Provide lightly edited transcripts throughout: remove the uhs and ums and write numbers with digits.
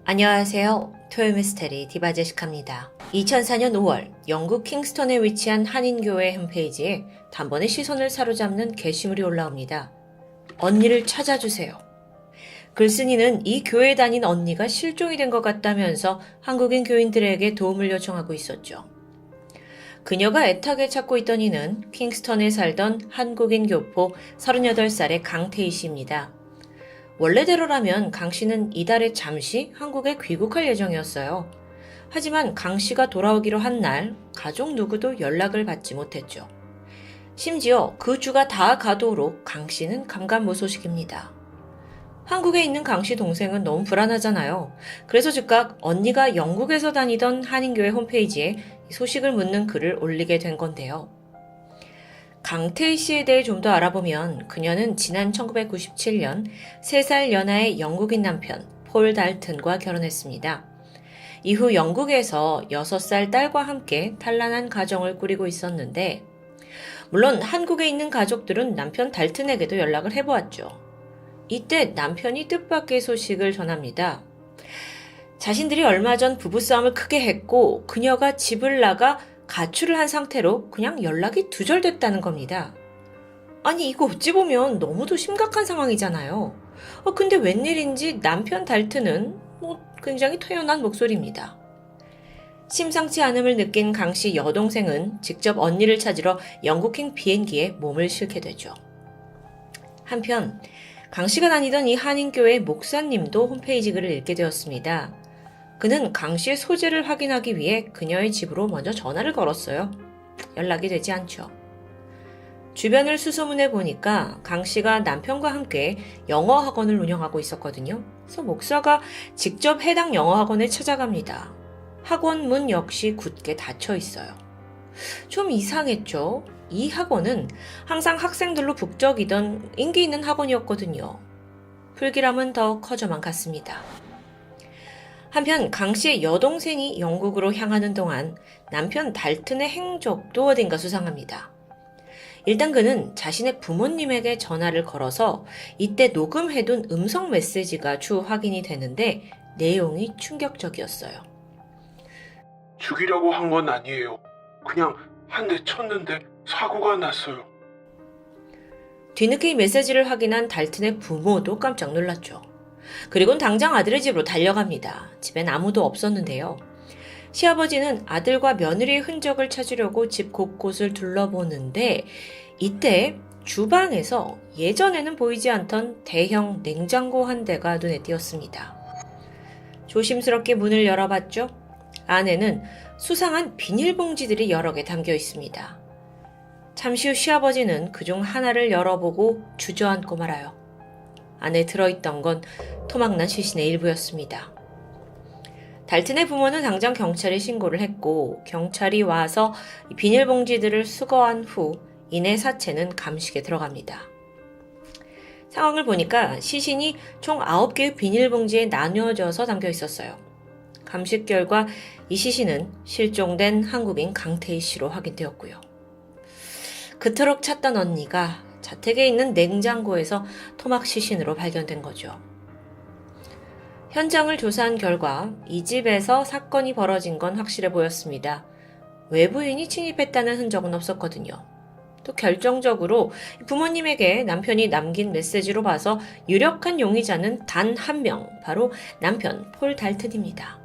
안녕하세요. 토요미스테리 디바제시카입니다. 2004년 5월 영국 킹스턴에 위치한 한인교회 홈페이지에 단번에 시선을 사로잡는 게시물이 올라옵니다. 언니를 찾아주세요. 글쓴이는 이 교회 다닌 언니가 실종이 된 것 같다면서 한국인 교인들에게 도움을 요청하고 있었죠. 그녀가 애타게 찾고 있던 이는 킹스턴에 살던 한국인 교포 38살의 강태희 씨입니다. 원래대로라면 강 씨는 이달에 잠시 한국에 귀국할 예정이었어요. 하지만 강 씨가 돌아오기로 한 날 가족 누구도 연락을 받지 못했죠. 심지어 그 주가 다 가도록 강 씨는 감감무소식입니다. 한국에 있는 강 씨 동생은 너무 불안하잖아요. 그래서 즉각 언니가 영국에서 다니던 한인교회 홈페이지에 소식을 묻는 글을 올리게 된 건데요. 강태희 씨에 대해 좀 더 알아보면 그녀는 지난 1997년 3살 연하의 영국인 남편 폴 달튼과 결혼했습니다. 이후 영국에서 6살 딸과 함께 단란한 가정을 꾸리고 있었는데 물론 한국에 있는 가족들은 남편 달튼에게도 연락을 해보았죠. 이때 남편이 뜻밖의 소식을 전합니다. 자신들이 얼마 전 부부싸움을 크게 했고 그녀가 집을 나가 가출을 한 상태로 그냥 연락이 두절됐다는 겁니다. 아니 이거 어찌 보면 너무도 심각한 상황이잖아요. 근데 웬일인지 남편 달튼은 굉장히 퇴연한 목소리입니다. 심상치 않음을 느낀 강 씨 여동생은 직접 언니를 찾으러 영국행 비행기에 몸을 실게 되죠. 한편 강 씨가 다니던 이 한인교회 목사님도 홈페이지 글을 읽게 되었습니다. 그는 강 씨의 소재를 확인하기 위해 그녀의 집으로 먼저 전화를 걸었어요. 연락이 되지 않죠. 주변을 수소문해 보니까 강 씨가 남편과 함께 영어 학원을 운영하고 있었거든요. 그래서 목사가 직접 해당 영어 학원에 찾아갑니다. 학원 문 역시 굳게 닫혀 있어요. 좀 이상했죠? 이 학원은 항상 학생들로 북적이던 인기 있는 학원이었거든요. 불길함은 더 커져만 갔습니다. 한편 강 씨의 여동생이 영국으로 향하는 동안 남편 달튼의 행적도 어딘가 수상합니다. 일단 그는 자신의 부모님에게 전화를 걸어서 이때 녹음해둔 음성 메시지가 추후 확인이 되는데 내용이 충격적이었어요. 죽이려고 한 건 아니에요. 그냥 한 대 쳤는데 사고가 났어요. 뒤늦게 이 메시지를 확인한 달튼의 부모도 깜짝 놀랐죠. 그리고는 당장 아들의 집으로 달려갑니다. 집엔 아무도 없었는데요. 시아버지는 아들과 며느리의 흔적을 찾으려고 집 곳곳을 둘러보는데 이때 주방에서 예전에는 보이지 않던 대형 냉장고 한 대가 눈에 띄었습니다. 조심스럽게 문을 열어봤죠. 안에는 수상한 비닐봉지들이 여러 개 담겨 있습니다. 잠시 후 시아버지는 그중 하나를 열어보고 주저앉고 말아요. 안에 들어있던 건 토막난 시신의 일부였습니다. 달튼의 부모는 당장 경찰에 신고를 했고 경찰이 와서 비닐봉지들을 수거한 후 이내 사체는 감식에 들어갑니다. 상황을 보니까 시신이 총 9개의 비닐봉지에 나뉘어져서 담겨 있었어요. 감식 결과 이 시신은 실종된 한국인 강태희 씨로 확인되었고요. 그토록 찾던 언니가 자택에 있는 냉장고에서 토막 시신으로 발견된 거죠. 현장을 조사한 결과 이 집에서 사건이 벌어진 건 확실해 보였습니다. 외부인이 침입했다는 흔적은 없었거든요. 또 결정적으로 부모님에게 남편이 남긴 메시지로 봐서 유력한 용의자는 단 한 명, 바로 남편 폴 달튼입니다.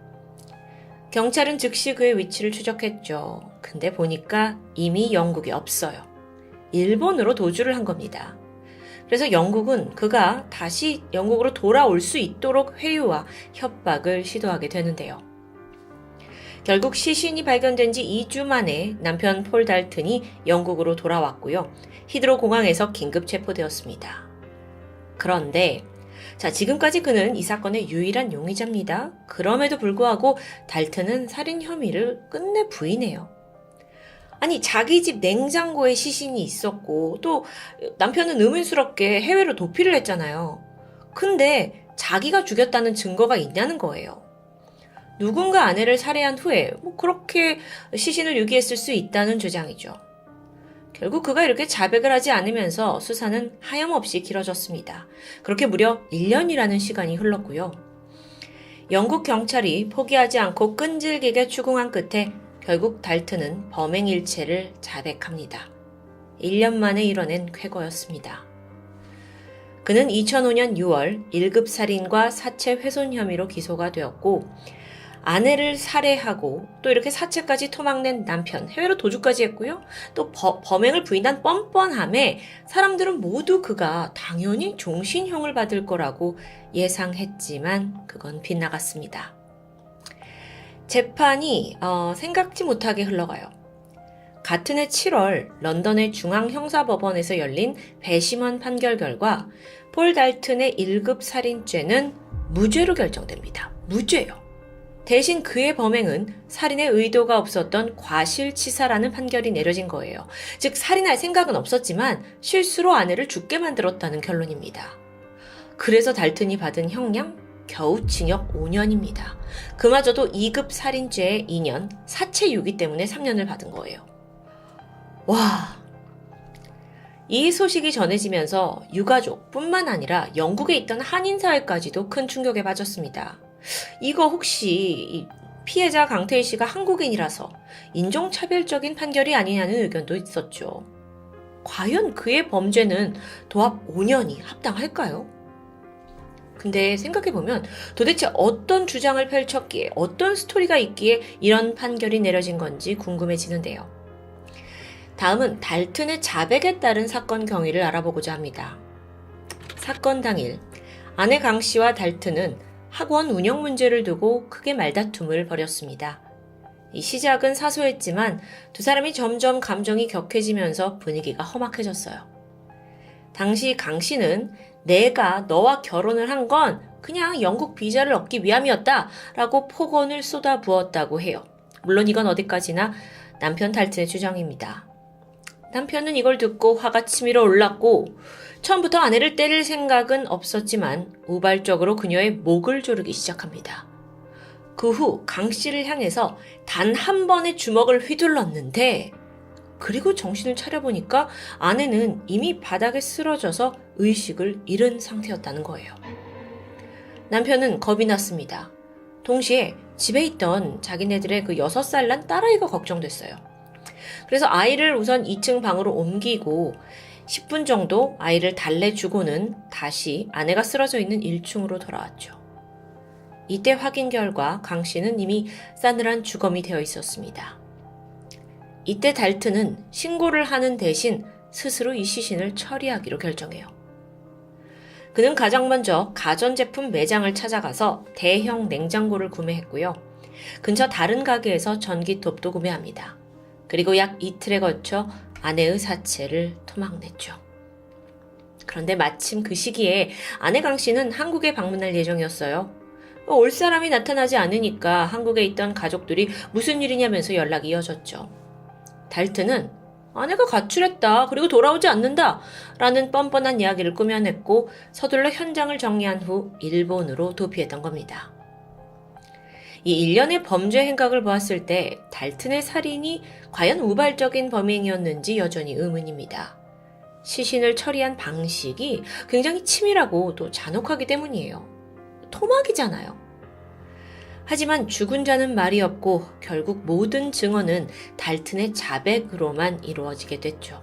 경찰은 즉시 그의 위치를 추적했죠. 근데 보니까 이미 영국에 없어요. 일본으로 도주를 한 겁니다. 그래서 영국은 그가 다시 영국으로 돌아올 수 있도록 회유와 협박을 시도하게 되는데요. 결국 시신이 발견된 지 2주 만에 남편 폴 달튼이 영국으로 돌아왔고요. 히드로 공항에서 긴급 체포되었습니다. 그런데 지금까지 그는 이 사건의 유일한 용의자입니다. 그럼에도 불구하고 달튼은 살인 혐의를 끝내 부인해요. 아니 자기 집 냉장고에 시신이 있었고 또 남편은 의문스럽게 해외로 도피를 했잖아요. 근데 자기가 죽였다는 증거가 있냐는 거예요. 누군가 아내를 살해한 후에 그렇게 시신을 유기했을 수 있다는 주장이죠. 결국 그가 이렇게 자백을 하지 않으면서 수사는 하염없이 길어졌습니다. 그렇게 무려 1년이라는 시간이 흘렀고요. 영국 경찰이 포기하지 않고 끈질기게 추궁한 끝에 결국 달튼은 범행 일체를 자백합니다. 1년 만에 이뤄낸 쾌거였습니다. 그는 2005년 6월 1급 살인과 사체 훼손 혐의로 기소가 되었고 아내를 살해하고 또 이렇게 사체까지 토막낸 남편, 해외로 도주까지 했고요. 또 범행을 부인한 뻔뻔함에 사람들은 모두 그가 당연히 종신형을 받을 거라고 예상했지만 그건 빗나갔습니다. 재판이 생각지 못하게 흘러가요. 같은 해 7월 런던의 중앙형사법원에서 열린 배심원 판결 결과 폴 달튼의 1급 살인죄는 무죄로 결정됩니다. 무죄요. 대신 그의 범행은 살인의 의도가 없었던 과실치사라는 판결이 내려진 거예요. 즉 살인할 생각은 없었지만 실수로 아내를 죽게 만들었다는 결론입니다. 그래서 달튼이 받은 형량? 겨우 징역 5년입니다. 그마저도 2급 살인죄에 2년, 사체 유기 때문에 3년을 받은 거예요. 와, 이 소식이 전해지면서 유가족뿐만 아니라 영국에 있던 한인사회까지도 큰 충격에 빠졌습니다. 이거 혹시 피해자 강태일 씨가 한국인이라서 인종차별적인 판결이 아니냐는 의견도 있었죠. 과연 그의 범죄는 도합 5년이 합당할까요? 근데 생각해보면 도대체 어떤 주장을 펼쳤기에 어떤 스토리가 있기에 이런 판결이 내려진 건지 궁금해지는데요. 다음은 달튼의 자백에 따른 사건 경위를 알아보고자 합니다. 사건 당일 아내 강 씨와 달튼은 학원 운영 문제를 두고 크게 말다툼을 벌였습니다. 이 시작은 사소했지만 두 사람이 점점 감정이 격해지면서 분위기가 험악해졌어요. 당시 강 씨는 내가 너와 결혼을 한 건 그냥 영국 비자를 얻기 위함이었다 라고 폭언을 쏟아부었다고 해요. 물론 이건 어디까지나 남편 달튼의 주장입니다. 남편은 이걸 듣고 화가 치밀어 올랐고 처음부터 아내를 때릴 생각은 없었지만 우발적으로 그녀의 목을 조르기 시작합니다. 그 후 강 씨를 향해서 단 한 번의 주먹을 휘둘렀는데 그리고 정신을 차려보니까 아내는 이미 바닥에 쓰러져서 의식을 잃은 상태였다는 거예요. 남편은 겁이 났습니다. 동시에 집에 있던 자기네들의 그 6살 난 딸아이가 걱정됐어요. 그래서 아이를 우선 2층 방으로 옮기고 10분 정도 아이를 달래주고는 다시 아내가 쓰러져 있는 1층으로 돌아왔죠. 이때 확인 결과 강 씨는 이미 싸늘한 주검이 되어 있었습니다. 이때 달튼은 신고를 하는 대신 스스로 이 시신을 처리하기로 결정해요. 그는 가장 먼저 가전제품 매장을 찾아가서 대형 냉장고를 구매했고요. 근처 다른 가게에서 전기톱도 구매합니다. 그리고 약 이틀에 걸쳐 아내의 사체를 토막냈죠. 그런데 마침 그 시기에 아내 강 씨는 한국에 방문할 예정이었어요. 올 사람이 나타나지 않으니까 한국에 있던 가족들이 무슨 일이냐면서 연락이 이어졌죠. 달튼은 아내가 가출했다, 그리고 돌아오지 않는다 라는 뻔뻔한 이야기를 꾸며냈고 서둘러 현장을 정리한 후 일본으로 도피했던 겁니다. 이 일련의 범죄 행각을 보았을 때 달튼의 살인이 과연 우발적인 범행이었는지 여전히 의문입니다. 시신을 처리한 방식이 굉장히 치밀하고 또 잔혹하기 때문이에요. 토막이잖아요. 하지만 죽은 자는 말이 없고 결국 모든 증언은 달튼의 자백으로만 이루어지게 됐죠.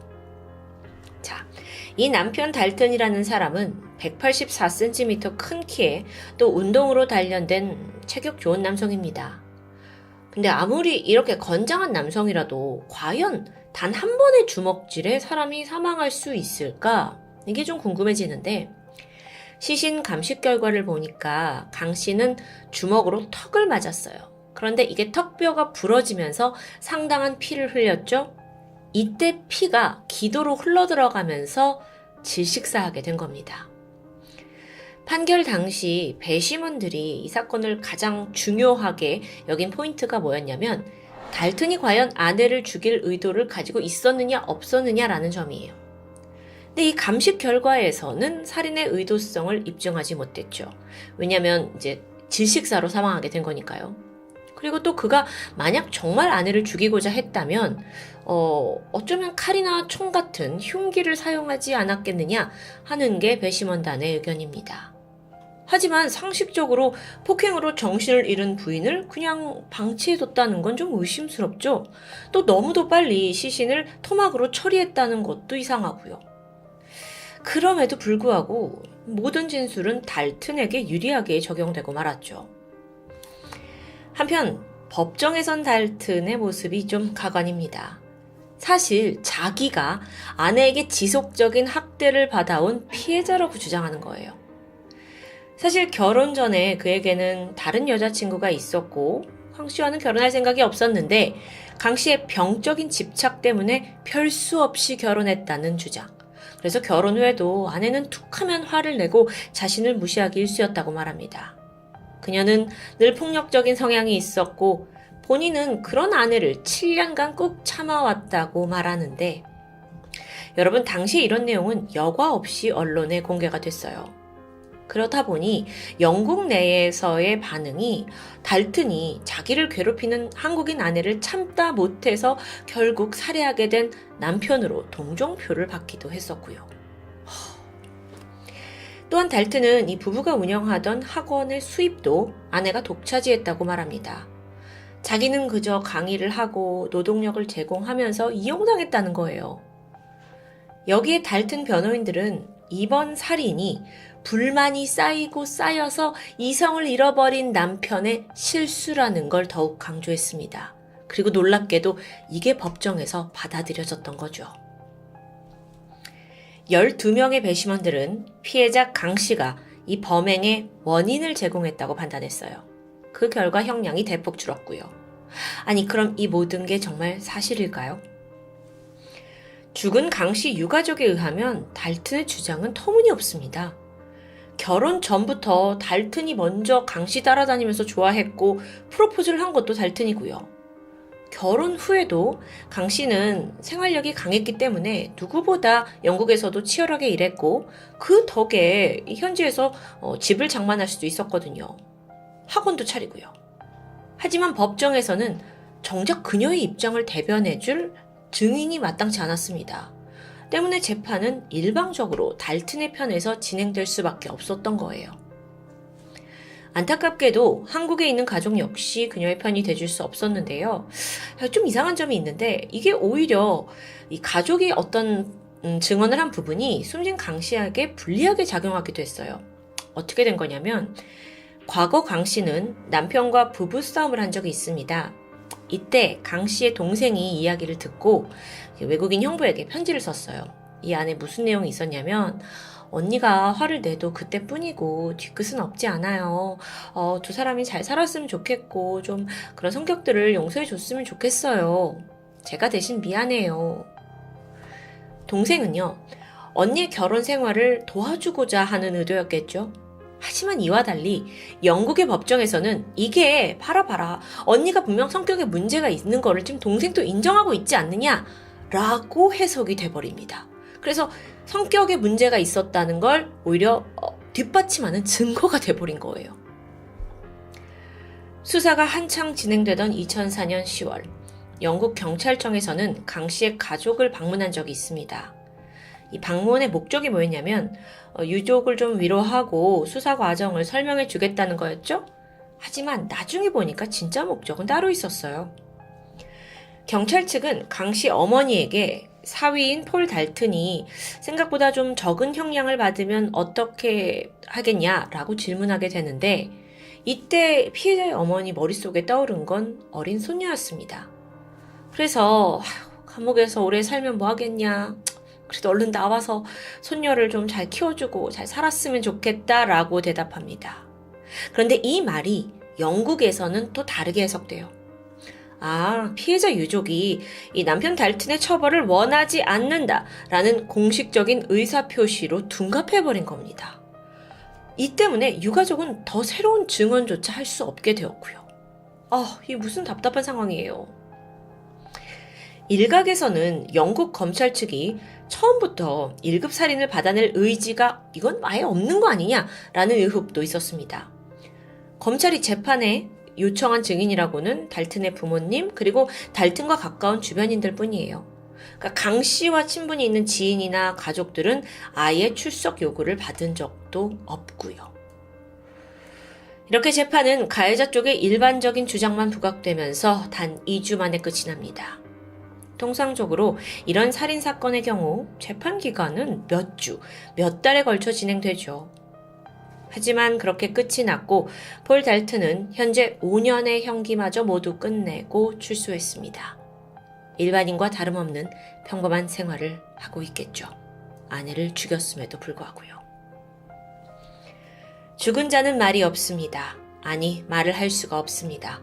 자, 이 남편 달튼이라는 사람은 184cm 큰 키에 또 운동으로 단련된 체격 좋은 남성입니다. 근데 아무리 이렇게 건장한 남성이라도 과연 단 한 번의 주먹질에 사람이 사망할 수 있을까? 이게 좀 궁금해지는데 시신 감식 결과를 보니까 강 씨는 주먹으로 턱을 맞았어요. 그런데 이게 턱뼈가 부러지면서 상당한 피를 흘렸죠. 이때 피가 기도로 흘러들어가면서 질식사하게 된 겁니다. 판결 당시 배심원들이 이 사건을 가장 중요하게 여긴 포인트가 뭐였냐면 달튼이 과연 아내를 죽일 의도를 가지고 있었느냐 없었느냐라는 점이에요. 근데 이 감식 결과에서는 살인의 의도성을 입증하지 못했죠. 왜냐하면 이제 질식사로 사망하게 된 거니까요. 그리고 또 그가 만약 정말 아내를 죽이고자 했다면 어쩌면 칼이나 총 같은 흉기를 사용하지 않았겠느냐 하는 게 배심원단의 의견입니다. 하지만 상식적으로 폭행으로 정신을 잃은 부인을 그냥 방치해뒀다는 건 좀 의심스럽죠. 또 너무도 빨리 시신을 토막으로 처리했다는 것도 이상하고요. 그럼에도 불구하고 모든 진술은 달튼에게 유리하게 적용되고 말았죠. 한편 법정에선 달튼의 모습이 좀 가관입니다. 사실 자기가 아내에게 지속적인 학대를 받아온 피해자라고 주장하는 거예요. 사실 결혼 전에 그에게는 다른 여자친구가 있었고 강 씨와는 결혼할 생각이 없었는데 강 씨의 병적인 집착 때문에 별 수 없이 결혼했다는 주장. 그래서 결혼 후에도 아내는 툭하면 화를 내고 자신을 무시하기 일쑤였다고 말합니다. 그녀는 늘 폭력적인 성향이 있었고 본인은 그런 아내를 7년간 꾹 참아왔다고 말하는데 여러분 당시 이런 내용은 여과 없이 언론에 공개가 됐어요. 그렇다 보니 영국 내에서의 반응이 달튼이 자기를 괴롭히는 한국인 아내를 참다 못해서 결국 살해하게 된 남편으로 동정표를 받기도 했었고요. 또한 달튼은 이 부부가 운영하던 학원의 수입도 아내가 독차지했다고 말합니다. 자기는 그저 강의를 하고 노동력을 제공하면서 이용당했다는 거예요. 여기에 달튼 변호인들은 이번 살인이 불만이 쌓이고 쌓여서 이성을 잃어버린 남편의 실수라는 걸 더욱 강조했습니다. 그리고 놀랍게도 이게 법정에서 받아들여졌던 거죠. 12명의 배심원들은 피해자 강 씨가 이 범행의 원인을 제공했다고 판단했어요. 그 결과 형량이 대폭 줄었고요. 아니 그럼 이 모든 게 정말 사실일까요? 죽은 강 씨 유가족에 의하면 달튼의 주장은 터무니없습니다. 결혼 전부터 달튼이 먼저 강 씨 따라다니면서 좋아했고 프로포즈를 한 것도 달튼이고요. 결혼 후에도 강 씨는 생활력이 강했기 때문에 누구보다 영국에서도 치열하게 일했고 그 덕에 현지에서 집을 장만할 수도 있었거든요. 학원도 차리고요. 하지만 법정에서는 정작 그녀의 입장을 대변해줄 증인이 마땅치 않았습니다. 때문에 재판은 일방적으로 달튼의 편에서 진행될 수밖에 없었던 거예요. 안타깝게도 한국에 있는 가족 역시 그녀의 편이 돼줄 수 없었는데요. 좀 이상한 점이 있는데 이게 오히려 이 가족이 어떤 증언을 한 부분이 숨진 강 씨에게 불리하게 작용하기도 했어요. 어떻게 된 거냐면 과거 강 씨는 남편과 부부 싸움을 한 적이 있습니다. 이때 강 씨의 동생이 이야기를 듣고 외국인 형부에게 편지를 썼어요. 이 안에 무슨 내용이 있었냐면 언니가 화를 내도 그때뿐이고 뒤끝은 없지 않아요. 두 사람이 잘 살았으면 좋겠고 좀 그런 성격들을 용서해 줬으면 좋겠어요. 제가 대신 미안해요. 동생은요. 언니의 결혼 생활을 도와주고자 하는 의도였겠죠. 하지만 이와 달리 영국의 법정에서는 이게 봐라 언니가 분명 성격에 문제가 있는 거를 지금 동생도 인정하고 있지 않느냐 라고 해석이 돼버립니다. 그래서 성격에 문제가 있었다는 걸 오히려 뒷받침하는 증거가 돼버린 거예요. 수사가 한창 진행되던 2004년 10월 영국 경찰청에서는 강 씨의 가족을 방문한 적이 있습니다. 이 방문의 목적이 뭐였냐면 유족을 좀 위로하고 수사 과정을 설명해 주겠다는 거였죠? 하지만 나중에 보니까 진짜 목적은 따로 있었어요. 경찰 측은 강 씨 어머니에게 사위인 폴 달튼이 생각보다 좀 적은 형량을 받으면 어떻게 하겠냐라고 질문하게 되는데 이때 피해자의 어머니 머릿속에 떠오른 건 어린 손녀였습니다. 그래서 감옥에서 오래 살면 뭐 하겠냐. 그래도 얼른 나와서 손녀를 좀 잘 키워주고 잘 살았으면 좋겠다라고 대답합니다. 그런데 이 말이 영국에서는 또 다르게 해석돼요. 피해자 유족이 이 남편 달튼의 처벌을 원하지 않는다라는 공식적인 의사표시로 둔갑해버린 겁니다. 이 때문에 유가족은 더 새로운 증언조차 할 수 없게 되었고요. 이게 무슨 답답한 상황이에요. 일각에서는 영국 검찰 측이 처음부터 1급 살인을 받아낼 의지가 이건 아예 없는 거 아니냐라는 의혹도 있었습니다. 검찰이 재판에 요청한 증인이라고는 달튼의 부모님 그리고 달튼과 가까운 주변인들 뿐이에요. 그러니까 강 씨와 친분이 있는 지인이나 가족들은 아예 출석 요구를 받은 적도 없고요. 이렇게 재판은 가해자 쪽의 일반적인 주장만 부각되면서 단 2주 만에 끝이 납니다. 통상적으로 이런 살인사건의 경우 재판 기간은 몇 주, 몇 달에 걸쳐 진행되죠. 하지만 그렇게 끝이 났고 폴 달튼은 현재 5년의 형기마저 모두 끝내고 출소했습니다. 일반인과 다름없는 평범한 생활을 하고 있겠죠. 아내를 죽였음에도 불구하고요. 죽은 자는 말이 없습니다. 아니, 말을 할 수가 없습니다.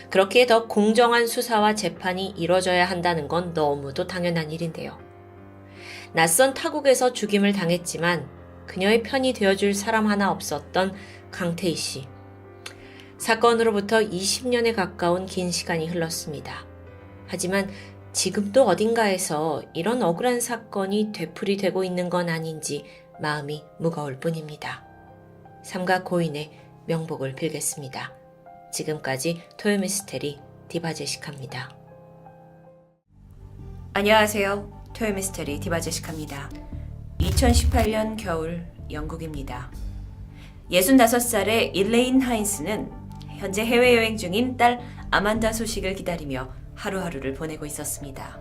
그렇기에 더 공정한 수사와 재판이 이뤄져야 한다는 건 너무도 당연한 일인데요. 낯선 타국에서 죽임을 당했지만 그녀의 편이 되어줄 사람 하나 없었던 강태희 씨. 사건으로부터 20년에 가까운 긴 시간이 흘렀습니다. 하지만 지금도 어딘가에서 이런 억울한 사건이 되풀이되고 있는 건 아닌지 마음이 무거울 뿐입니다. 삼가 고인의 명복을 빌겠습니다. 지금까지 토요미스테리 디바제시카입니다. 안녕하세요. 토요미스테리 디바제시카입니다. 2018년 겨울 영국입니다. 65살의 일레인 하인스는 현재 해외여행 중인 딸 아만다 소식을 기다리며 하루하루를 보내고 있었습니다.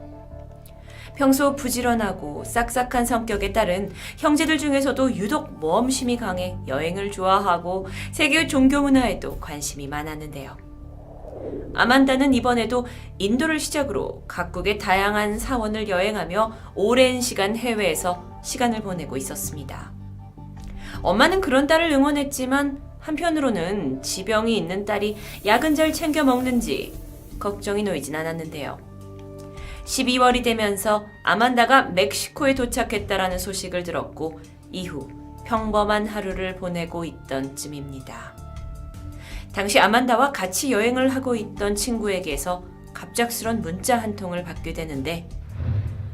평소 부지런하고 싹싹한 성격의 딸은 형제들 중에서도 유독 모험심이 강해 여행을 좋아하고 세계 종교 문화에도 관심이 많았는데요. 아만다는 이번에도 인도를 시작으로 각국의 다양한 사원을 여행하며 오랜 시간 해외에서 시간을 보내고 있었습니다. 엄마는 그런 딸을 응원했지만 한편으로는 지병이 있는 딸이 약은 잘 챙겨 먹는지 걱정이 놓이진 않았는데요. 12월이 되면서 아만다가 멕시코에 도착했다라는 소식을 들었고 이후 평범한 하루를 보내고 있던 쯤입니다. 당시 아만다와 같이 여행을 하고 있던 친구에게서 갑작스런 문자 한 통을 받게 되는데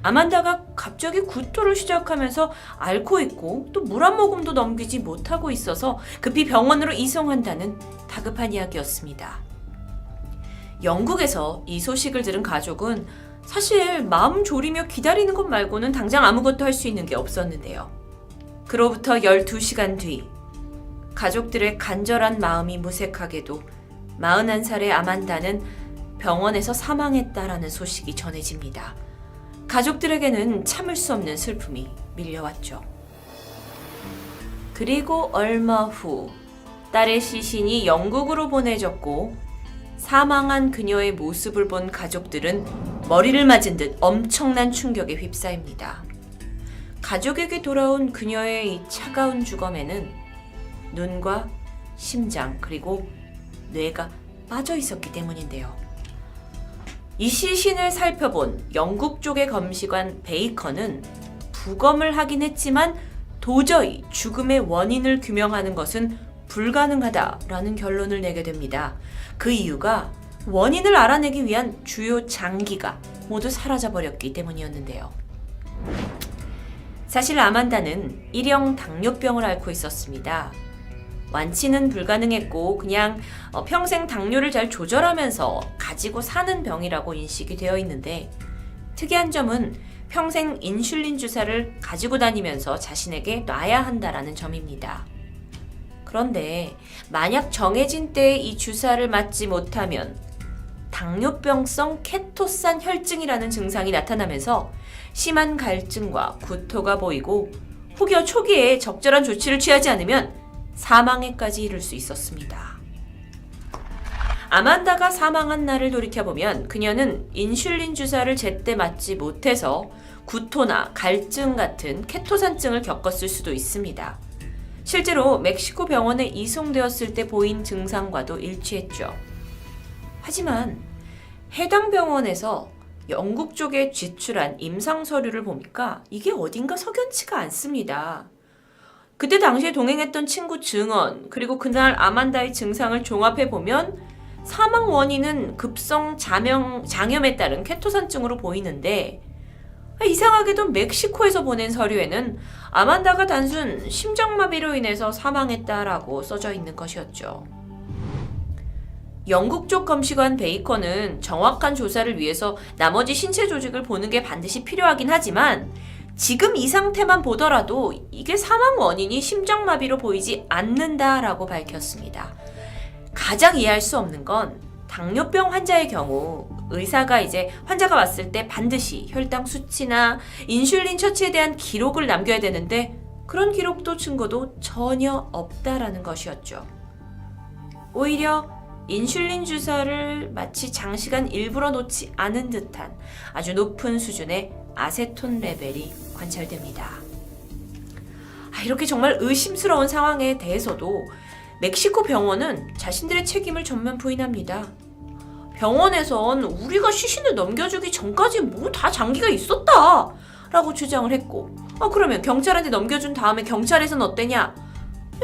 아만다가 갑자기 구토를 시작하면서 앓고 있고 또 물 한 모금도 넘기지 못하고 있어서 급히 병원으로 이송한다는 다급한 이야기였습니다. 영국에서 이 소식을 들은 가족은 사실 마음 졸이며 기다리는 것 말고는 당장 아무것도 할 수 있는 게 없었는데요. 그로부터 12시간 뒤 가족들의 간절한 마음이 무색하게도 41살의 아만다는 병원에서 사망했다라는 소식이 전해집니다. 가족들에게는 참을 수 없는 슬픔이 밀려왔죠. 그리고 얼마 후 딸의 시신이 영국으로 보내졌고 사망한 그녀의 모습을 본 가족들은 머리를 맞은 듯 엄청난 충격에 휩싸입니다. 가족에게 돌아온 그녀의 이 차가운 주검에는 눈과 심장 그리고 뇌가 빠져 있었기 때문인데요. 이 시신을 살펴본 영국 쪽의 검시관 베이컨은 부검을 하긴 했지만 도저히 죽음의 원인을 규명하는 것은 불가능하다라는 결론을 내게 됩니다. 그 이유가 원인을 알아내기 위한 주요 장기가 모두 사라져버렸기 때문이었는데요. 사실 아만다는 1형 당뇨병을 앓고 있었습니다. 완치는 불가능했고 그냥 평생 당뇨를 잘 조절하면서 가지고 사는 병이라고 인식이 되어 있는데 특이한 점은 평생 인슐린 주사를 가지고 다니면서 자신에게 놔야 한다라는 점입니다. 그런데 만약 정해진 때에 이 주사를 맞지 못하면 당뇨병성 케토산 혈증이라는 증상이 나타나면서 심한 갈증과 구토가 보이고 혹여 초기에 적절한 조치를 취하지 않으면 사망에까지 이를 수 있었습니다. 아만다가 사망한 날을 돌이켜보면 그녀는 인슐린 주사를 제때 맞지 못해서 구토나 갈증 같은 케토산증을 겪었을 수도 있습니다. 실제로 멕시코 병원에 이송되었을 때 보인 증상과도 일치했죠. 하지만 해당 병원에서 영국 쪽에 제출한 임상 서류를 보니까 이게 어딘가 석연치가 않습니다. 그때 당시에 동행했던 친구 증언 그리고 그날 아만다의 증상을 종합해보면 사망 원인은 급성 장염에 따른 케토산증으로 보이는데 이상하게도 멕시코에서 보낸 서류에는 아만다가 단순 심장마비로 인해서 사망했다라고 써져 있는 것이었죠. 영국 쪽 검시관 베이컨은 정확한 조사를 위해서 나머지 신체 조직을 보는 게 반드시 필요하긴 하지만 지금 이 상태만 보더라도 이게 사망 원인이 심장마비로 보이지 않는다라고 밝혔습니다. 가장 이해할 수 없는 건 당뇨병 환자의 경우 의사가 이제 환자가 왔을 때 반드시 혈당 수치나 인슐린 처치에 대한 기록을 남겨야 되는데 그런 기록도 증거도 전혀 없다라는 것이었죠. 오히려 인슐린 주사를 마치 장시간 일부러 놓지 않은 듯한 아주 높은 수준의 아세톤 레벨이 관찰됩니다. 이렇게 정말 의심스러운 상황에 대해서도 멕시코 병원은 자신들의 책임을 전면 부인합니다. 병원에선 우리가 시신을 넘겨주기 전까지 뭐 다 장기가 있었다 라고 주장을 했고, 그러면 경찰한테 넘겨준 다음에 경찰에선 어때냐?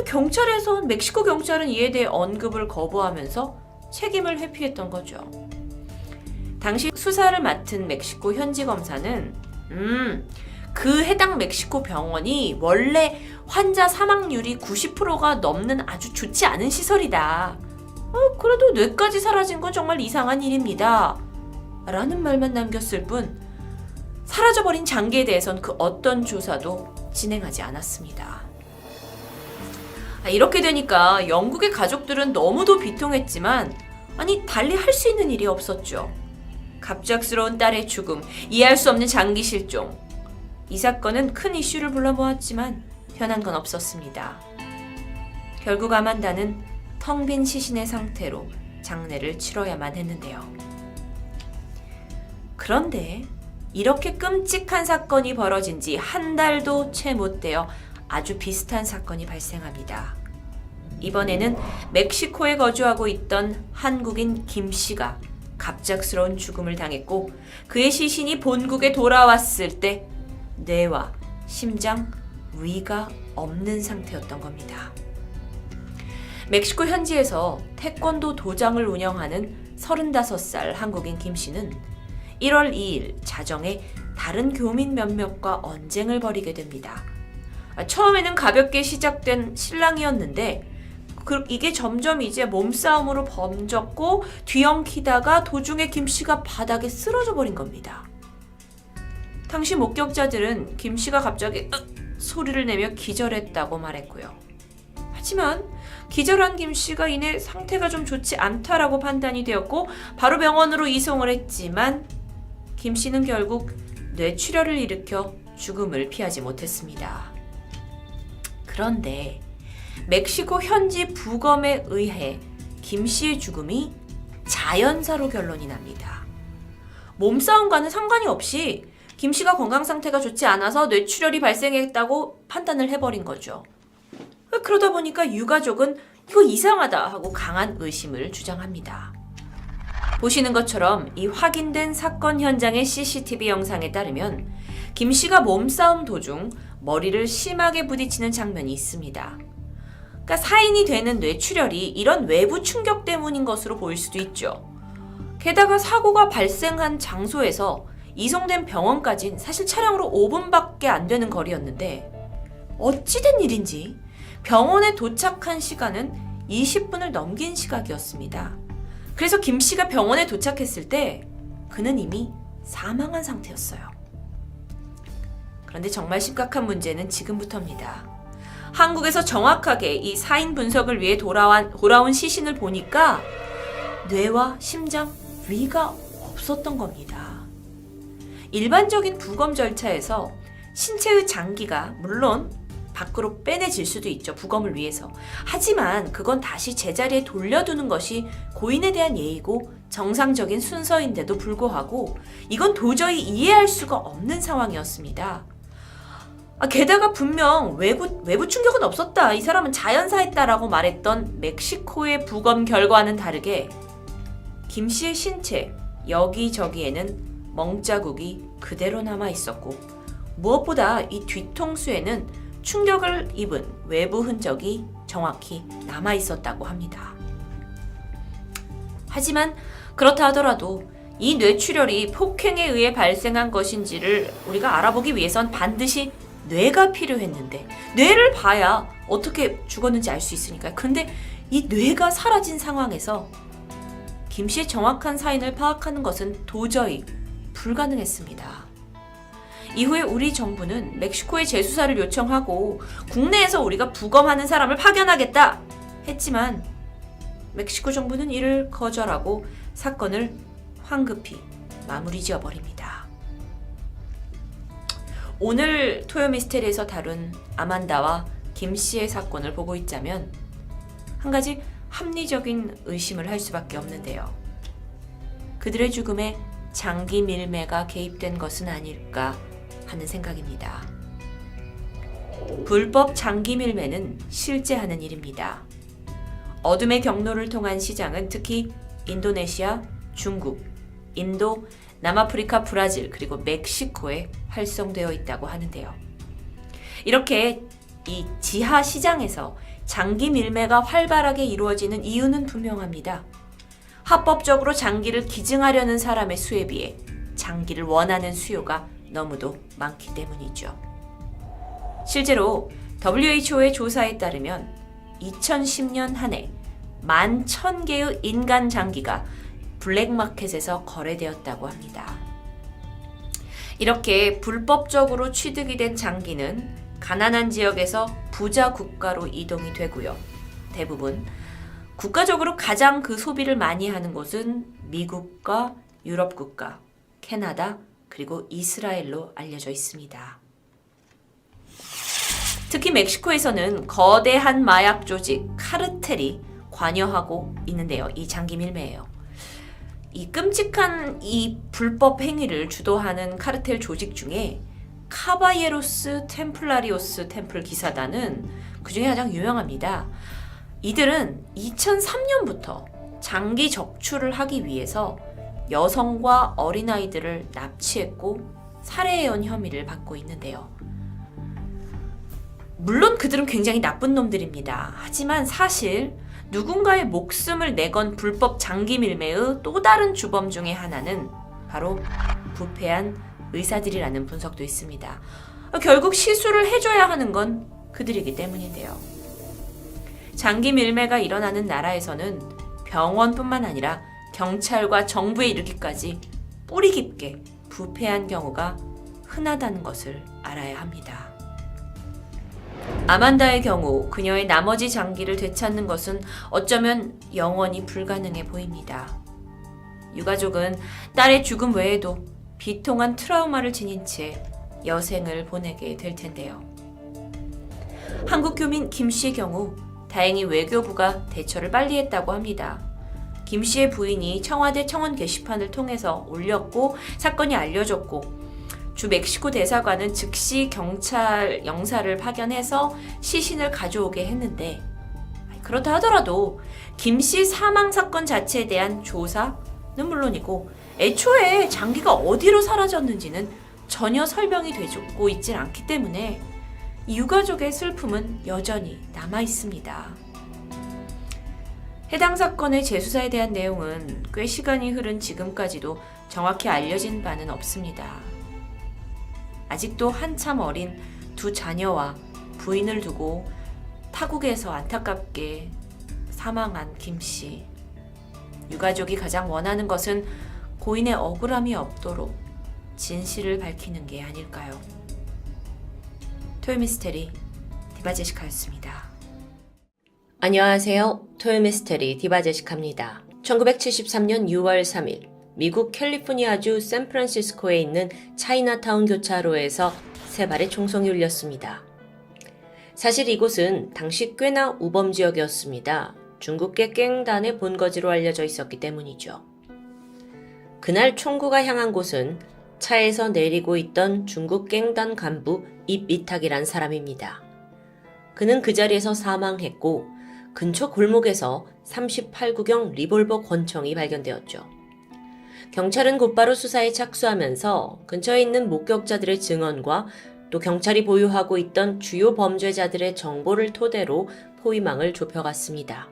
경찰에선 멕시코 경찰은 이에 대해 언급을 거부하면서 책임을 회피했던 거죠. 당시 수사를 맡은 멕시코 현지 검사는 그 해당 멕시코 병원이 원래 환자 사망률이 90%가 넘는 아주 좋지 않은 시설이다. 그래도 뇌까지 사라진 건 정말 이상한 일입니다. 라는 말만 남겼을 뿐 사라져버린 장기에 대해선 그 어떤 조사도 진행하지 않았습니다. 이렇게 되니까 영국의 가족들은 너무도 비통했지만 달리 할 수 있는 일이 없었죠. 갑작스러운 딸의 죽음, 이해할 수 없는 장기 실종. 이 사건은 큰 이슈를 불러 모았지만 변한 건 없었습니다. 결국 아만다는 텅 빈 시신의 상태로 장례를 치러야만 했는데요. 그런데 이렇게 끔찍한 사건이 벌어진 지 한 달도 채 못 되어 아주 비슷한 사건이 발생합니다. 이번에는 멕시코에 거주하고 있던 한국인 김 씨가 갑작스러운 죽음을 당했고 그의 시신이 본국에 돌아왔을 때 뇌와 심장, 위가 없는 상태였던 겁니다. 멕시코 현지에서 태권도 도장을 운영하는 35살 한국인 김 씨는 1월 2일 자정에 다른 교민 몇몇과 언쟁을 벌이게 됩니다. 처음에는 가볍게 시작된 실랑이었는데 이게 점점 이제 몸싸움으로 번졌고 뒤엉키다가 도중에 김 씨가 바닥에 쓰러져 버린 겁니다. 당시 목격자들은 김 씨가 갑자기 소리를 내며 기절했다고 말했고요. 하지만 기절한 김 씨가 이내 상태가 좀 좋지 않다라고 판단이 되었고 바로 병원으로 이송을 했지만 김 씨는 결국 뇌출혈을 일으켜 죽음을 피하지 못했습니다. 그런데 멕시코 현지 부검에 의해 김 씨의 죽음이 자연사로 결론이 납니다. 몸싸움과는 상관이 없이 김 씨가 건강 상태가 좋지 않아서 뇌출혈이 발생했다고 판단을 해버린 거죠. 그러다 보니까 유가족은 이거 이상하다 하고 강한 의심을 주장합니다. 보시는 것처럼 이 확인된 사건 현장의 CCTV 영상에 따르면 김 씨가 몸싸움 도중 머리를 심하게 부딪히는 장면이 있습니다. 그러니까 사인이 되는 뇌출혈이 이런 외부 충격 때문인 것으로 보일 수도 있죠. 게다가 사고가 발생한 장소에서 이송된 병원까진 사실 차량으로 5분밖에 안 되는 거리였는데 어찌된 일인지 병원에 도착한 시간은 20분을 넘긴 시각이었습니다. 그래서 김 씨가 병원에 도착했을 때 그는 이미 사망한 상태였어요. 그런데 정말 심각한 문제는 지금부터입니다. 한국에서 정확하게 이 사인 분석을 위해 돌아온 시신을 보니까 뇌와 심장, 위가 없었던 겁니다. 일반적인 부검 절차에서 신체의 장기가 물론 밖으로 빼내질 수도 있죠. 부검을 위해서. 하지만 그건 다시 제자리에 돌려두는 것이 고인에 대한 예의고 정상적인 순서인데도 불구하고 이건 도저히 이해할 수가 없는 상황이었습니다. 게다가 분명 외부 충격은 없었다. 이 사람은 자연사했다라고 말했던 멕시코의 부검 결과와는 다르게 김 씨의 신체 여기저기에는 멍자국이 그대로 남아 있었고 무엇보다 이 뒤통수에는 충격을 입은 외부 흔적이 정확히 남아 있었다고 합니다. 하지만 그렇다 하더라도 이 뇌출혈이 폭행에 의해 발생한 것인지를 우리가 알아보기 위해선 반드시 뇌가 필요했는데 뇌를 봐야 어떻게 죽었는지 알 수 있으니까요. 근데 이 뇌가 사라진 상황에서 김 씨의 정확한 사인을 파악하는 것은 도저히 불가능했습니다. 이후에 우리 정부는 멕시코에 재수사를 요청하고 국내에서 우리가 부검하는 사람을 파견하겠다 했지만 멕시코 정부는 이를 거절하고 사건을 황급히 마무리 지어버립니다. 오늘 토요미스테리에서 다룬 아만다와 김 씨의 사건을 보고 있자면 한 가지 합리적인 의심을 할 수밖에 없는데요. 그들의 죽음에 장기 밀매가 개입된 것은 아닐까 하는 생각입니다. 불법 장기 밀매는 실제 하는 일입니다. 어둠의 경로를 통한 시장은 특히 인도네시아, 중국, 인도, 남아프리카, 브라질 그리고 멕시코에 활성되어 있다고 하는데요. 이렇게 이 지하 시장에서 장기 밀매가 활발하게 이루어지는 이유는 분명합니다. 합법적으로 장기를 기증하려는 사람의 수에 비해 장기를 원하는 수요가 너무도 많기 때문이죠. 실제로 WHO의 조사에 따르면 2010년 한 해 11,000개의 인간 장기가 블랙마켓에서 거래되었다고 합니다. 이렇게 불법적으로 취득이 된 장기는 가난한 지역에서 부자 국가로 이동이 되고요. 대부분 국가적으로 가장 그 소비를 많이 하는 곳은 미국과 유럽 국가, 캐나다, 그리고 이스라엘로 알려져 있습니다. 특히 멕시코에서는 거대한 마약 조직 카르텔이 관여하고 있는데요. 이 장기 밀매예요. 이 끔찍한 이 불법 행위를 주도하는 카르텔 조직 중에 카바예로스 템플라리오스 템플 기사단은 그 중에 가장 유명합니다. 이들은 2003년부터 장기 적출을 하기 위해서 여성과 어린아이들을 납치했고 살해해온 혐의를 받고 있는데요. 물론 그들은 굉장히 나쁜 놈들입니다. 하지만 사실 누군가의 목숨을 내건 불법 장기 밀매의 또 다른 주범 중에 하나는 바로 부패한 의사들이라는 분석도 있습니다. 결국 시술을 해줘야 하는 건 그들이기 때문인데요. 장기 밀매가 일어나는 나라에서는 병원뿐만 아니라 경찰과 정부에 이르기까지 뿌리 깊게 부패한 경우가 흔하다는 것을 알아야 합니다. 아만다의 경우 그녀의 나머지 장기를 되찾는 것은 어쩌면 영원히 불가능해 보입니다. 유가족은 딸의 죽음 외에도 비통한 트라우마를 지닌 채 여생을 보내게 될 텐데요. 한국 교민 김 씨의 경우 다행히 외교부가 대처를 빨리 했다고 합니다. 김 씨의 부인이 청와대 청원 게시판을 통해서 올렸고 사건이 알려졌고 주 멕시코 대사관은 즉시 경찰 영사를 파견해서 시신을 가져오게 했는데 그렇다 하더라도 김 씨 사망 사건 자체에 대한 조사는 물론이고 애초에 장기가 어디로 사라졌는지는 전혀 설명이 되고 있질 않기 때문에 유가족의 슬픔은 여전히 남아 있습니다. 해당 사건의 재수사에 대한 내용은 꽤 시간이 흐른 지금까지도 정확히 알려진 바는 없습니다. 아직도 한참 어린 두 자녀와 부인을 두고 타국에서 안타깝게 사망한 김 씨. 유가족이 가장 원하는 것은 고인의 억울함이 없도록 진실을 밝히는 게 아닐까요? 토요미스테리 디바제시카였습니다. 안녕하세요. 토요미스테리 디바제시카입니다. 1973년 6월 3일 미국 캘리포니아주 샌프란시스코에 있는 차이나타운 교차로에서 세 발의 총성이 울렸습니다. 사실 이곳은 당시 꽤나 우범 지역이었습니다. 중국계 갱단의 본거지로 알려져 있었기 때문이죠. 그날 총구가 향한 곳은 차에서 내리고 있던 중국 갱단 간부 입이탁이란 사람입니다. 그는 그 자리에서 사망했고 근처 골목에서 38구경 리볼버 권총이 발견되었죠. 경찰은 곧바로 수사에 착수하면서 근처에 있는 목격자들의 증언과 또 경찰이 보유하고 있던 주요 범죄자들의 정보를 토대로 포위망을 좁혀갔습니다.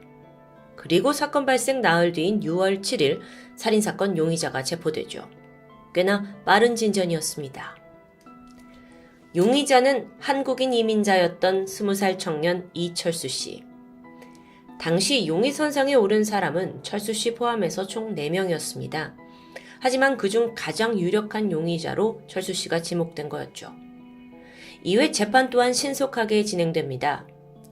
그리고 사건 발생 나흘 뒤인 6월 7일 살인사건 용의자가 체포되죠. 꽤나 빠른 진전이었습니다. 용의자는 한국인 이민자였던 20살 청년 이철수 씨. 당시 용의선상에 오른 사람은 철수 씨 포함해서 총 4명이었습니다. 하지만 그중 가장 유력한 용의자로 철수 씨가 지목된 거였죠. 이후에 재판 또한 신속하게 진행됩니다.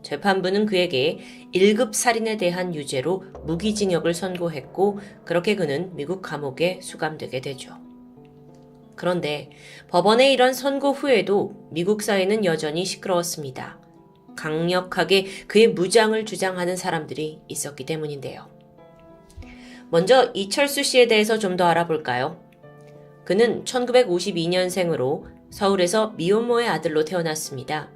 재판부는 그에게 1급 살인에 대한 유죄로 무기징역을 선고했고 그렇게 그는 미국 감옥에 수감되게 되죠. 그런데 법원의 이런 선고 후에도 미국 사회는 여전히 시끄러웠습니다. 강력하게 그의 무장을 주장하는 사람들이 있었기 때문인데요. 먼저 이철수 씨에 대해서 좀 더 알아볼까요? 그는 1952년생으로 서울에서 미혼모의 아들로 태어났습니다.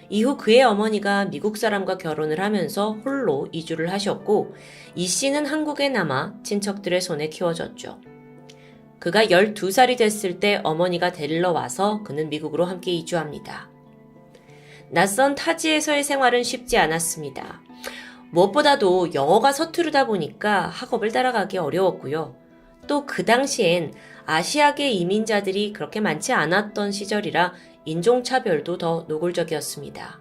이후 그의 어머니가 미국 사람과 결혼을 하면서 홀로 이주를 하셨고 이 씨는 한국에 남아 친척들의 손에 키워졌죠. 그가 12살이 됐을 때 어머니가 데리러 와서 그는 미국으로 함께 이주합니다. 낯선 타지에서의 생활은 쉽지 않았습니다. 무엇보다도 영어가 서투르다 보니까 학업을 따라가기 어려웠고요. 또 그 당시엔 아시아계 이민자들이 그렇게 많지 않았던 시절이라 인종차별도 더 노골적이었습니다.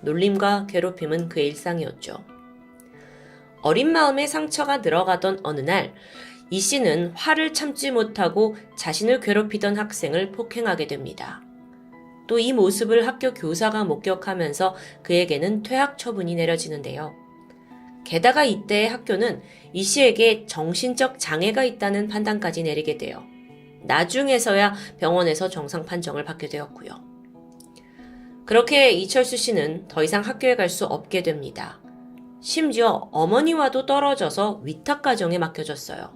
놀림과 괴롭힘은 그의 일상이었죠. 어린 마음에 상처가 늘어가던 어느 날, 이 씨는 화를 참지 못하고 자신을 괴롭히던 학생을 폭행하게 됩니다. 또 이 모습을 학교 교사가 목격하면서 그에게는 퇴학 처분이 내려지는데요. 게다가 이때 학교는 이 씨에게 정신적 장애가 있다는 판단까지 내리게 돼요. 나중에서야 병원에서 정상 판정을 받게 되었고요. 그렇게 이철수 씨는 더 이상 학교에 갈 수 없게 됩니다. 심지어 어머니와도 떨어져서 위탁가정에 맡겨졌어요.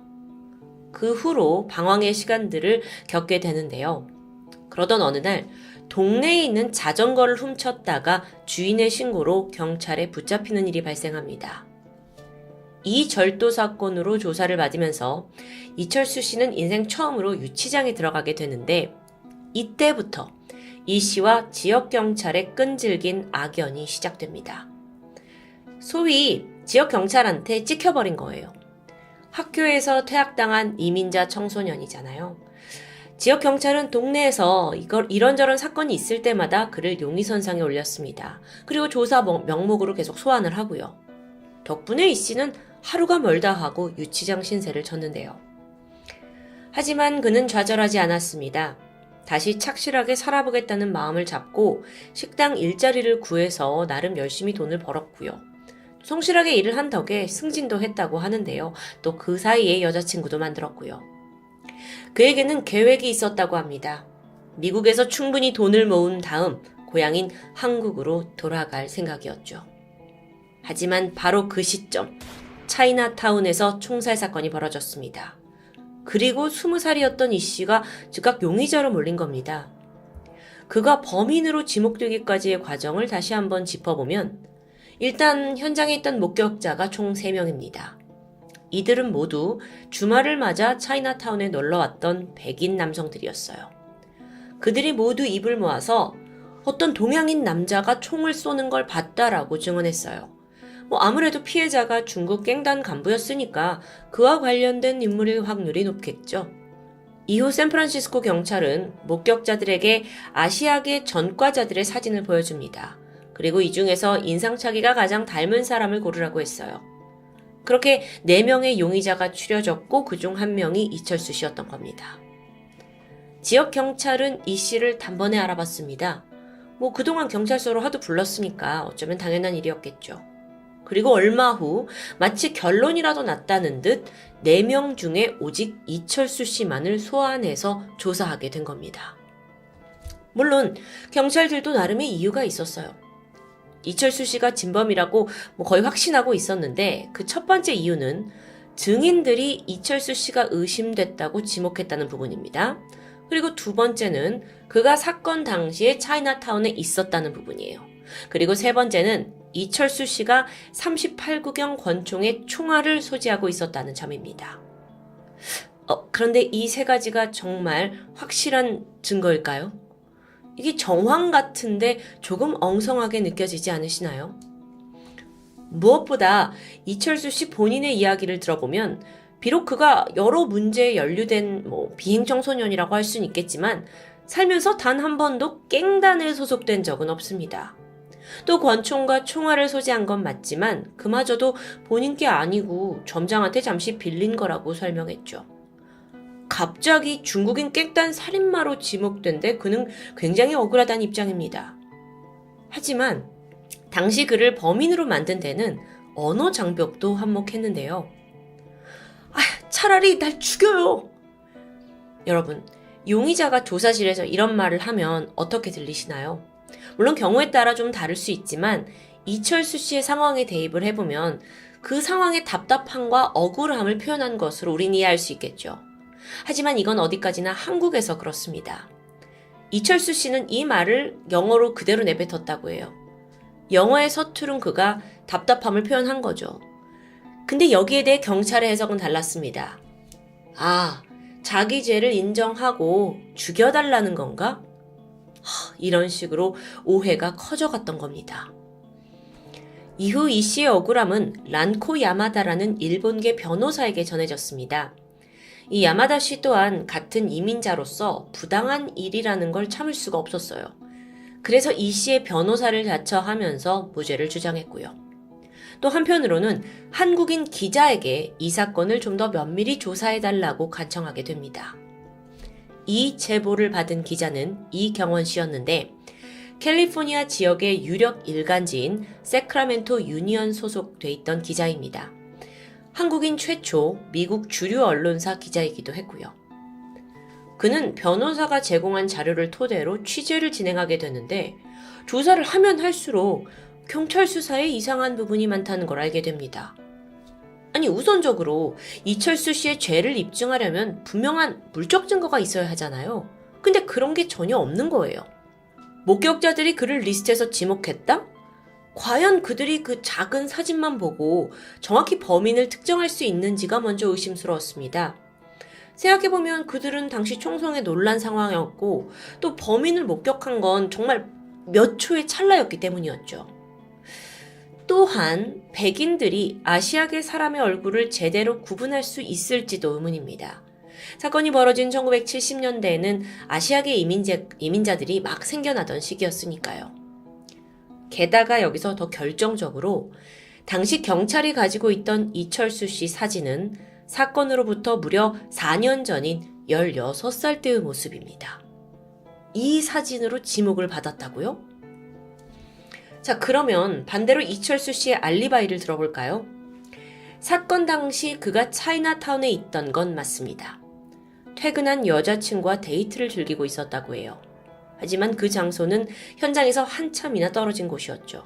그 후로 방황의 시간들을 겪게 되는데요. 그러던 어느 날 동네에 있는 자전거를 훔쳤다가 주인의 신고로 경찰에 붙잡히는 일이 발생합니다. 이 절도 사건으로 조사를 받으면서 이철수 씨는 인생 처음으로 유치장에 들어가게 되는데 이때부터 이 씨와 지역 경찰의 끈질긴 악연이 시작됩니다. 소위 지역 경찰한테 찍혀버린 거예요. 학교에서 퇴학당한 이민자 청소년이잖아요. 지역 경찰은 동네에서 이런저런 사건이 있을 때마다 그를 용의선상에 올렸습니다. 그리고 조사 명목으로 계속 소환을 하고요. 덕분에 이 씨는 하루가 멀다 하고 유치장 신세를 졌는데요. 하지만 그는 좌절하지 않았습니다. 다시 착실하게 살아보겠다는 마음을 잡고 식당 일자리를 구해서 나름 열심히 돈을 벌었고요. 성실하게 일을 한 덕에 승진도 했다고 하는데요. 또 그 사이에 여자친구도 만들었고요. 그에게는 계획이 있었다고 합니다. 미국에서 충분히 돈을 모은 다음 고향인 한국으로 돌아갈 생각이었죠. 하지만 바로 그 시점 차이나타운에서 총살 사건이 벌어졌습니다. 그리고 20살이었던 이 씨가 즉각 용의자로 몰린 겁니다. 그가 범인으로 지목되기까지의 과정을 다시 한번 짚어보면 일단 현장에 있던 목격자가 총 3명입니다. 이들은 모두 주말을 맞아 차이나타운에 놀러왔던 백인 남성들이었어요. 그들이 모두 입을 모아서 어떤 동양인 남자가 총을 쏘는 걸 봤다라고 증언했어요. 아무래도 피해자가 중국 갱단 간부였으니까 그와 관련된 인물일 확률이 높겠죠. 이후 샌프란시스코 경찰은 목격자들에게 아시아계 전과자들의 사진을 보여줍니다. 그리고 이 중에서 인상착의가 가장 닮은 사람을 고르라고 했어요. 그렇게 4명의 용의자가 추려졌고 그중 1명이 이철수 씨였던 겁니다. 지역 경찰은 이 씨를 단번에 알아봤습니다. 그동안 경찰서로 하도 불렀으니까 어쩌면 당연한 일이었겠죠. 그리고 얼마 후 마치 결론이라도 났다는 듯 4명 중에 오직 이철수 씨만을 소환해서 조사하게 된 겁니다. 물론 경찰들도 나름의 이유가 있었어요. 이철수 씨가 진범이라고 거의 확신하고 있었는데 그 첫 번째 이유는 증인들이 이철수 씨가 의심됐다고 지목했다는 부분입니다. 그리고 두 번째는 그가 사건 당시에 차이나타운에 있었다는 부분이에요. 그리고 세 번째는 이철수 씨가 38구경 권총의 총알을 소지하고 있었다는 점입니다. 그런데 이 세 가지가 정말 확실한 증거일까요? 이게 정황 같은데 조금 엉성하게 느껴지지 않으시나요? 무엇보다 이철수 씨 본인의 이야기를 들어보면 비록 그가 여러 문제에 연루된 비행청소년이라고 할 수는 있겠지만 살면서 단 한 번도 갱단에 소속된 적은 없습니다. 또 권총과 총알을 소지한 건 맞지만 그마저도 본인 게 아니고 점장한테 잠시 빌린 거라고 설명했죠. 갑자기 중국인 깽단 살인마로 지목된데 그는 굉장히 억울하다는 입장입니다. 하지만 당시 그를 범인으로 만든 데는 언어 장벽도 한몫했는데요. 차라리 날 죽여요. 여러분, 용의자가 조사실에서 이런 말을 하면 어떻게 들리시나요? 물론 경우에 따라 좀 다를 수 있지만 이철수 씨의 상황에 대입을 해보면 그 상황의 답답함과 억울함을 표현한 것으로 우린 이해할 수 있겠죠. 하지만 이건 어디까지나 한국에서 그렇습니다. 이철수 씨는 이 말을 영어로 그대로 내뱉었다고 해요. 영어의 서투른 그가 답답함을 표현한 거죠. 근데 여기에 대해 경찰의 해석은 달랐습니다. 자기 죄를 인정하고 죽여달라는 건가? 이런 식으로 오해가 커져갔던 겁니다. 이후 이 씨의 억울함은 란코 야마다라는 일본계 변호사에게 전해졌습니다. 이 야마다 씨 또한 같은 이민자로서 부당한 일이라는 걸 참을 수가 없었어요. 그래서 이 씨의 변호사를 자처하면서 무죄를 주장했고요. 또 한편으로는 한국인 기자에게 이 사건을 좀 더 면밀히 조사해달라고 간청하게 됩니다. 이 제보를 받은 기자는 이경원 씨였는데 캘리포니아 지역의 유력 일간지인 세크라멘토 유니언 소속돼 있던 기자입니다. 한국인 최초 미국 주류 언론사 기자이기도 했고요. 그는 변호사가 제공한 자료를 토대로 취재를 진행하게 되는데 조사를 하면 할수록 경찰 수사에 이상한 부분이 많다는 걸 알게 됩니다. 아니, 우선적으로 이철수 씨의 죄를 입증하려면 분명한 물적 증거가 있어야 하잖아요. 근데 그런 게 전혀 없는 거예요. 목격자들이 그를 리스트에서 지목했다? 과연 그들이 그 작은 사진만 보고 정확히 범인을 특정할 수 있는지가 먼저 의심스러웠습니다. 생각해보면 그들은 당시 총성에 놀란 상황이었고 또 범인을 목격한 건 정말 몇 초의 찰나였기 때문이었죠. 또한 백인들이 아시아계 사람의 얼굴을 제대로 구분할 수 있을지도 의문입니다. 사건이 벌어진 1970년대에는 아시아계 이민자들이 막 생겨나던 시기였으니까요. 게다가 여기서 더 결정적으로 당시 경찰이 가지고 있던 이철수 씨 사진은 사건으로부터 무려 4년 전인 16살 때의 모습입니다. 이 사진으로 지목을 받았다고요? 자, 그러면 반대로 이철수 씨의 알리바이를 들어볼까요? 사건 당시 그가 차이나타운에 있던 건 맞습니다. 퇴근한 여자친구와 데이트를 즐기고 있었다고 해요. 하지만 그 장소는 현장에서 한참이나 떨어진 곳이었죠.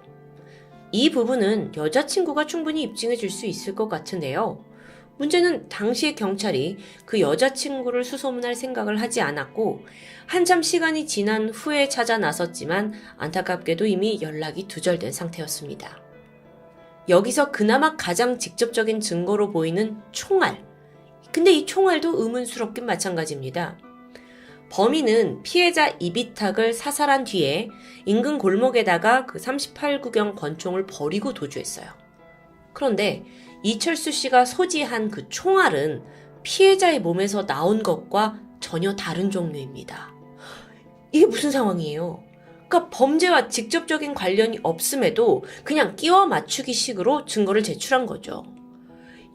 이 부분은 여자친구가 충분히 입증해 줄 수 있을 것 같은데요. 문제는 당시의 경찰이 그 여자친구를 수소문할 생각을 하지 않았고 한참 시간이 지난 후에 찾아 나섰지만 안타깝게도 이미 연락이 두절된 상태였습니다. 여기서 그나마 가장 직접적인 증거로 보이는 총알. 근데 이 총알도 의문스럽긴 마찬가지입니다. 범인은 피해자 이비탁을 사살한 뒤에 인근 골목에다가 그 38구경 권총을 버리고 도주했어요. 그런데 이철수 씨가 소지한 그 총알은 피해자의 몸에서 나온 것과 전혀 다른 종류입니다. 이게 무슨 상황이에요? 그러니까 범죄와 직접적인 관련이 없음에도 그냥 끼워 맞추기 식으로 증거를 제출한 거죠.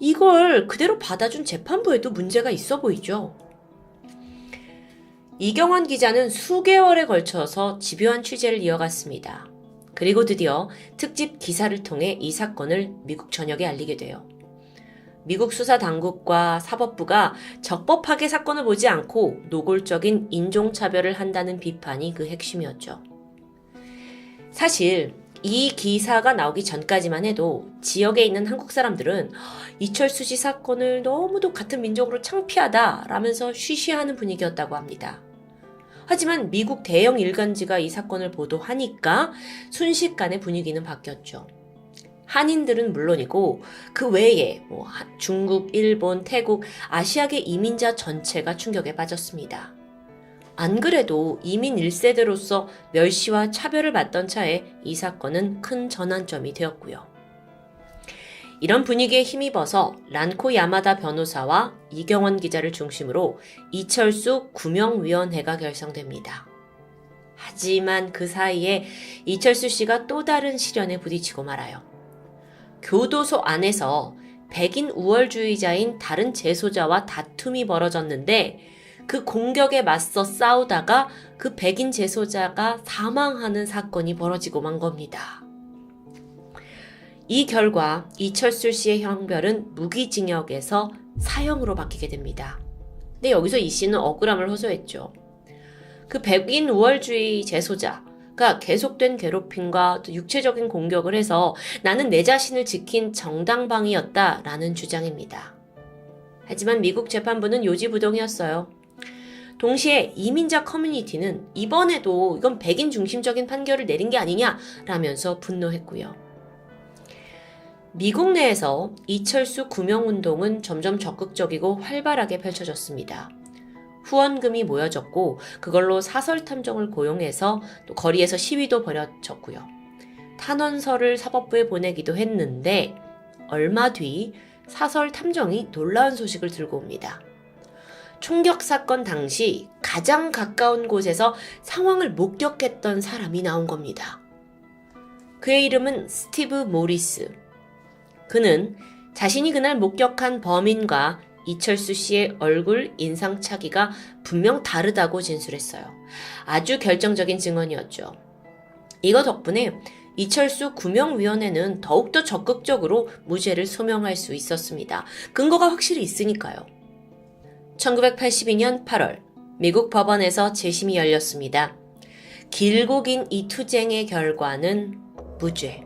이걸 그대로 받아준 재판부에도 문제가 있어 보이죠. 이경원 기자는 수개월에 걸쳐서 집요한 취재를 이어갔습니다. 그리고 드디어 특집 기사를 통해 이 사건을 미국 전역에 알리게 돼요. 미국 수사당국과 사법부가 적법하게 사건을 보지 않고 노골적인 인종차별을 한다는 비판이 그 핵심이었죠. 사실 이 기사가 나오기 전까지만 해도 지역에 있는 한국 사람들은 이철수 씨 사건을 너무도 같은 민족으로 창피하다라면서 쉬쉬하는 분위기였다고 합니다. 하지만 미국 대형 일간지가 이 사건을 보도하니까 순식간에 분위기는 바뀌었죠. 한인들은 물론이고 그 외에 중국, 일본, 태국, 아시아계 이민자 전체가 충격에 빠졌습니다. 안 그래도 이민 1세대로서 멸시와 차별을 받던 차에 이 사건은 큰 전환점이 되었고요. 이런 분위기에 힘입어서 란코 야마다 변호사와 이경원 기자를 중심으로 이철수 구명위원회가 결성됩니다. 하지만 그 사이에 이철수 씨가 또 다른 시련에 부딪히고 말아요. 교도소 안에서 백인 우월주의자인 다른 재소자와 다툼이 벌어졌는데 그 공격에 맞서 싸우다가 그 백인 재소자가 사망하는 사건이 벌어지고 만 겁니다. 이 결과 이철수 씨의 형별은 무기징역에서 사형으로 바뀌게 됩니다. 근데 여기서 이 씨는 억울함을 호소했죠. 그 백인 우월주의 재소자가 계속된 괴롭힘과 또 육체적인 공격을 해서 나는 내 자신을 지킨 정당방위였다라는 주장입니다. 하지만 미국 재판부는 요지부동이었어요. 동시에 이민자 커뮤니티는 이번에도 이건 백인 중심적인 판결을 내린 게 아니냐라면서 분노했고요. 미국 내에서 이철수 구명운동은 점점 적극적이고 활발하게 펼쳐졌습니다. 후원금이 모여졌고 그걸로 사설 탐정을 고용해서 또 거리에서 시위도 벌여졌고요. 탄원서를 사법부에 보내기도 했는데 얼마 뒤 사설 탐정이 놀라운 소식을 들고 옵니다. 총격 사건 당시 가장 가까운 곳에서 상황을 목격했던 사람이 나온 겁니다. 그의 이름은 스티브 모리스. 그는 자신이 그날 목격한 범인과 이철수 씨의 얼굴 인상착의가 분명 다르다고 진술했어요. 아주 결정적인 증언이었죠. 이거 덕분에 이철수 구명위원회는 더욱더 적극적으로 무죄를 소명할 수 있었습니다. 근거가 확실히 있으니까요. 1982년 8월 미국 법원에서 재심이 열렸습니다. 길고 긴 이 투쟁의 결과는 무죄.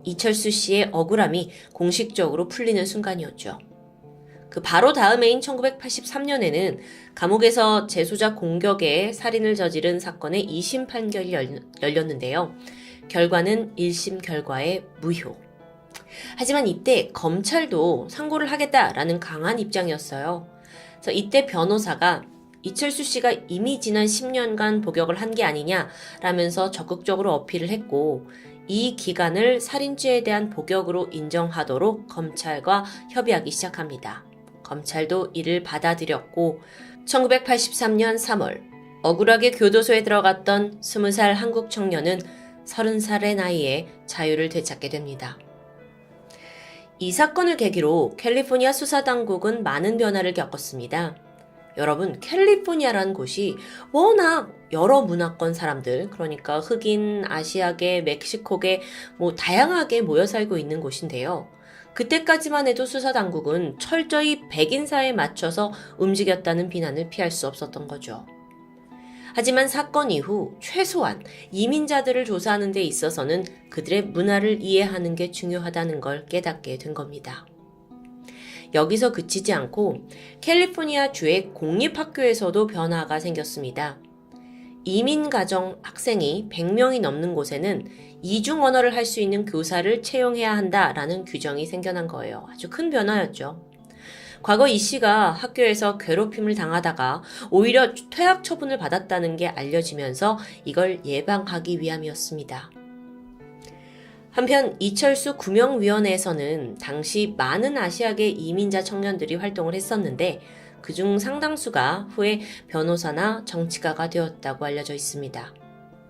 이철수 씨의 억울함이 공식적으로 풀리는 순간이었죠. 그 바로 다음 해인 1983년에는 감옥에서 재소자 공격에 살인을 저지른 사건의 2심 판결이 열렸는데요. 결과는 1심 결과의 무효. 하지만 이때 검찰도 상고를 하겠다라는 강한 입장이었어요. 그래서 이때 변호사가 이철수 씨가 이미 지난 10년간 복역을 한 게 아니냐라면서 적극적으로 어필을 했고 이 기간을 살인죄에 대한 복역으로 인정하도록 검찰과 협의하기 시작합니다. 검찰도 이를 받아들였고 1983년 3월 억울하게 교도소에 들어갔던 20살 한국 청년은 30살의 나이에 자유를 되찾게 됩니다. 이 사건을 계기로 캘리포니아 수사당국은 많은 변화를 겪었습니다. 여러분, 캘리포니아라는 곳이 워낙 여러 문화권 사람들, 그러니까 흑인, 아시아계, 멕시코계, 다양하게 모여 살고 있는 곳인데요. 그때까지만 해도 수사당국은 철저히 백인사에 맞춰서 움직였다는 비난을 피할 수 없었던 거죠. 하지만 사건 이후 최소한 이민자들을 조사하는 데 있어서는 그들의 문화를 이해하는 게 중요하다는 걸 깨닫게 된 겁니다. 여기서 그치지 않고 캘리포니아 주의 공립학교에서도 변화가 생겼습니다. 이민가정 학생이 100명이 넘는 곳에는 이중 언어를 할 수 있는 교사를 채용해야 한다라는 규정이 생겨난 거예요. 아주 큰 변화였죠. 과거 이 씨가 학교에서 괴롭힘을 당하다가 오히려 퇴학 처분을 받았다는 게 알려지면서 이걸 예방하기 위함이었습니다. 한편 이철수 구명위원회에서는 당시 많은 아시아계 이민자 청년들이 활동을 했었는데 그중 상당수가 후에 변호사나 정치가가 되었다고 알려져 있습니다.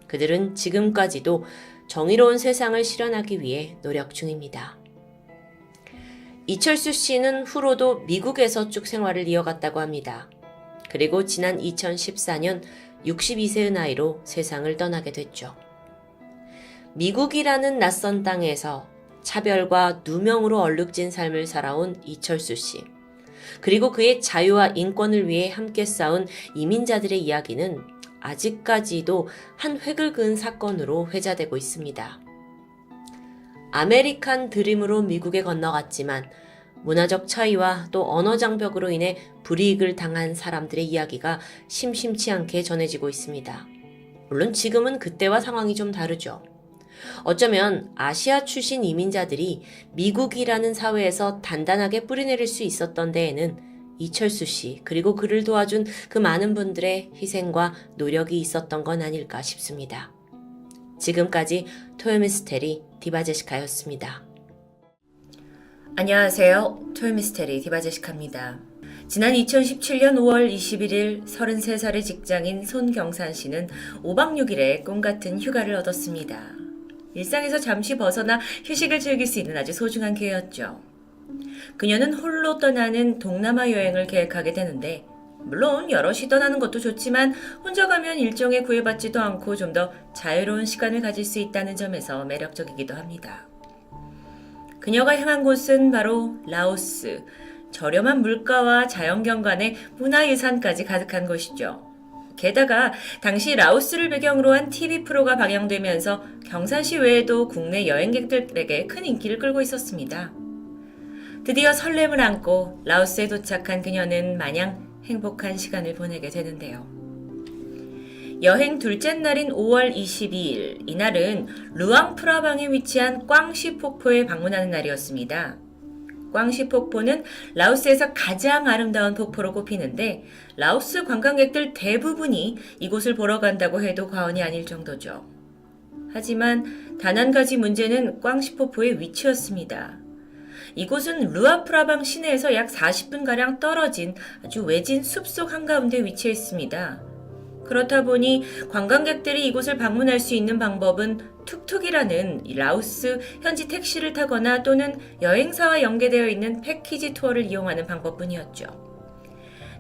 그들은 지금까지도 정의로운 세상을 실현하기 위해 노력 중입니다. 이철수 씨는 후로도 미국에서 쭉 생활을 이어갔다고 합니다. 그리고 지난 2014년 62세의 나이로 세상을 떠나게 됐죠. 미국이라는 낯선 땅에서 차별과 누명으로 얼룩진 삶을 살아온 이철수 씨. 그리고 그의 자유와 인권을 위해 함께 싸운 이민자들의 이야기는 아직까지도 한 획을 그은 사건으로 회자되고 있습니다. 아메리칸 드림으로 미국에 건너갔지만 문화적 차이와 또 언어 장벽으로 인해 불이익을 당한 사람들의 이야기가 심심치 않게 전해지고 있습니다. 물론 지금은 그때와 상황이 좀 다르죠. 어쩌면 아시아 출신 이민자들이 미국이라는 사회에서 단단하게 뿌리내릴 수 있었던 데에는 이철수 씨 그리고 그를 도와준 그 많은 분들의 희생과 노력이 있었던 건 아닐까 싶습니다. 지금까지 토요미스테리 디바제시카였습니다. 안녕하세요. 토요미스테리 디바제시카입니다. 지난 2017년 5월 21일 33살의 직장인 손경산 씨는 5박 6일의 꿈같은 휴가를 얻었습니다. 일상에서 잠시 벗어나 휴식을 즐길 수 있는 아주 소중한 기회였죠. 그녀는 홀로 떠나는 동남아 여행을 계획하게 되는데 물론 여럿이 떠나는 것도 좋지만 혼자 가면 일정에 구애받지도 않고 좀 더 자유로운 시간을 가질 수 있다는 점에서 매력적이기도 합니다. 그녀가 향한 곳은 바로 라오스. 저렴한 물가와 자연경관에 문화유산까지 가득한 곳이죠. 게다가 당시 라오스를 배경으로 한 TV 프로가 방영되면서 경산시 외에도 국내 여행객들에게 큰 인기를 끌고 있었습니다. 드디어 설렘을 안고 라오스에 도착한 그녀는 마냥 행복한 시간을 보내게 되는데요. 여행 둘째 날인 5월 22일, 이날은 루앙프라방에 위치한 꽝시 폭포에 방문하는 날이었습니다. 꽝시 폭포는 라오스에서 가장 아름다운 폭포로 꼽히는데 라오스 관광객들 대부분이 이곳을 보러 간다고 해도 과언이 아닐 정도죠. 하지만 단 한 가지 문제는 꽝시 폭포의 위치였습니다. 이곳은 루아프라방 시내에서 약 40분가량 떨어진 아주 외진 숲속 한가운데 위치해 있습니다. 그렇다 보니 관광객들이 이곳을 방문할 수 있는 방법은 툭툭이라는 라오스 현지 택시를 타거나 또는 여행사와 연계되어 있는 패키지 투어를 이용하는 방법뿐이었죠.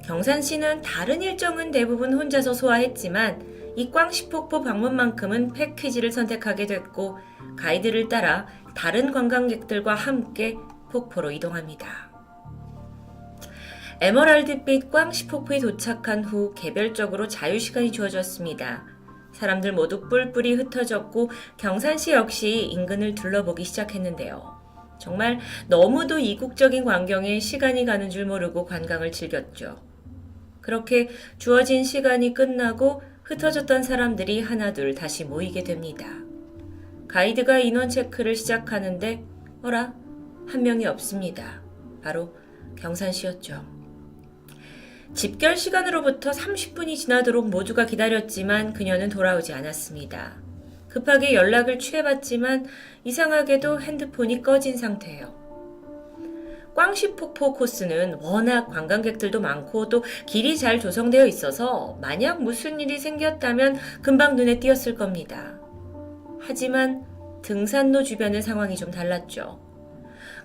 경산시는 다른 일정은 대부분 혼자서 소화했지만 이 꽝시폭포 방문만큼은 패키지를 선택하게 됐고 가이드를 따라 다른 관광객들과 함께 폭포로 이동합니다. 에메랄드빛 꽝시폭포에 도착한 후 개별적으로 자유시간이 주어졌습니다. 사람들 모두 뿔뿔이 흩어졌고 경산시 역시 인근을 둘러보기 시작했는데요. 정말 너무도 이국적인 광경에 시간이 가는 줄 모르고 관광을 즐겼죠. 그렇게 주어진 시간이 끝나고 흩어졌던 사람들이 하나둘 다시 모이게 됩니다. 가이드가 인원 체크를 시작하는데 어라? 한 명이 없습니다. 바로 경산시였죠. 집결 시간으로부터 30분이 지나도록 모두가 기다렸지만 그녀는 돌아오지 않았습니다. 급하게 연락을 취해봤지만 이상하게도 핸드폰이 꺼진 상태예요. 꽝시폭포 코스는 워낙 관광객들도 많고 또 길이 잘 조성되어 있어서 만약 무슨 일이 생겼다면 금방 눈에 띄었을 겁니다. 하지만 등산로 주변의 상황이 좀 달랐죠.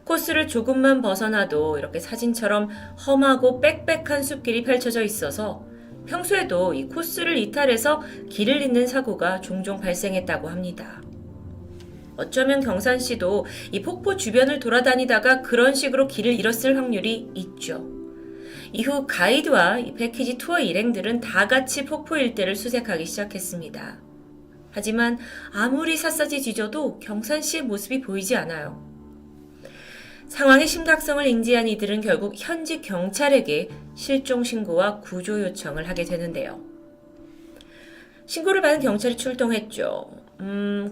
코스를 조금만 벗어나도 이렇게 사진처럼 험하고 빽빽한 숲길이 펼쳐져 있어서 평소에도 이 코스를 이탈해서 길을 잃는 사고가 종종 발생했다고 합니다. 어쩌면 경산시도 이 폭포 주변을 돌아다니다가 그런 식으로 길을 잃었을 확률이 있죠. 이후 가이드와 이 패키지 투어 일행들은 다 같이 폭포 일대를 수색하기 시작했습니다. 하지만 아무리 샅샅이 뒤져도 경산시의 모습이 보이지 않아요. 상황의 심각성을 인지한 이들은 결국 현지 경찰에게 실종 신고와 구조 요청을 하게 되는데요. 신고를 받은 경찰이 출동했죠.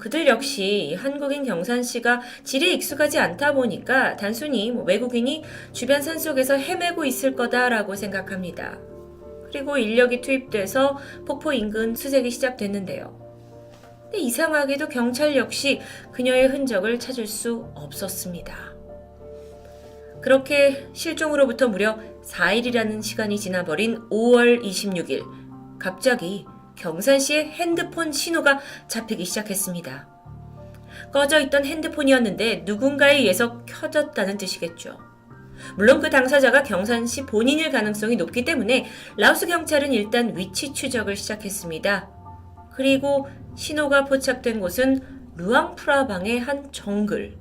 그들 역시 한국인 경산시가 지리에 익숙하지 않다 보니까 단순히 외국인이 주변 산속에서 헤매고 있을 거다라고 생각합니다. 그리고 인력이 투입돼서 폭포 인근 수색이 시작됐는데요. 근데 이상하게도 경찰 역시 그녀의 흔적을 찾을 수 없었습니다. 그렇게 실종으로부터 무려 4일이라는 시간이 지나버린 5월 26일, 갑자기 경산시의 핸드폰 신호가 잡히기 시작했습니다. 꺼져 있던 핸드폰이었는데 누군가에 의해서 켜졌다는 뜻이겠죠. 물론 그 당사자가 경산시 본인일 가능성이 높기 때문에 라오스 경찰은 일단 위치 추적을 시작했습니다. 그리고 신호가 포착된 곳은 루앙프라방의 한 정글.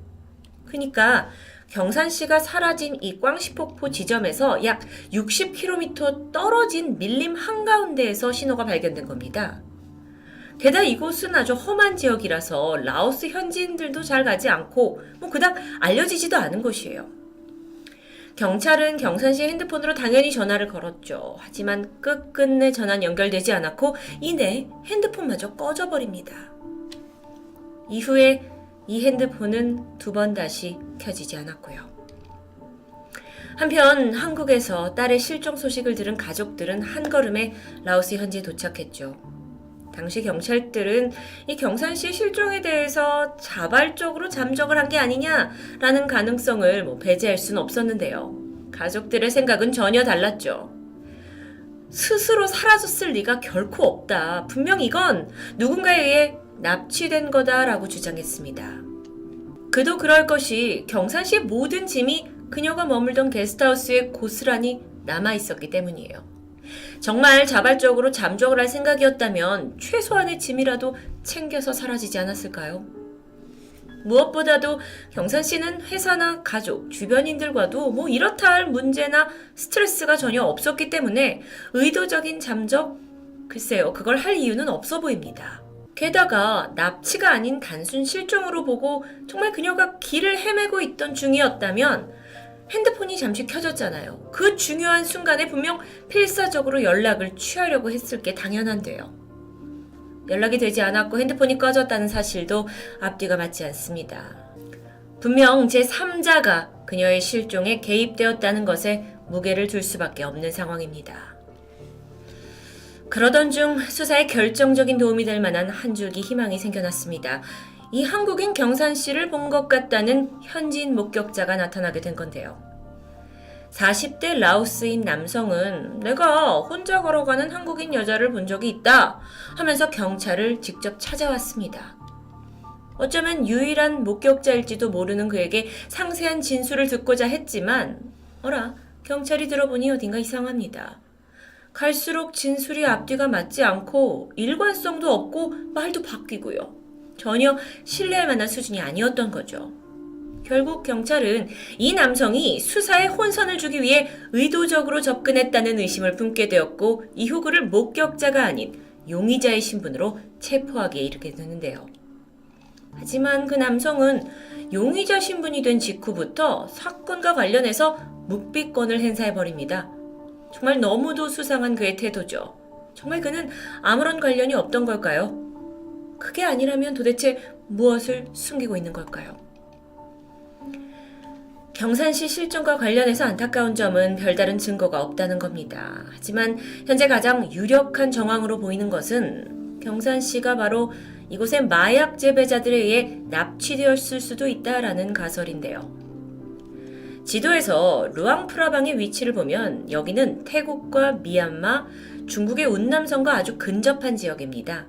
그러니까 경산시가 사라진 이 꽝시폭포 지점에서 약 60km 떨어진 밀림 한가운데에서 신호가 발견된 겁니다. 게다가 이곳은 아주 험한 지역이라서 라오스 현지인들도 잘 가지 않고 그닥 알려지지도 않은 곳이에요. 경찰은 경산시 핸드폰으로 당연히 전화를 걸었죠. 하지만 끝끝내 전화는 연결되지 않았고 이내 핸드폰마저 꺼져버립니다. 이후에 이 핸드폰은 2번 다시 켜지지 않았고요. 한편 한국에서 딸의 실종 소식을 들은 가족들은 한걸음에 라오스 현지에 도착했죠. 당시 경찰들은 이 경산시의 실종에 대해서 자발적으로 잠적을 한 게 아니냐라는 가능성을 배제할 수는 없었는데요. 가족들의 생각은 전혀 달랐죠. 스스로 사라졌을 리가 결코 없다. 분명 이건 누군가에 의해 납치된 거다라고 주장했습니다. 그도 그럴 것이 경산시의 모든 짐이 그녀가 머물던 게스트하우스에 고스란히 남아있었기 때문이에요. 정말 자발적으로 잠적을 할 생각이었다면 최소한의 짐이라도 챙겨서 사라지지 않았을까요? 무엇보다도 경산 씨는 회사나 가족, 주변인들과도 뭐 이렇다 할 문제나 스트레스가 전혀 없었기 때문에 의도적인 잠적? 글쎄요, 그걸 할 이유는 없어 보입니다. 게다가 납치가 아닌 단순 실종으로 보고 정말 그녀가 길을 헤매고 있던 중이었다면 핸드폰이 잠시 켜졌잖아요. 그 중요한 순간에 분명 필사적으로 연락을 취하려고 했을 게 당연한데요. 연락이 되지 않았고 핸드폰이 꺼졌다는 사실도 앞뒤가 맞지 않습니다. 분명 제3자가 그녀의 실종에 개입되었다는 것에 무게를 둘 수밖에 없는 상황입니다. 그러던 중 수사에 결정적인 도움이 될 만한 한 줄기 희망이 생겨났습니다. 이 한국인 경산 씨를 본 것 같다는 현지인 목격자가 나타나게 된 건데요. 40대 라오스인 남성은 내가 혼자 걸어가는 한국인 여자를 본 적이 있다 하면서 경찰을 직접 찾아왔습니다. 어쩌면 유일한 목격자일지도 모르는 그에게 상세한 진술을 듣고자 했지만 어라, 경찰이 들어보니 어딘가 이상합니다. 갈수록 진술이 앞뒤가 맞지 않고 일관성도 없고 말도 바뀌고요. 전혀 신뢰할 만한 수준이 아니었던 거죠. 결국 경찰은 이 남성이 수사에 혼선을 주기 위해 의도적으로 접근했다는 의심을 품게 되었고 이후 그를 목격자가 아닌 용의자의 신분으로 체포하기에 이르게 되는데요. 하지만 그 남성은 용의자 신분이 된 직후부터 사건과 관련해서 묵비권을 행사해버립니다. 정말 너무도 수상한 그의 태도죠. 정말 그는 아무런 관련이 없던 걸까요? 그게 아니라면 도대체 무엇을 숨기고 있는 걸까요? 경산씨 실종과 관련해서 안타까운 점은 별다른 증거가 없다는 겁니다. 하지만 현재 가장 유력한 정황으로 보이는 것은 경산씨가 바로 이곳의 마약 재배자들에 의해 납치되었을 수도 있다라는 가설인데요. 지도에서 루앙프라방의 위치를 보면 여기는 태국과 미얀마, 중국의 운남성과 아주 근접한 지역입니다.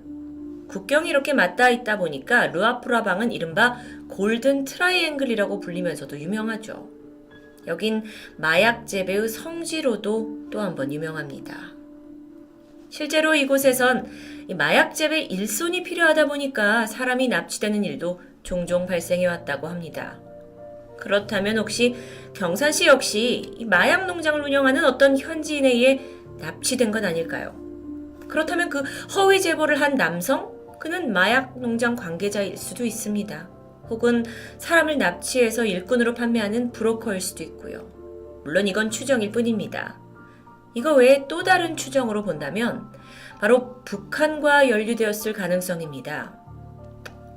국경이 이렇게 맞닿아 있다 보니까 루앙프라방은 이른바 골든 트라이앵글이라고 불리면서도 유명하죠. 여긴 마약 재배의 성지로도 또 한 번 유명합니다. 실제로 이곳에선 마약 재배 일손이 필요하다 보니까 사람이 납치되는 일도 종종 발생해왔다고 합니다. 그렇다면 혹시 경산씨 역시 이 마약 농장을 운영하는 어떤 현지인에 의해 납치된 건 아닐까요? 그렇다면 그 허위 제보를 한 남성? 그는 마약 농장 관계자일 수도 있습니다. 혹은 사람을 납치해서 일꾼으로 판매하는 브로커일 수도 있고요. 물론 이건 추정일 뿐입니다. 이거 외에 또 다른 추정으로 본다면 바로 북한과 연루되었을 가능성입니다.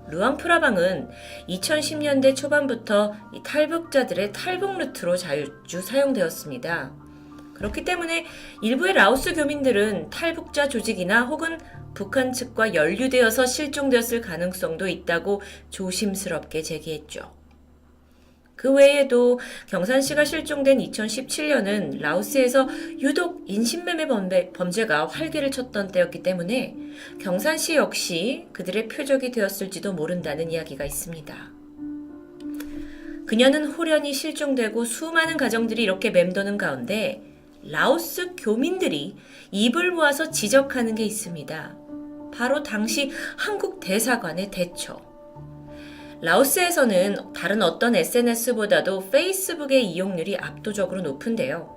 루앙프라방은 2010년대 초반부터 이 탈북자들의 탈북 루트로 자주 사용되었습니다. 그렇기 때문에 일부의 라오스 교민들은 탈북자 조직이나 혹은 북한 측과 연루되어서 실종되었을 가능성도 있다고 조심스럽게 제기했죠. 그 외에도 경산씨가 실종된 2017년은 라오스에서 유독 인신매매 범죄가 활개를 쳤던 때였기 때문에 경산씨 역시 그들의 표적이 되었을지도 모른다는 이야기가 있습니다. 그녀는 홀연히 실종되고 수많은 가정들이 이렇게 맴도는 가운데 라오스 교민들이 입을 모아서 지적하는 게 있습니다. 바로 당시 한국 대사관의 대처. 라오스에서는 다른 어떤 SNS보다도 페이스북의 이용률이 압도적으로 높은데요.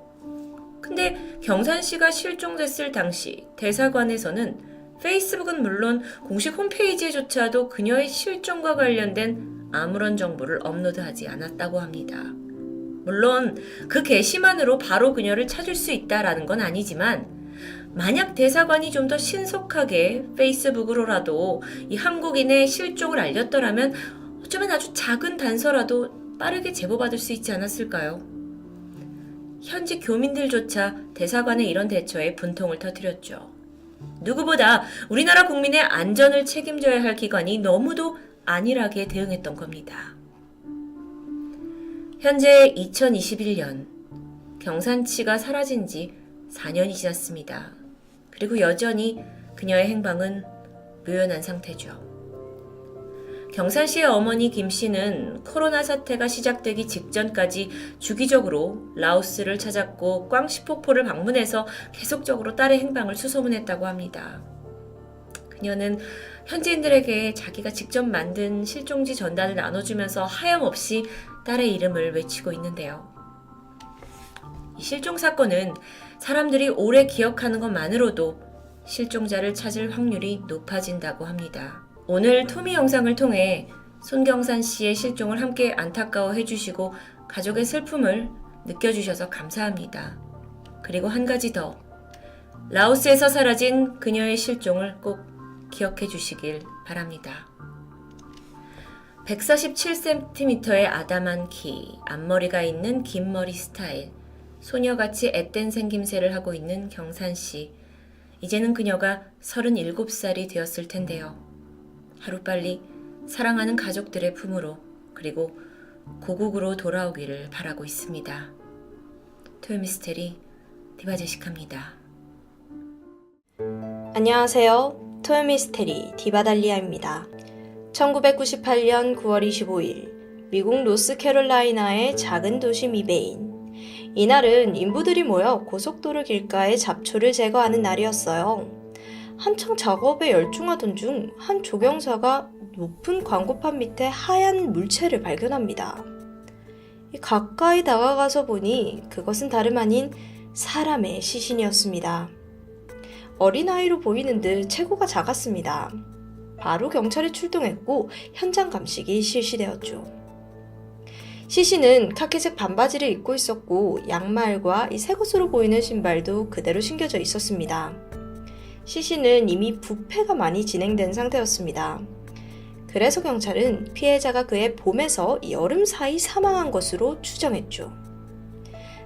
근데 경산씨가 실종됐을 당시 대사관에서는 페이스북은 물론 공식 홈페이지에조차도 그녀의 실종과 관련된 아무런 정보를 업로드하지 않았다고 합니다. 물론 그 게시만으로 바로 그녀를 찾을 수 있다라는 건 아니지만 만약 대사관이 좀 더 신속하게 페이스북으로라도 이 한국인의 실종을 알렸더라면 어쩌면 아주 작은 단서라도 빠르게 제보받을 수 있지 않았을까요? 현지 교민들조차 대사관의 이런 대처에 분통을 터뜨렸죠. 누구보다 우리나라 국민의 안전을 책임져야 할 기관이 너무도 안일하게 대응했던 겁니다. 현재 2021년 경산씨가 사라진 지 4년이 지났습니다. 그리고 여전히 그녀의 행방은 묘연한 상태죠. 경산씨의 어머니 김씨는 코로나 사태가 시작되기 직전까지 주기적으로 라오스를 찾았고 꽝시폭포를 방문해서 계속적으로 딸의 행방을 수소문했다고 합니다. 그녀는 현지인들에게 자기가 직접 만든 실종지 전단을 나눠주면서 하염없이 딸의 이름을 외치고 있는데요. 이 실종 사건은 사람들이 오래 기억하는 것만으로도 실종자를 찾을 확률이 높아진다고 합니다. 오늘 토미 영상을 통해 손경산 씨의 실종을 함께 안타까워해 주시고 가족의 슬픔을 느껴주셔서 감사합니다. 그리고 한 가지 더, 라오스에서 사라진 그녀의 실종을 꼭 기억해 주시길 바랍니다. 147cm의 아담한 키, 앞머리가 있는 긴 머리 스타일, 소녀같이 앳된 생김새를 하고 있는 경산씨. 이제는 그녀가 37살이 되었을 텐데요. 하루빨리 사랑하는 가족들의 품으로 그리고 고국으로 돌아오기를 바라고 있습니다. 토요미스테리 디바제시카입니다. 안녕하세요. 토요미스테리 디바달리아입니다. 1998년 9월 25일 미국 노스캐롤라이나의 작은 도시 미베인. 이날은 인부들이 모여 고속도로 길가의 잡초를 제거하는 날이었어요. 한창 작업에 열중하던 중 한 조경사가 높은 광고판 밑에 하얀 물체를 발견합니다. 가까이 다가가서 보니 그것은 다름 아닌 사람의 시신이었습니다. 어린아이로 보이는 듯 체구가 작았습니다. 바로 경찰이 출동했고 현장 감식이 실시되었죠. 시신은 카키색 반바지를 입고 있었고 양말과 이 새 것으로 보이는 신발도 그대로 신겨져 있었습니다. 시신은 이미 부패가 많이 진행된 상태였습니다. 그래서 경찰은 피해자가 그해 봄에서 여름 사이 사망한 것으로 추정했죠.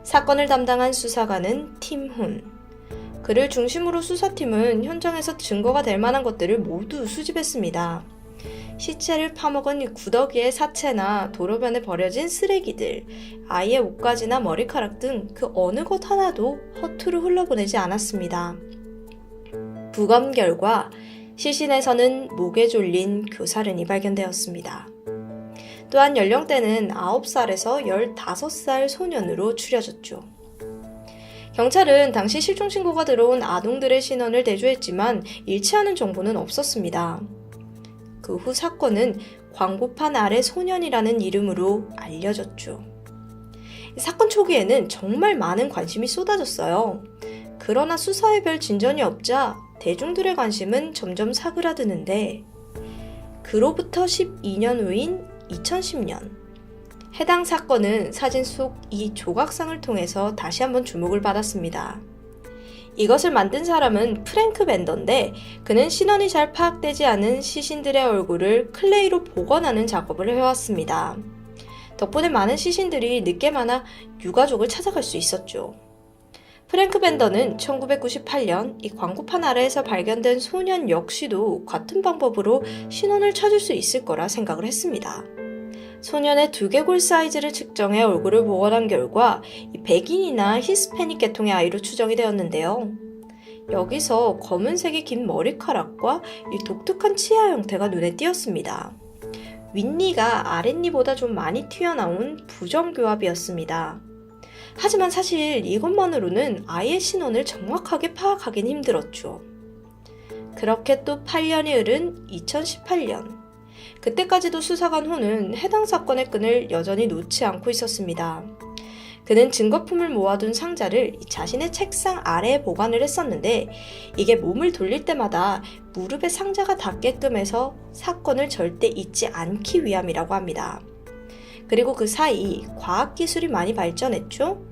사건을 담당한 수사관은 팀 훈. 그를 중심으로 수사팀은 현장에서 증거가 될 만한 것들을 모두 수집했습니다. 시체를 파먹은 구더기의 사체나 도로변에 버려진 쓰레기들, 아이의 옷가지나 머리카락 등 그 어느 것 하나도 허투루 흘러보내지 않았습니다. 부검 결과 시신에서는 목에 졸린 교사른이 발견되었습니다. 또한 연령대는 9살에서 15살 소년으로 추려졌죠. 경찰은 당시 실종 신고가 들어온 아동들의 신원을 대조했지만 일치하는 정보는 없었습니다. 그 후 사건은 광고판 아래 소년이라는 이름으로 알려졌죠. 사건 초기에는 정말 많은 관심이 쏟아졌어요. 그러나 수사에 별 진전이 없자 대중들의 관심은 점점 사그라드는데 그로부터 12년 후인 2010년 해당 사건은 사진 속 이 조각상을 통해서 다시 한번 주목을 받았습니다. 이것을 만든 사람은 프랭크 밴더인데 그는 신원이 잘 파악되지 않은 시신들의 얼굴을 클레이로 복원하는 작업을 해왔습니다. 덕분에 많은 시신들이 늦게마나 유가족을 찾아갈 수 있었죠. 프랭크 밴더는 1998년 이 광고판 아래에서 발견된 소년 역시도 같은 방법으로 신원을 찾을 수 있을 거라 생각을 했습니다. 소년의 두개골 사이즈를 측정해 얼굴을 복원한 결과 백인이나 히스패닉 계통의 아이로 추정이 되었는데요. 여기서 검은색의 긴 머리카락과 이 독특한 치아 형태가 눈에 띄었습니다. 윗니가 아랫니보다 좀 많이 튀어나온 부정교합이었습니다. 하지만 사실 이것만으로는 아이의 신원을 정확하게 파악하기는 힘들었죠. 그렇게 또 8년이 흐른 2018년. 그때까지도 수사관 훈은 해당 사건의 끈을 여전히 놓지 않고 있었습니다. 그는 증거품을 모아둔 상자를 자신의 책상 아래에 보관을 했었는데 이게 몸을 돌릴 때마다 무릎에 상자가 닿게끔 해서 사건을 절대 잊지 않기 위함이라고 합니다. 그리고 그 사이 과학기술이 많이 발전했죠?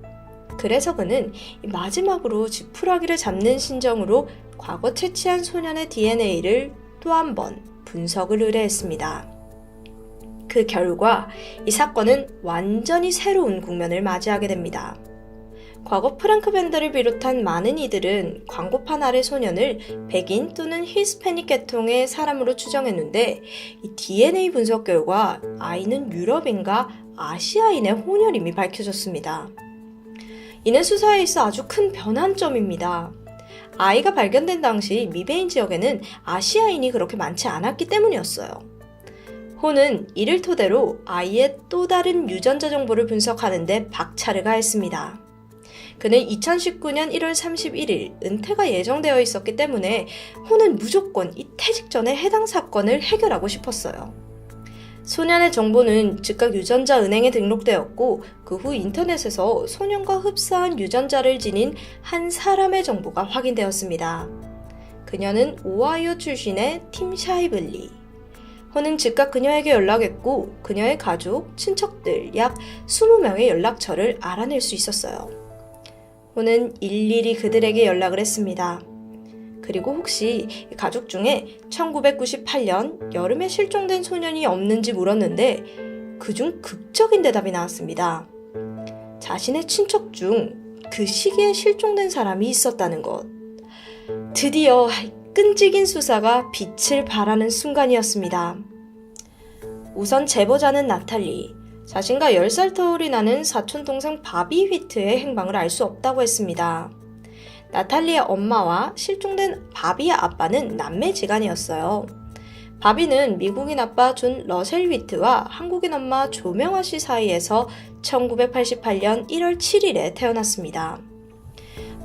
그래서 그는 마지막으로 지푸라기를 잡는 심정으로 과거 채취한 소년의 DNA를 또 한 번 분석을 의뢰했습니다. 그 결과 이 사건은 완전히 새로운 국면을 맞이하게 됩니다. 과거 프랭크 밴더를 비롯한 많은 이들은 광고판 아래 소년을 백인 또는 히스패닉 계통의 사람으로 추정했는데 이 DNA 분석 결과 아이는 유럽인과 아시아인의 혼혈임이 밝혀졌습니다. 이는 수사에 있어 아주 큰 변환점입니다. 아이가 발견된 당시 미베인 지역에는 아시아인이 그렇게 많지 않았기 때문이었어요. 호는 이를 토대로 아이의 또 다른 유전자 정보를 분석하는 데 박차를 가했습니다. 그는 2019년 1월 31일 은퇴가 예정되어 있었기 때문에 호는 무조건 이 퇴직 전에 해당 사건을 해결하고 싶었어요. 소년의 정보는 즉각 유전자 은행에 등록되었고 그 후 인터넷에서 소년과 흡사한 유전자를 지닌 한 사람의 정보가 확인되었습니다. 그녀는 오하이오 출신의 팀 샤이블리. 호는 즉각 그녀에게 연락했고 그녀의 가족, 친척들 약 20명의 연락처를 알아낼 수 있었어요. 호는 일일이 그들에게 연락을 했습니다. 그리고 혹시 가족 중에 1998년 여름에 실종된 소년이 없는지 물었는데 그중 극적인 대답이 나왔습니다. 자신의 친척 중 그 시기에 실종된 사람이 있었다는 것. 드디어 끈질긴 수사가 빛을 발하는 순간이었습니다. 우선 제보자는 나탈리, 자신과 10살 터울이 나는 사촌 동생 바비 휘트의 행방을 알 수 없다고 했습니다. 나탈리의 엄마와 실종된 바비의 아빠는 남매지간이었어요. 바비는 미국인 아빠 존 러셀 휘트와 한국인 엄마 조명아 씨 사이에서 1988년 1월 7일에 태어났습니다.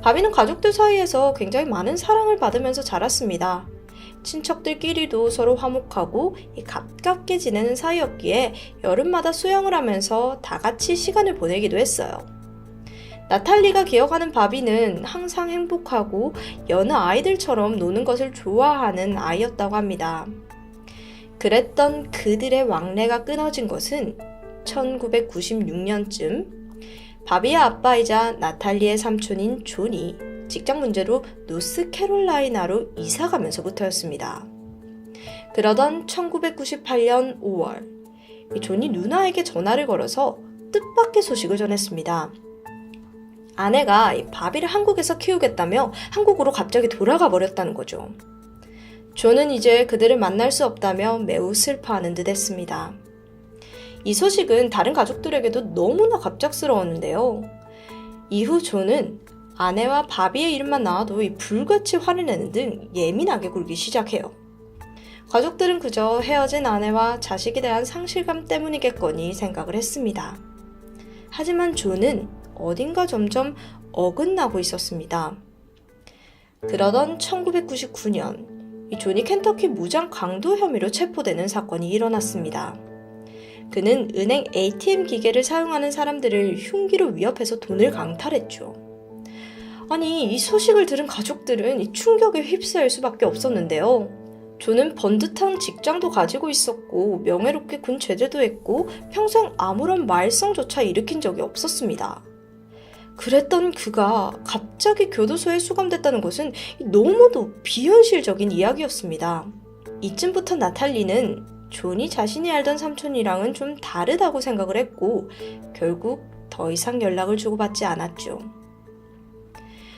바비는 가족들 사이에서 굉장히 많은 사랑을 받으면서 자랐습니다. 친척들끼리도 서로 화목하고 가깝게 지내는 사이였기에 여름마다 수영을 하면서 다 같이 시간을 보내기도 했어요. 나탈리가 기억하는 바비는 항상 행복하고 여느 아이들처럼 노는 것을 좋아하는 아이였다고 합니다. 그랬던 그들의 왕래가 끊어진 것은 1996년쯤 바비의 아빠이자 나탈리의 삼촌인 존이 직장 문제로 노스캐롤라이나로 이사가면서부터였습니다. 그러던 1998년 5월, 존이 누나에게 전화를 걸어서 뜻밖의 소식을 전했습니다. 아내가 바비를 한국에서 키우겠다며 한국으로 갑자기 돌아가 버렸다는 거죠. 존은 이제 그들을 만날 수 없다며 매우 슬퍼하는 듯 했습니다. 이 소식은 다른 가족들에게도 너무나 갑작스러웠는데요. 이후 존은 아내와 바비의 이름만 나와도 불같이 화를 내는 등 예민하게 굴기 시작해요. 가족들은 그저 헤어진 아내와 자식에 대한 상실감 때문이겠거니 생각을 했습니다. 하지만 존은 어딘가 점점 어긋나고 있었습니다. 그러던 1999년, 존이 켄터키 무장 강도 혐의로 체포되는 사건이 일어났습니다. 그는 은행 ATM 기계를 사용하는 사람들을 흉기로 위협해서 돈을 강탈했죠. 아니, 이 소식을 들은 가족들은 충격에 휩싸일 수밖에 없었는데요. 존은 번듯한 직장도 가지고 있었고 명예롭게 군 제대도 했고 평생 아무런 말썽조차 일으킨 적이 없었습니다. 그랬던 그가 갑자기 교도소에 수감됐다는 것은 너무도 비현실적인 이야기였습니다. 이쯤부터 나탈리는 존이 자신이 알던 삼촌이랑은 좀 다르다고 생각을 했고 결국 더 이상 연락을 주고받지 않았죠.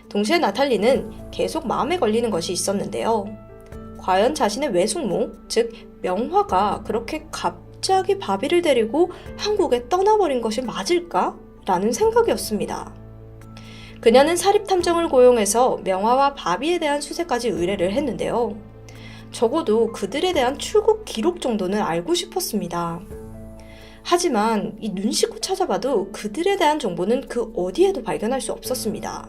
동시에 나탈리는 계속 마음에 걸리는 것이 있었는데요. 과연 자신의 외숙모, 즉 명화가 그렇게 갑자기 바비를 데리고 한국에 떠나버린 것이 맞을까? 라는 생각이었습니다. 그녀는 사립탐정을 고용해서 명화와 바비에 대한 수색까지 의뢰를 했는데요. 적어도 그들에 대한 출국 기록 정도는 알고 싶었습니다. 하지만 눈 씻고 찾아봐도 그들에 대한 정보는 그 어디에도 발견할 수 없었습니다.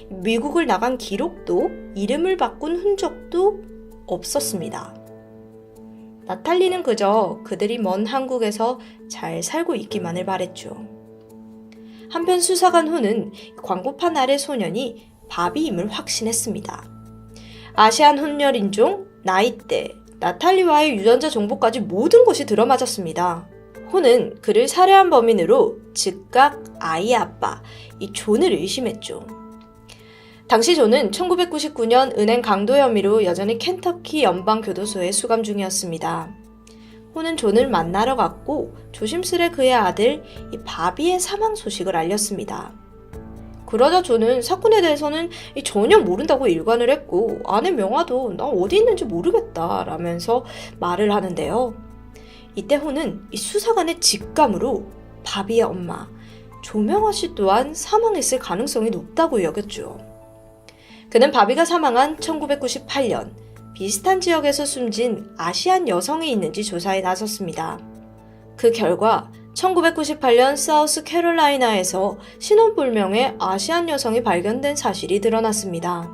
미국을 나간 기록도 이름을 바꾼 흔적도 없었습니다. 나탈리는 그저 그들이 먼 한국에서 잘 살고 있기만을 바랬죠. 한편 수사관 후는 광고판 아래 소년이 바비임을 확신했습니다. 아시안 혼혈인종, 나이대, 나탈리와의 유전자 정보까지 모든 것이 들어맞았습니다. 호는 그를 살해한 범인으로 즉각 아이의 아빠, 존을 의심했죠. 당시 존은 1999년 은행 강도 혐의로 여전히 켄터키 연방교도소에 수감 중이었습니다. 호는 존을 만나러 갔고 조심스레 그의 아들 바비의 사망 소식을 알렸습니다. 그러자 존은 사건에 대해서는 전혀 모른다고 일관을 했고 아내 명화도 나 어디 있는지 모르겠다 라면서 말을 하는데요. 이때 호는 수사관의 직감으로 바비의 엄마 조명아 씨 또한 사망했을 가능성이 높다고 여겼죠. 그는 바비가 사망한 1998년 비슷한 지역에서 숨진 아시안 여성이 있는지 조사에 나섰습니다. 그 결과 1998년 사우스 캐롤라이나에서 신원불명의 아시안 여성이 발견된 사실이 드러났습니다.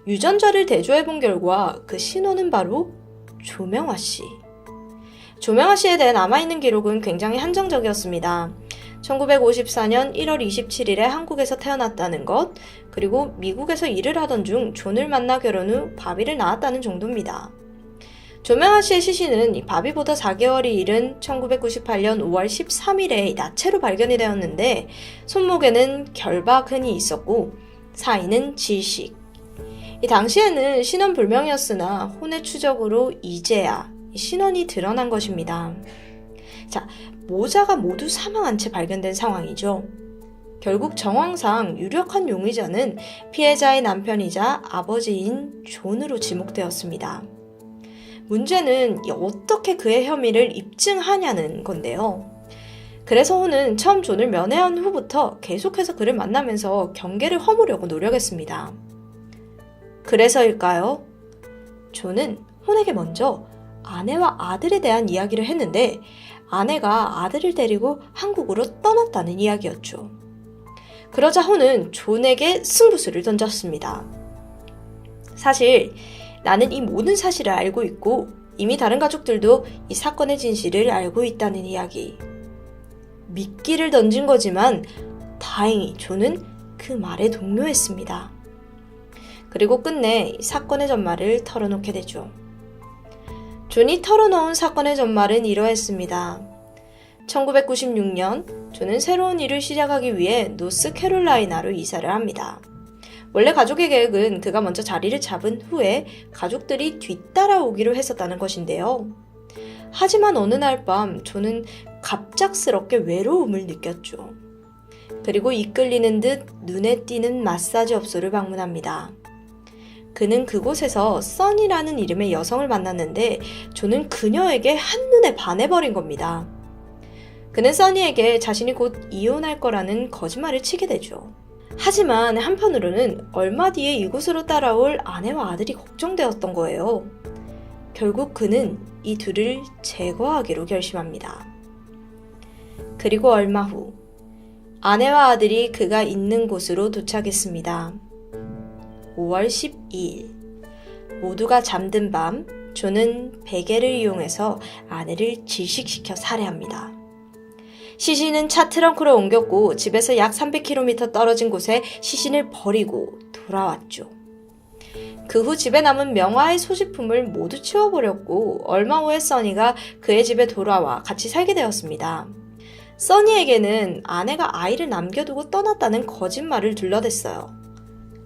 유전자를 대조해본 결과 그 신원은 바로 조명아 씨. 조명아 씨에 대해 남아있는 기록은 굉장히 한정적이었습니다. 1954년 1월 27일에 한국에서 태어났다는 것, 그리고 미국에서 일을 하던 중 존을 만나 결혼 후 바비를 낳았다는 정도입니다. 조명아 씨의 시신은 이 바비보다 4개월이 이른 1998년 5월 13일에 나체로 발견이 되었는데 손목에는 결박흔이 있었고 사인은 질식. 이 당시에는 신원 불명이었으나 혼의 추적으로 이제야 신원이 드러난 것입니다. 자, 모자가 모두 사망한 채 발견된 상황이죠. 결국 정황상 유력한 용의자는 피해자의 남편이자 아버지인 존으로 지목되었습니다. 문제는 어떻게 그의 혐의를 입증하냐는 건데요. 그래서 호는 처음 존을 면회한 후부터 계속해서 그를 만나면서 경계를 허무려고 노력했습니다. 그래서일까요? 존은 혼에게 먼저 아내와 아들에 대한 이야기를 했는데 아내가 아들을 데리고 한국으로 떠났다는 이야기였죠. 그러자 호는 존에게 승부수를 던졌습니다. 사실 나는 이 모든 사실을 알고 있고 이미 다른 가족들도 이 사건의 진실을 알고 있다는 이야기. 미끼를 던진 거지만 다행히 존은 그 말에 동요했습니다. 그리고 끝내 사건의 전말을 털어놓게 되죠. 존이 털어놓은 사건의 전말은 이러했습니다. 1996년 존은 새로운 일을 시작하기 위해 노스캐롤라이나로 이사를 합니다. 원래 가족의 계획은 그가 먼저 자리를 잡은 후에 가족들이 뒤따라오기로 했었다는 것인데요. 하지만 어느 날 밤 존은 갑작스럽게 외로움을 느꼈죠. 그리고 이끌리는 듯 눈에 띄는 마사지 업소를 방문합니다. 그는 그곳에서 써니라는 이름의 여성을 만났는데 존은 그녀에게 한눈에 반해버린 겁니다. 그는 써니에게 자신이 곧 이혼할 거라는 거짓말을 치게 되죠. 하지만 한편으로는 얼마 뒤에 이곳으로 따라올 아내와 아들이 걱정되었던 거예요. 결국 그는 이 둘을 제거하기로 결심합니다. 그리고 얼마 후 아내와 아들이 그가 있는 곳으로 도착했습니다. 5월 12일 모두가 잠든 밤 존은 베개를 이용해서 아내를 질식시켜 살해합니다. 시신은 차 트렁크로 옮겼고 집에서 약 300km 떨어진 곳에 시신을 버리고 돌아왔죠. 그 후 집에 남은 명화의 소지품을 모두 치워버렸고 얼마 후에 써니가 그의 집에 돌아와 같이 살게 되었습니다. 써니에게는 아내가 아이를 남겨두고 떠났다는 거짓말을 둘러댔어요.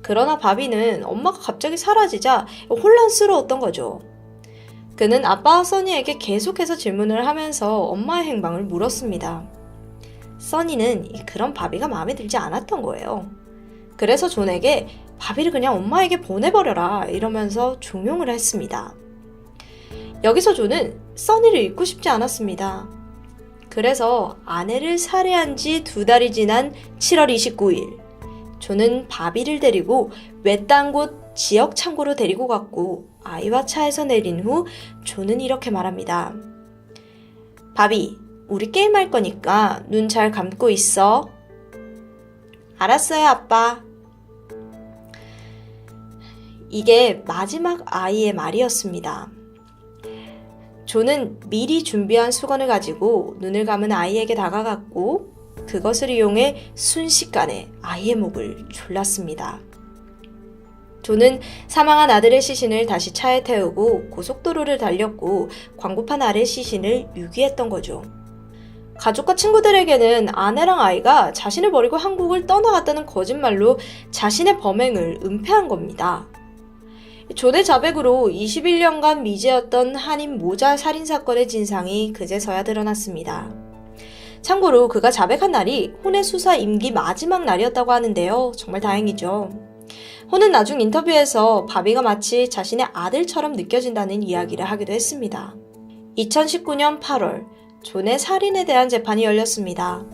그러나 바비는 엄마가 갑자기 사라지자 혼란스러웠던 거죠. 그는 아빠와 써니에게 계속해서 질문을 하면서 엄마의 행방을 물었습니다. 써니는 그런 바비가 마음에 들지 않았던 거예요. 그래서 존에게 바비를 그냥 엄마에게 보내버려라 이러면서 종용을 했습니다. 여기서 존은 써니를 잊고 싶지 않았습니다. 그래서 아내를 살해한 지 2달이 지난 7월 29일 존은 바비를 데리고 외딴 곳 지역 창고로 데리고 갔고 아이와 차에서 내린 후 존은 이렇게 말합니다. 바비, 우리 게임할 거니까 눈 잘 감고 있어. 알았어요, 아빠. 이게 마지막 아이의 말이었습니다. 존은 미리 준비한 수건을 가지고 눈을 감은 아이에게 다가갔고 그것을 이용해 순식간에 아이의 목을 졸랐습니다. 존은 사망한 아들의 시신을 다시 차에 태우고 고속도로를 달렸고 광고판 아래 시신을 유기했던 거죠. 가족과 친구들에게는 아내랑 아이가 자신을 버리고 한국을 떠나갔다는 거짓말로 자신의 범행을 은폐한 겁니다. 존의 자백으로 21년간 미제였던 한인 모자 살인사건의 진상이 그제서야 드러났습니다. 참고로 그가 자백한 날이 혼의 수사 임기 마지막 날이었다고 하는데요. 정말 다행이죠. 혼은 나중 인터뷰에서 바비가 마치 자신의 아들처럼 느껴진다는 이야기를 하기도 했습니다. 2019년 8월 존의 살인에 대한 재판이 열렸습니다.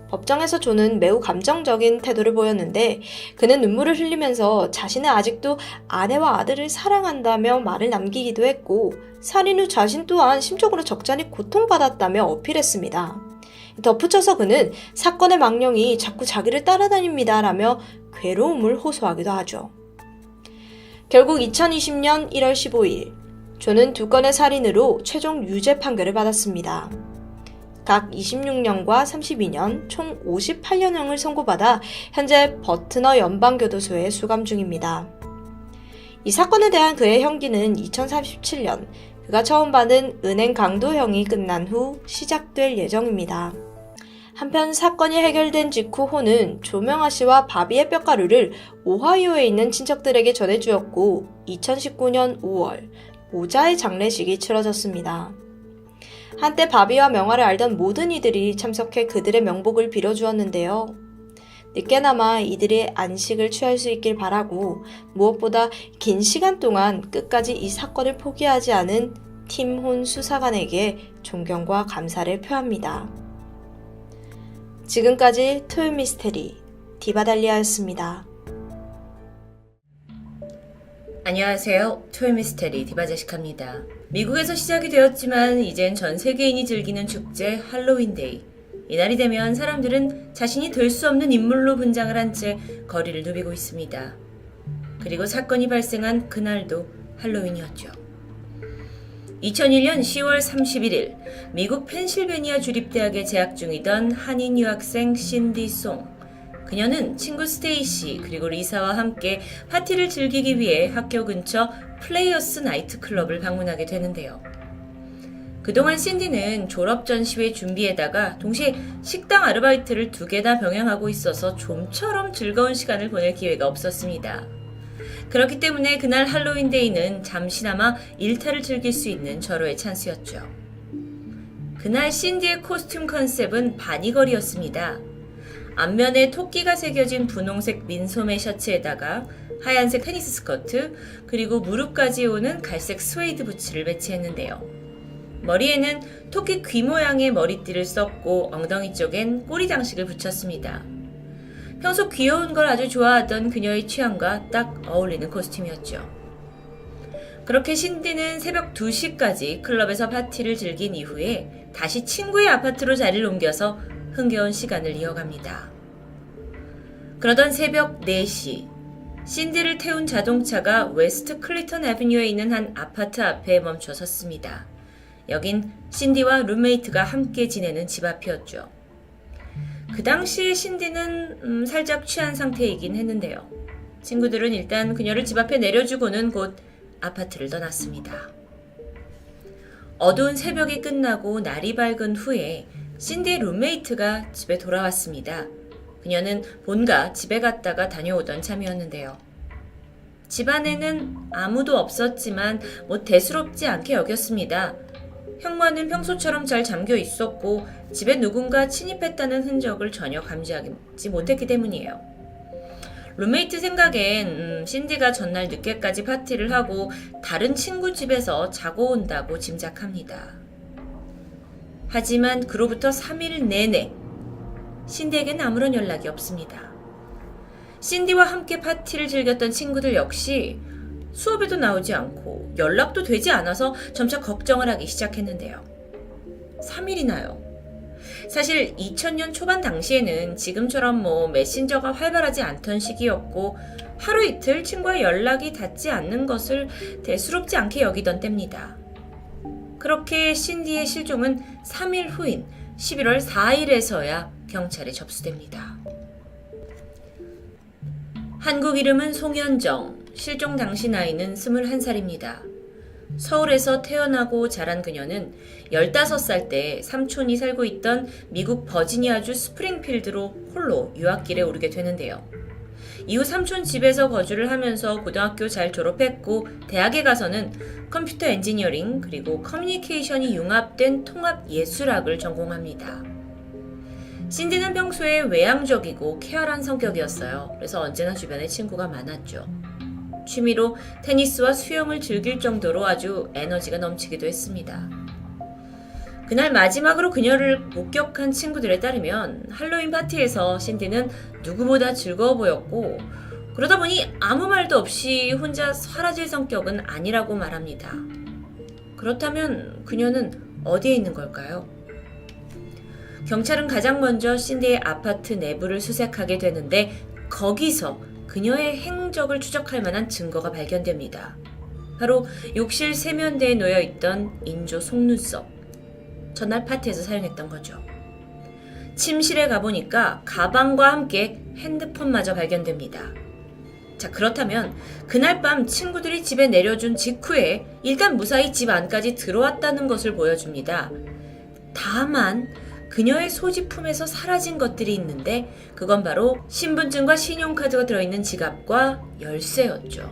법정에서 존은 매우 감정적인 태도를 보였는데 그는 눈물을 흘리면서 자신은 아직도 아내와 아들을 사랑한다며 말을 남기기도 했고 살인 후 자신 또한 심적으로 적잖이 고통받았다며 어필했습니다. 덧붙여서 그는 사건의 망령이 자꾸 자기를 따라다닙니다 라며 괴로움을 호소하기도 하죠. 결국 2020년 1월 15일 존은 2건의 살인으로 최종 유죄 판결을 받았습니다. 각 26년과 32년 총 58년형을 선고받아 현재 버트너 연방교도소에 수감 중입니다. 이 사건에 대한 그의 형기는 2037년 그가 처음 받은 은행 강도형이 끝난 후 시작될 예정입니다. 한편 사건이 해결된 직후 호는 조명아 씨와 바비의 뼈가루를 오하이오에 있는 친척들에게 전해주었고 2019년 5월 모자의 장례식이 치러졌습니다. 한때 바비와 명아를 알던 모든 이들이 참석해 그들의 명복을 빌어주었는데요. 늦게나마 이들이 안식을 취할 수 있길 바라고 무엇보다 긴 시간 동안 끝까지 이 사건을 포기하지 않은 팀 혼 수사관에게 존경과 감사를 표합니다. 지금까지 토요미스테리 디바달리아였습니다. 안녕하세요. 토요미스테리 디바제시카입니다. 미국에서 시작이 되었지만 이젠 전 세계인이 즐기는 축제 할로윈데이. 이날이 되면 사람들은 자신이 될 수 없는 인물로 분장을 한 채 거리를 누비고 있습니다. 그리고 사건이 발생한 그날도 할로윈이었죠. 2001년 10월 31일 미국 펜실베니아 주립대학에 재학 중이던 한인 유학생 신디 송. 그녀는 친구 스테이시 그리고 리사와 함께 파티를 즐기기 위해 학교 근처 플레이어스 나이트클럽을 방문하게 되는데요. 그동안 신디는 졸업 전시회 준비에다가 동시에 식당 아르바이트를 2개나 병행하고 있어서 좀처럼 즐거운 시간을 보낼 기회가 없었습니다. 그렇기 때문에 그날 할로윈데이는 잠시나마 일탈을 즐길 수 있는 절호의 찬스였죠. 그날 신디의 코스튬 컨셉은 바니걸이었습니다. 앞면에 토끼가 새겨진 분홍색 민소매 셔츠에다가 하얀색 테니스 스커트, 그리고 무릎까지 오는 갈색 스웨이드 부츠를 매치했는데요. 머리에는 토끼 귀 모양의 머리띠를 썼고 엉덩이 쪽엔 꼬리 장식을 붙였습니다. 평소 귀여운 걸 아주 좋아하던 그녀의 취향과 딱 어울리는 코스튬이었죠. 그렇게 신디는 새벽 2시까지 클럽에서 파티를 즐긴 이후에 다시 친구의 아파트로 자리를 옮겨서 흥겨운 시간을 이어갑니다. 그러던 새벽 4시, 신디를 태운 자동차가 웨스트 클리턴 애비뉴에 있는 한 아파트 앞에 멈춰 섰습니다. 여긴 신디와 룸메이트가 함께 지내는 집 앞이었죠. 그 당시에 신디는 살짝 취한 상태이긴 했는데요. 친구들은 일단 그녀를 집 앞에 내려주고는 곧 아파트를 떠났습니다. 어두운 새벽이 끝나고 날이 밝은 후에 신디의 룸메이트가 집에 돌아왔습니다. 그녀는 본가 집에 갔다가 다녀오던 참이었는데요. 집 안에는 아무도 없었지만 대수롭지 않게 여겼습니다. 현관은 평소처럼 잘 잠겨 있었고 집에 누군가 침입했다는 흔적을 전혀 감지하지 못했기 때문이에요. 룸메이트 생각엔 신디가 전날 늦게까지 파티를 하고 다른 친구 집에서 자고 온다고 짐작합니다. 하지만 그로부터 3일 내내 신디에게는 아무런 연락이 없습니다. 신디와 함께 파티를 즐겼던 친구들 역시 수업에도 나오지 않고 연락도 되지 않아서 점차 걱정을 하기 시작했는데요. 3일이나요. 사실 2000년 초반 당시에는 지금처럼 메신저가 활발하지 않던 시기였고 하루 이틀 친구와 연락이 닿지 않는 것을 대수롭지 않게 여기던 때입니다. 그렇게 신디의 실종은 3일 후인 11월 4일에서야 경찰에 접수됩니다. 한국 이름은 송현정, 실종 당시 나이는 21살입니다. 서울에서 태어나고 자란 그녀는 15살 때 삼촌이 살고 있던 미국 버지니아주 스프링필드로 홀로 유학길에 오르게 되는데요. 이후 삼촌 집에서 거주를 하면서 고등학교 잘 졸업했고 대학에 가서는 컴퓨터 엔지니어링 그리고 커뮤니케이션이 융합된 통합예술학을 전공합니다. 신디는 평소에 외향적이고 쾌활한 성격이었어요. 그래서 언제나 주변에 친구가 많았죠. 취미로 테니스와 수영을 즐길 정도로 아주 에너지가 넘치기도 했습니다. 그날 마지막으로 그녀를 목격한 친구들에 따르면 할로윈 파티에서 신디는 누구보다 즐거워 보였고 그러다 보니 아무 말도 없이 혼자 사라질 성격은 아니라고 말합니다. 그렇다면 그녀는 어디에 있는 걸까요? 경찰은 가장 먼저 신디의 아파트 내부를 수색하게 되는데 거기서 그녀의 행적을 추적할 만한 증거가 발견됩니다. 바로 욕실 세면대에 놓여있던 인조 속눈썹. 전날 파티에서 사용했던 거죠. 침실에 가보니까 가방과 함께 핸드폰마저 발견됩니다. 자, 그렇다면 그날 밤 친구들이 집에 내려준 직후에 일단 무사히 집 안까지 들어왔다는 것을 보여줍니다. 다만 그녀의 소지품에서 사라진 것들이 있는데 그건 바로 신분증과 신용카드가 들어있는 지갑과 열쇠였죠.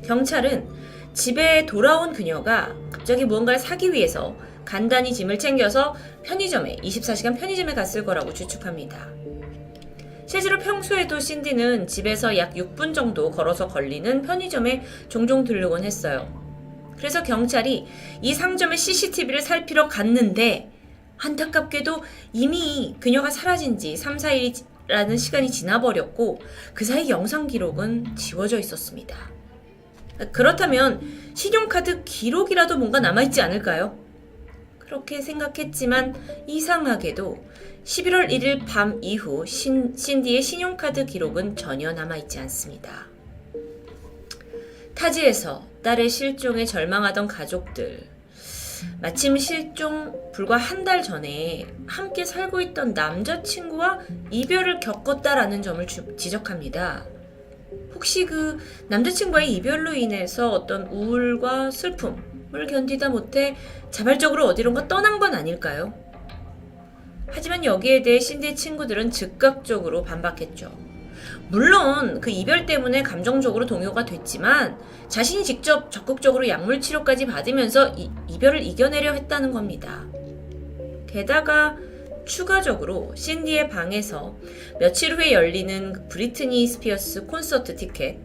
경찰은 집에 돌아온 그녀가 갑자기 무언가를 사기 위해서 간단히 짐을 챙겨서 24시간 편의점에 갔을 거라고 추측합니다. 실제로 평소에도 신디는 집에서 약 6분 정도 걸어서 걸리는 편의점에 종종 들르곤 했어요. 그래서 경찰이 이 상점의 CCTV를 살피러 갔는데 안타깝게도 이미 그녀가 사라진 지 3, 4일이라는 시간이 지나버렸고 그 사이 영상 기록은 지워져 있었습니다. 그렇다면 신용카드 기록이라도 뭔가 남아있지 않을까요? 그렇게 생각했지만 이상하게도 11월 1일 밤 이후 신디의 신용카드 기록은 전혀 남아있지 않습니다. 타지에서 딸의 실종에 절망하던 가족들, 마침 실종 불과 한 달 전에 함께 살고 있던 남자친구와 이별을 겪었다라는 점을 지적합니다. 혹시 그 남자친구와의 이별로 인해서 어떤 우울과 슬픔을 견디다 못해 자발적으로 어디론가 떠난 건 아닐까요? 하지만 여기에 대해 신디의 친구들은 즉각적으로 반박했죠. 물론 그 이별 때문에 감정적으로 동요가 됐지만 자신이 직접 적극적으로 약물 치료까지 받으면서 이별을 이겨내려 했다는 겁니다. 게다가 추가적으로 신디의 방에서 며칠 후에 열리는 브리트니 스피어스 콘서트 티켓,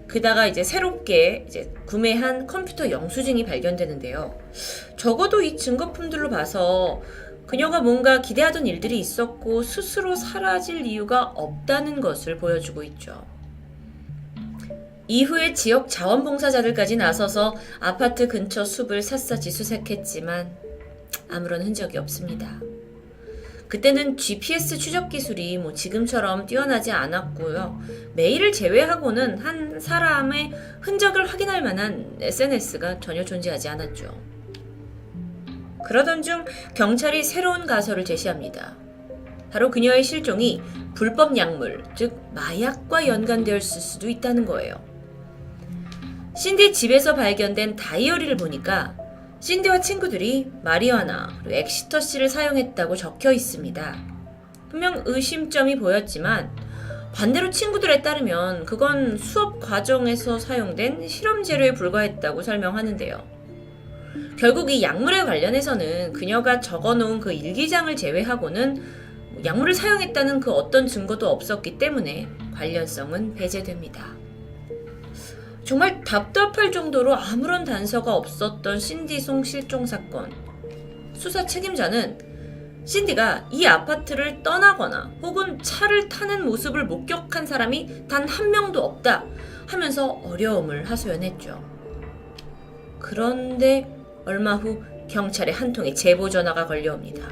그다가 이제 새롭게 구매한 컴퓨터 영수증이 발견되는데요. 적어도 이 증거품들로 봐서 그녀가 뭔가 기대하던 일들이 있었고 스스로 사라질 이유가 없다는 것을 보여주고 있죠. 이후에 지역 자원봉사자들까지 나서서 아파트 근처 숲을 샅샅이 수색했지만 아무런 흔적이 없습니다. 그때는 GPS 추적 기술이 지금처럼 뛰어나지 않았고요. 메일을 제외하고는 한 사람의 흔적을 확인할 만한 SNS가 전혀 존재하지 않았죠. 그러던 중 경찰이 새로운 가설을 제시합니다. 바로 그녀의 실종이 불법 약물, 즉 마약과 연관되었을 수도 있다는 거예요. 신디 집에서 발견된 다이어리를 보니까 신디와 친구들이 마리화나 그리고 엑시터시를 사용했다고 적혀 있습니다. 분명 의심점이 보였지만 반대로 친구들에 따르면 그건 수업 과정에서 사용된 실험 재료에 불과했다고 설명하는데요. 결국 이 약물에 관련해서는 그녀가 적어놓은 그 일기장을 제외하고는 약물을 사용했다는 그 어떤 증거도 없었기 때문에 관련성은 배제됩니다. 정말 답답할 정도로 아무런 단서가 없었던 신디 송 실종 사건. 수사 책임자는 신디가 이 아파트를 떠나거나 혹은 차를 타는 모습을 목격한 사람이 단 한 명도 없다 하면서 어려움을 하소연했죠. 그런데 얼마 후 경찰에 한 통의 제보 전화가 걸려옵니다.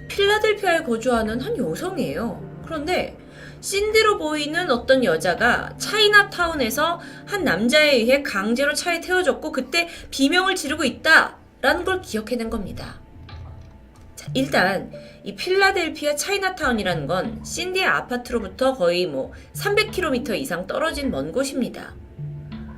필라델피아에 거주하는 한 여성이에요. 그런데 신디로 보이는 어떤 여자가 차이나타운에서 한 남자에 의해 강제로 차에 태워졌고 그때 비명을 지르고 있다라는 걸 기억해낸 겁니다. 자, 일단 이 필라델피아 차이나타운이라는 건 신디의 아파트로부터 거의 300km 이상 떨어진 먼 곳입니다.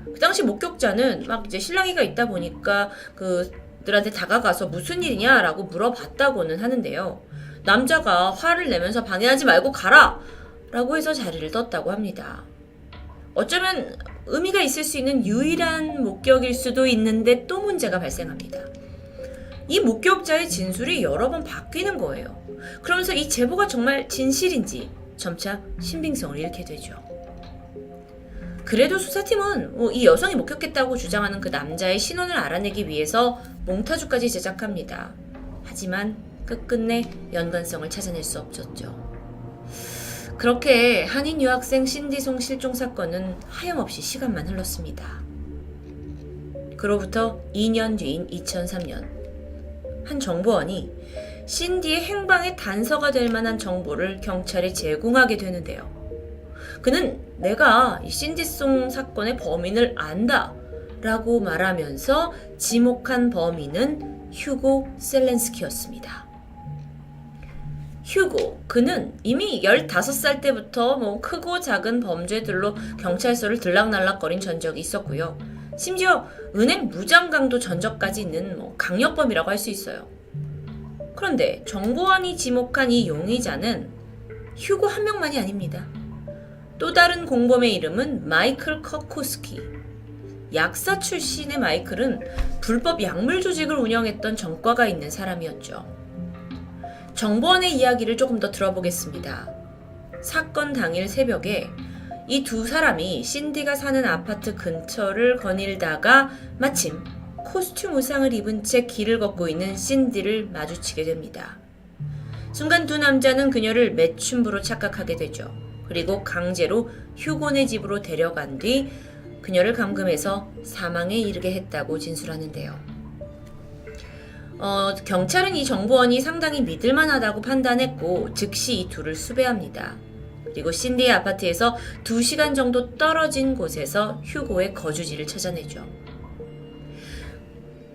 그 당시 목격자는 실랑이가 있다 보니까 그들한테 다가가서 무슨 일이냐라고 물어봤다고는 하는데요. 남자가 화를 내면서 방해하지 말고 가라! 라고 해서 자리를 떴다고 합니다. 어쩌면 의미가 있을 수 있는 유일한 목격일 수도 있는데 또 문제가 발생합니다. 이 목격자의 진술이 여러 번 바뀌는 거예요. 그러면서 이 제보가 정말 진실인지 점차 신빙성을 잃게 되죠. 그래도 수사팀은 이 여성이 목격했다고 주장하는 그 남자의 신원을 알아내기 위해서 몽타주까지 제작합니다. 하지만 끝끝내 연관성을 찾아낼 수 없었죠. 그렇게 한인 유학생 신디송 실종 사건은 하염없이 시간만 흘렀습니다. 그로부터 2년 뒤인 2003년 한 정보원이 신디의 행방의 단서가 될 만한 정보를 경찰에 제공하게 되는데요. 그는 내가 이 신디송 사건의 범인을 안다 라고 말하면서 지목한 범인은 휴고 셀렌스키였습니다. 휴고, 그는 이미 15살 때부터 크고 작은 범죄들로 경찰서를 들락날락거린 전적이 있었고요. 심지어 은행 무장강도 전적까지 있는 강력범이라고 할 수 있어요. 그런데 정보원이 지목한 이 용의자는 휴고 한 명만이 아닙니다. 또 다른 공범의 이름은 마이클 커코스키. 약사 출신의 마이클은 불법 약물 조직을 운영했던 전과가 있는 사람이었죠. 정보원의 이야기를 조금 더 들어보겠습니다. 사건 당일 새벽에 이 두 사람이 신디가 사는 아파트 근처를 거닐다가 마침 코스튬 의상을 입은 채 길을 걷고 있는 신디를 마주치게 됩니다. 순간 두 남자는 그녀를 매춘부로 착각하게 되죠. 그리고 강제로 휴고네 집으로 데려간 뒤 그녀를 감금해서 사망에 이르게 했다고 진술하는데요. 경찰은 이 정보원이 상당히 믿을만하다고 판단했고 즉시 이 둘을 수배합니다. 그리고 신디의 아파트에서 2시간 정도 떨어진 곳에서 휴고의 거주지를 찾아내죠.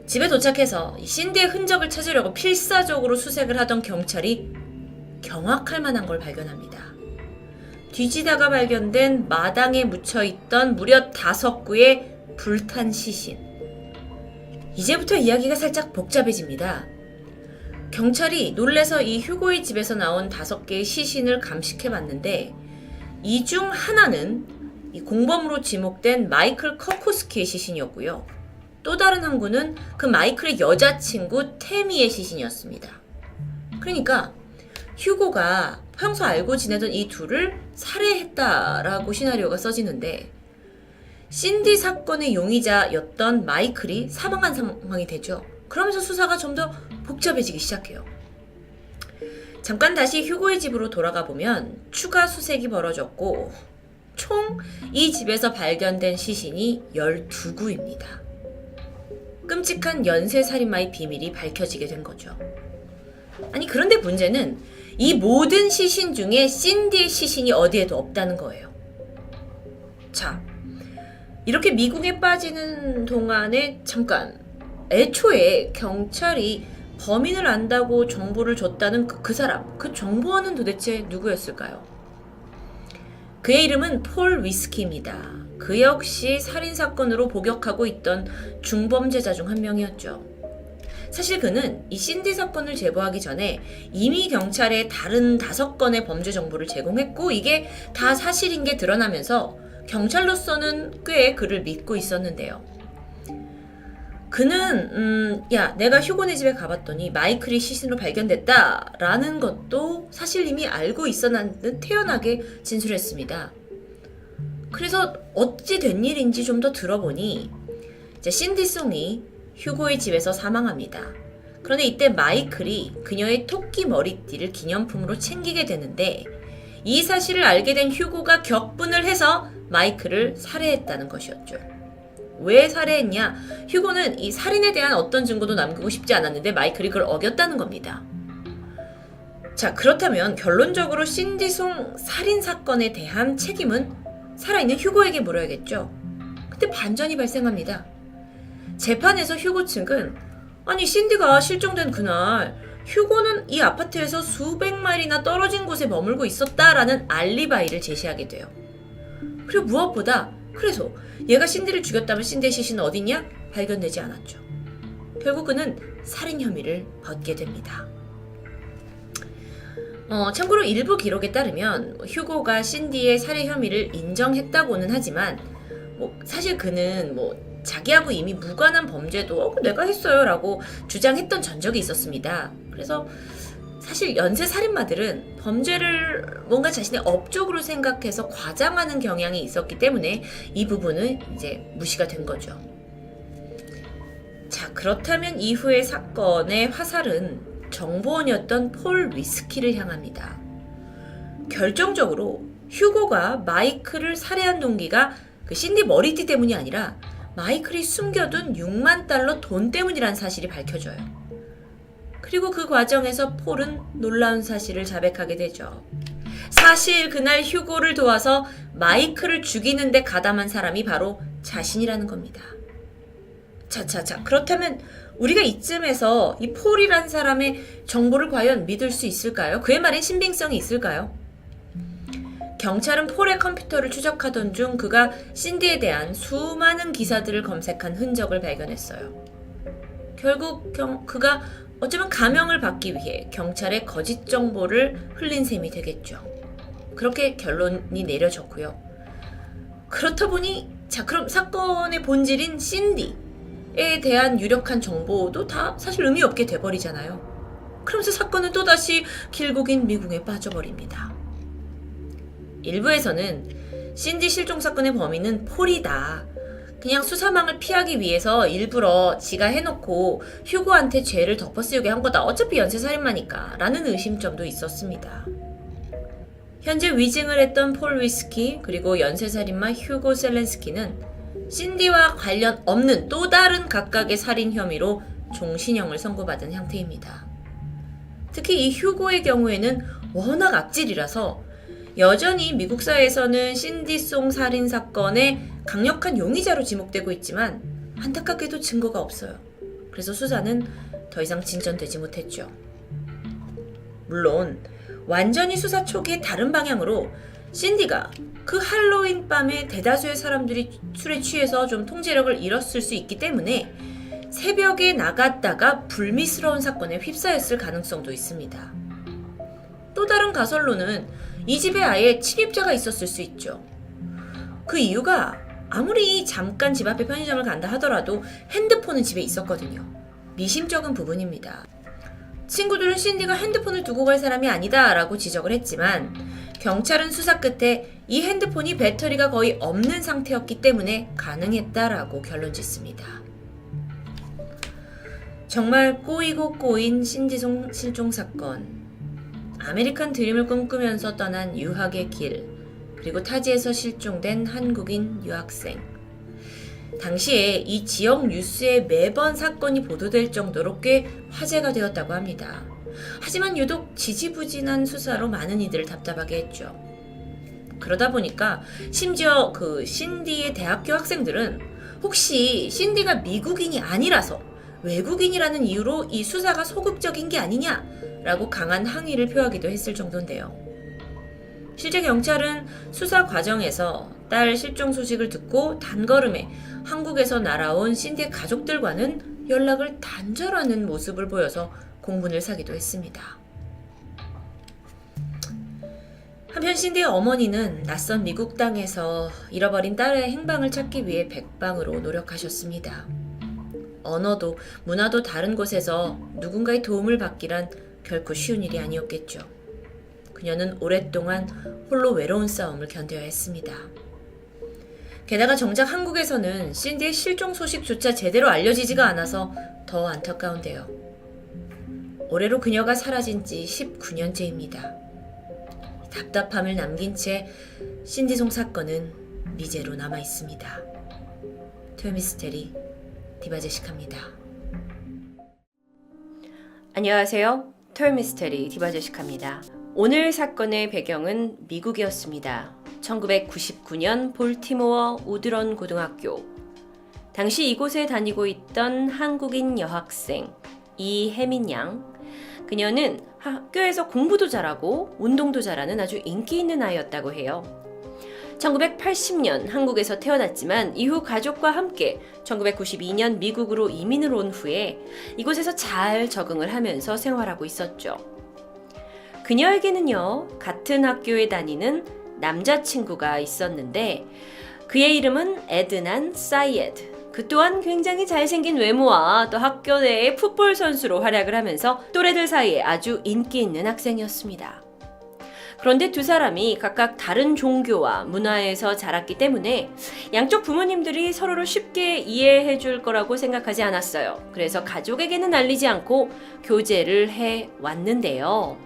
집에 도착해서 신디의 흔적을 찾으려고 필사적으로 수색을 하던 경찰이 경악할 만한 걸 발견합니다. 뒤지다가 발견된 마당에 묻혀있던 무려 5구의 불탄 시신. 이제부터 이야기가 살짝 복잡해집니다. 경찰이 놀래서 이 휴고의 집에서 나온 5개의 시신을 감식해봤는데 이 중 하나는 이 공범으로 지목된 마이클 커코스키의 시신이었고요. 또 다른 한 구는 그 마이클의 여자친구 태미의 시신이었습니다. 그러니까 휴고가 평소 알고 지내던 이 둘을 살해했다라고 시나리오가 써지는데 신디 사건의 용의자였던 마이클이 사망한 상황이 되죠. 그러면서 수사가 좀 더 복잡해지기 시작해요. 잠깐 다시 휴고의 집으로 돌아가 보면 추가 수색이 벌어졌고 총 이 집에서 발견된 시신이 12구입니다. 끔찍한 연쇄살인마의 비밀이 밝혀지게 된 거죠. 아니 그런데 문제는 이 모든 시신 중에 신디의 시신이 어디에도 없다는 거예요. 자, 이렇게 미궁에 빠지는 동안에 잠깐 애초에 경찰이 범인을 안다고 정보를 줬다는 그 사람, 그 정보원은 도대체 누구였을까요? 그의 이름은 폴 위스키입니다. 그 역시 살인사건으로 복역하고 있던 중범죄자 중 한 명이었죠. 사실 그는 이 신디 사건을 제보하기 전에 이미 경찰에 다른 5건의 범죄 정보를 제공했고 이게 다 사실인 게 드러나면서 경찰로서는 꽤 그를 믿고 있었는데요. 그는 야 내가 휴고네 집에 가봤더니 마이클이 시신으로 발견됐다 라는 것도 사실 이미 알고 있었는데 태연하게 진술했습니다. 그래서 어찌 된 일인지 좀 더 들어보니 이제 신디 송이 휴고의 집에서 사망합니다. 그런데 이때 마이클이 그녀의 토끼 머리띠를 기념품으로 챙기게 되는데 이 사실을 알게 된 휴고가 격분을 해서 마이클을 살해했다는 것이었죠. 왜 살해했냐? 휴고는 이 살인에 대한 어떤 증거도 남기고 싶지 않았는데 마이클이 그걸 어겼다는 겁니다. 자, 그렇다면 결론적으로 신디송 살인사건에 대한 책임은 살아있는 휴고에게 물어야겠죠. 근데 반전이 발생합니다. 재판에서 휴고 측은 아니 신디가 실종된 그날 휴고는 이 아파트에서 수백 마일이나 떨어진 곳에 머물고 있었다라는 알리바이를 제시하게 돼요. 그리고 무엇보다 그래서 얘가 신디를 죽였다면 신디의 시신은 어딨냐? 발견되지 않았죠. 결국 그는 살인 혐의를 벗게 됩니다. 참고로 일부 기록에 따르면 휴고가 신디의 살해 혐의를 인정했다고는 하지만 사실 그는 자기하고 이미 무관한 범죄도 내가 했어요 라고 주장했던 전적이 있었습니다. 그래서 사실 연쇄살인마들은 범죄를 뭔가 자신의 업적으로 생각해서 과장하는 경향이 있었기 때문에 이 부분은 이제 무시가 된 거죠. 자, 그렇다면 이후의 사건의 화살은 정보원이었던 폴 위스키를 향합니다. 결정적으로 휴고가 마이클을 살해한 동기가 그 신디 머리띠 때문이 아니라 마이클이 숨겨둔 $6만 돈 때문이라는 사실이 밝혀져요. 그리고 그 과정에서 폴은 놀라운 사실을 자백하게 되죠. 사실 그날 휴고를 도와서 마이크를 죽이는데 가담한 사람이 바로 자신이라는 겁니다. 자, 그렇다면 우리가 이쯤에서 이 폴이란 사람의 정보를 과연 믿을 수 있을까요? 그의 말엔 신빙성이 있을까요? 경찰은 폴의 컴퓨터를 추적하던 중 그가 신디에 대한 수많은 기사들을 검색한 흔적을 발견했어요. 결국 그가 어쩌면 감형을 받기 위해 경찰의 거짓 정보를 흘린 셈이 되겠죠. 그렇게 결론이 내려졌고요. 그렇다 보니 그럼 사건의 본질인 신디에 대한 유력한 정보도 다 사실 의미 없게 돼버리잖아요. 그러면서 사건은 또다시 길고 긴 미궁에 빠져버립니다. 일부에서는 신디 실종 사건의 범인은 폴이다. 그냥 수사망을 피하기 위해서 일부러 지가 해놓고 휴고한테 죄를 덮어씌우게 한 거다. 어차피 연쇄살인마니까 라는 의심점도 있었습니다. 현재 위증을 했던 폴 위스키 그리고 연쇄살인마 휴고 셀렌스키는 신디와 관련 없는 또 다른 각각의 살인 혐의로 종신형을 선고받은 형태입니다. 특히 이 휴고의 경우에는 워낙 악질이라서 여전히 미국 사회에서는 신디송 살인 사건의 강력한 용의자로 지목되고 있지만 안타깝게도 증거가 없어요. 그래서 수사는 더 이상 진전되지 못했죠. 물론 완전히 수사 초기에 다른 방향으로 신디가 그 할로윈 밤에 대다수의 사람들이 술에 취해서 좀 통제력을 잃었을 수 있기 때문에 새벽에 나갔다가 불미스러운 사건에 휩싸였을 가능성도 있습니다. 또 다른 가설로는 이 집에 아예 침입자가 있었을 수 있죠. 그 이유가 아무리 잠깐 집 앞에 편의점을 간다 하더라도 핸드폰은 집에 있었거든요. 미심쩍은 부분입니다. 친구들은 신디가 핸드폰을 두고 갈 사람이 아니다 라고 지적을 했지만 경찰은 수사 끝에 이 핸드폰이 배터리가 거의 없는 상태였기 때문에 가능했다라고 결론 짓습니다. 정말 꼬이고 꼬인 신디송 실종 사건. 아메리칸 드림을 꿈꾸면서 떠난 유학의 길, 그리고 타지에서 실종된 한국인 유학생. 당시에 이 지역 뉴스에 매번 사건이 보도될 정도로 꽤 화제가 되었다고 합니다. 하지만 유독 지지부진한 수사로 많은 이들을 답답하게 했죠. 그러다 보니까 심지어 그 신디의 대학교 학생들은 혹시 신디가 미국인이 아니라서 외국인이라는 이유로 이 수사가 소극적인 게 아니냐라고 강한 항의를 표하기도 했을 정도인데요. 실제 경찰은 수사 과정에서 딸 실종 소식을 듣고 단걸음에 한국에서 날아온 신디의 가족들과는 연락을 단절하는 모습을 보여서 공분을 사기도 했습니다. 한편 신디의 어머니는 낯선 미국 땅에서 잃어버린 딸의 행방을 찾기 위해 백방으로 노력하셨습니다. 언어도 문화도 다른 곳에서 누군가의 도움을 받기란 결코 쉬운 일이 아니었겠죠. 그녀는 오랫동안 홀로 외로운 싸움을 견뎌야 했습니다. 게다가 정작 한국에서는 신디의 실종 소식조차 제대로 알려지지가 않아서 더 안타까운데요. 올해로 그녀가 사라진 지 19년째입니다. 답답함을 남긴 채 신디송 사건은 미제로 남아있습니다. 토요미스테리 디바제시카입니다. 안녕하세요. 토요미스테리 디바제시카입니다. 오늘 사건의 배경은 미국이었습니다. 1999년 볼티모어 우드런 고등학교. 당시 이곳에 다니고 있던 한국인 여학생 이혜민 양. 그녀는 학교에서 공부도 잘하고 운동도 잘하는 아주 인기 있는 아이였다고 해요. 1980년 한국에서 태어났지만 이후 가족과 함께 1992년 미국으로 이민을 온 후에 이곳에서 잘 적응을 하면서 생활하고 있었죠. 그녀에게는요, 같은 학교에 다니는 남자친구가 있었는데 그의 이름은 에드난 사이에드. 그 또한 굉장히 잘생긴 외모와 또 학교 내의 풋볼 선수로 활약을 하면서 또래들 사이에 아주 인기 있는 학생이었습니다. 그런데 두 사람이 각각 다른 종교와 문화에서 자랐기 때문에 양쪽 부모님들이 서로를 쉽게 이해해 줄 거라고 생각하지 않았어요. 그래서 가족에게는 알리지 않고 교제를 해 왔는데요.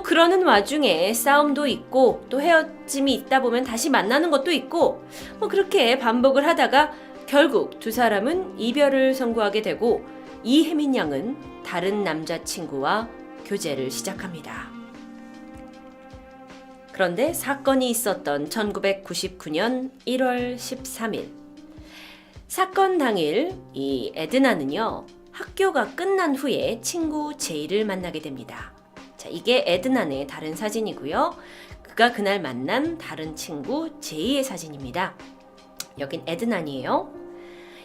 그러는 와중에 싸움도 있고 또 헤어짐이 있다 보면 다시 만나는 것도 있고 그렇게 반복을 하다가 결국 두 사람은 이별을 선고하게 되고 이혜민 양은 다른 남자친구와 교제를 시작합니다. 그런데 사건이 있었던 1999년 1월 13일. 사건 당일 이 에드나는요, 학교가 끝난 후에 친구 제이를 만나게 됩니다. 자, 이게 에드난의 다른 사진이고요. 그가 그날 만난 다른 친구 제이의 사진입니다. 여긴 에드난이에요.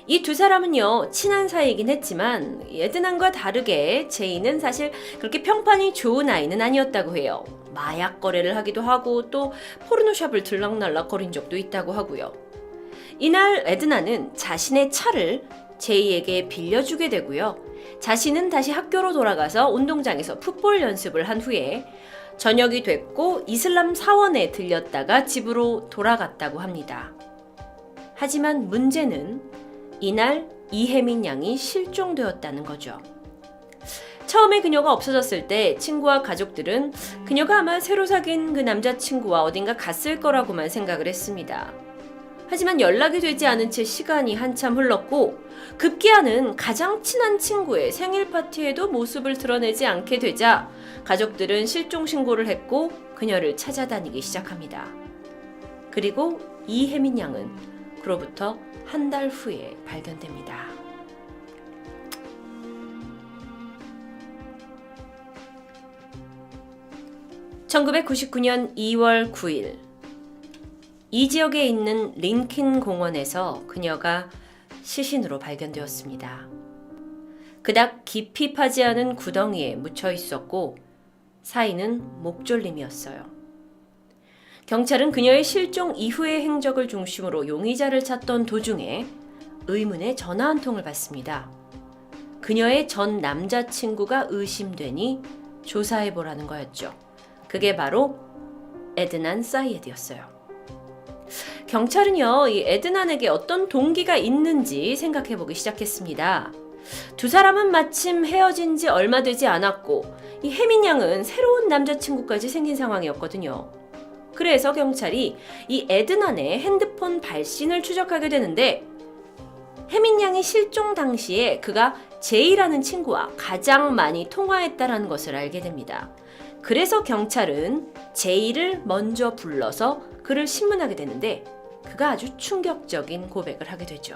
이 두 사람은요, 친한 사이이긴 했지만 에드난과 다르게 제이는 사실 그렇게 평판이 좋은 아이는 아니었다고 해요. 마약 거래를 하기도 하고 또 포르노샵을 들락날락거린 적도 있다고 하고요. 이날 에드나는 자신의 차를 제이에게 빌려주게 되고요. 자신은 다시 학교로 돌아가서 운동장에서 풋볼 연습을 한 후에 저녁이 됐고 이슬람 사원에 들렸다가 집으로 돌아갔다고 합니다. 하지만 문제는 이날 이혜민 양이 실종되었다는 거죠. 처음에 그녀가 없어졌을 때 친구와 가족들은 그녀가 아마 새로 사귄 그 남자친구와 어딘가 갔을 거라고만 생각을 했습니다. 하지만 연락이 되지 않은 채 시간이 한참 흘렀고 급기야는 가장 친한 친구의 생일 파티에도 모습을 드러내지 않게 되자 가족들은 실종 신고를 했고 그녀를 찾아다니기 시작합니다. 그리고 이혜민 양은 그로부터 한 달 후에 발견됩니다. (1999년 2월 9일) 이 지역에 있는 린킨 공원에서 그녀가 시신으로 발견되었습니다. 그닥 깊이 파지 않은 구덩이에 묻혀 있었고 사인은 목졸림이었어요. 경찰은 그녀의 실종 이후의 행적을 중심으로 용의자를 찾던 도중에 의문의 전화 한 통을 받습니다. 그녀의 전 남자친구가 의심되니 조사해보라는 거였죠. 그게 바로 에드난 사이에드였어요. 경찰은요, 이 에드난에게 어떤 동기가 있는지 생각해보기 시작했습니다. 두 사람은 마침 헤어진 지 얼마 되지 않았고 이 혜민 양은 새로운 남자친구까지 생긴 상황이었거든요. 그래서 경찰이 이 에드난의 핸드폰 발신을 추적하게 되는데 혜민 양이 실종 당시에 그가 제이라는 친구와 가장 많이 통화했다는 것을 알게 됩니다. 그래서 경찰은 제이를 먼저 불러서 그를 신문하게 되는데 그가 아주 충격적인 고백을 하게 되죠.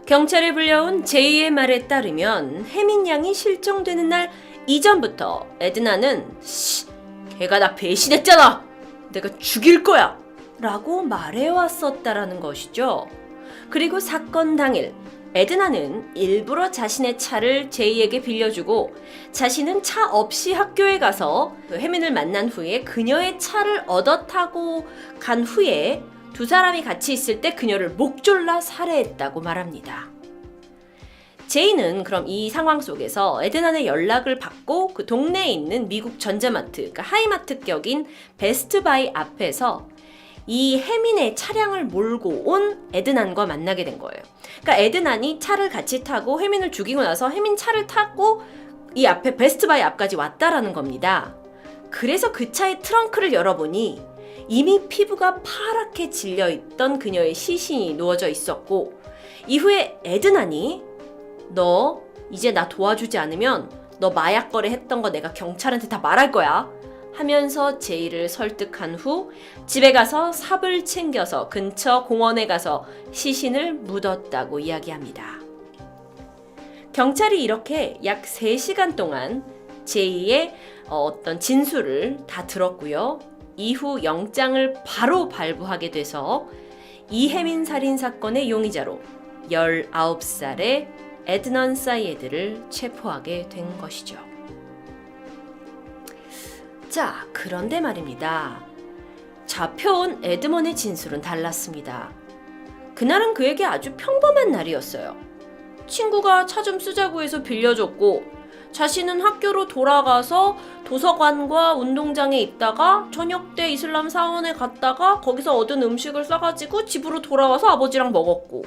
경찰에 불려온 제이의 말에 따르면 혜민 양이 실종되는 날 이전부터 에드나는 걔가 나 배신했잖아! 내가 죽일 거야! 라고 말해왔었다라는 것이죠. 그리고 사건 당일 에드나는 일부러 자신의 차를 제이에게 빌려주고 자신은 차 없이 학교에 가서 혜민을 만난 후에 그녀의 차를 얻어 타고 간 후에 두 사람이 같이 있을 때 그녀를 목졸라 살해했다고 말합니다. 제이는 그럼 이 상황 속에서 에드난의 연락을 받고 그 동네에 있는 미국 전자마트, 그러니까 하이마트 격인 베스트바이 앞에서 이 혜민의 차량을 몰고 온 에드난과 만나게 된 거예요. 그러니까 에드난이 차를 같이 타고 혜민을 죽이고 나서 혜민 차를 타고 이 앞에 베스트바이 앞까지 왔다라는 겁니다. 그래서 그 차의 트렁크를 열어보니 이미 피부가 파랗게 질려있던 그녀의 시신이 누워져 있었고 이후에 에드난이 너 이제 나 도와주지 않으면 너 마약 거래 했던 거 내가 경찰한테 다 말할 거야 하면서 제이를 설득한 후 집에 가서 삽을 챙겨서 근처 공원에 가서 시신을 묻었다고 이야기합니다. 경찰이 이렇게 약 3시간 동안 제이의 어떤 진술을 다 들었고요. 이후 영장을 바로 발부하게 돼서 이혜민 살인 사건의 용의자로 19살의 에드넌 사이에드를 체포하게 된 것이죠. 자, 그런데 말입니다. 잡혀온 에드먼의 진술은 달랐습니다. 그날은 그에게 아주 평범한 날이었어요. 친구가 차 좀 쓰자고 해서 빌려줬고 자신은 학교로 돌아가서 도서관과 운동장에 있다가 저녁 때 이슬람 사원에 갔다가 거기서 얻은 음식을 싸가지고 집으로 돌아와서 아버지랑 먹었고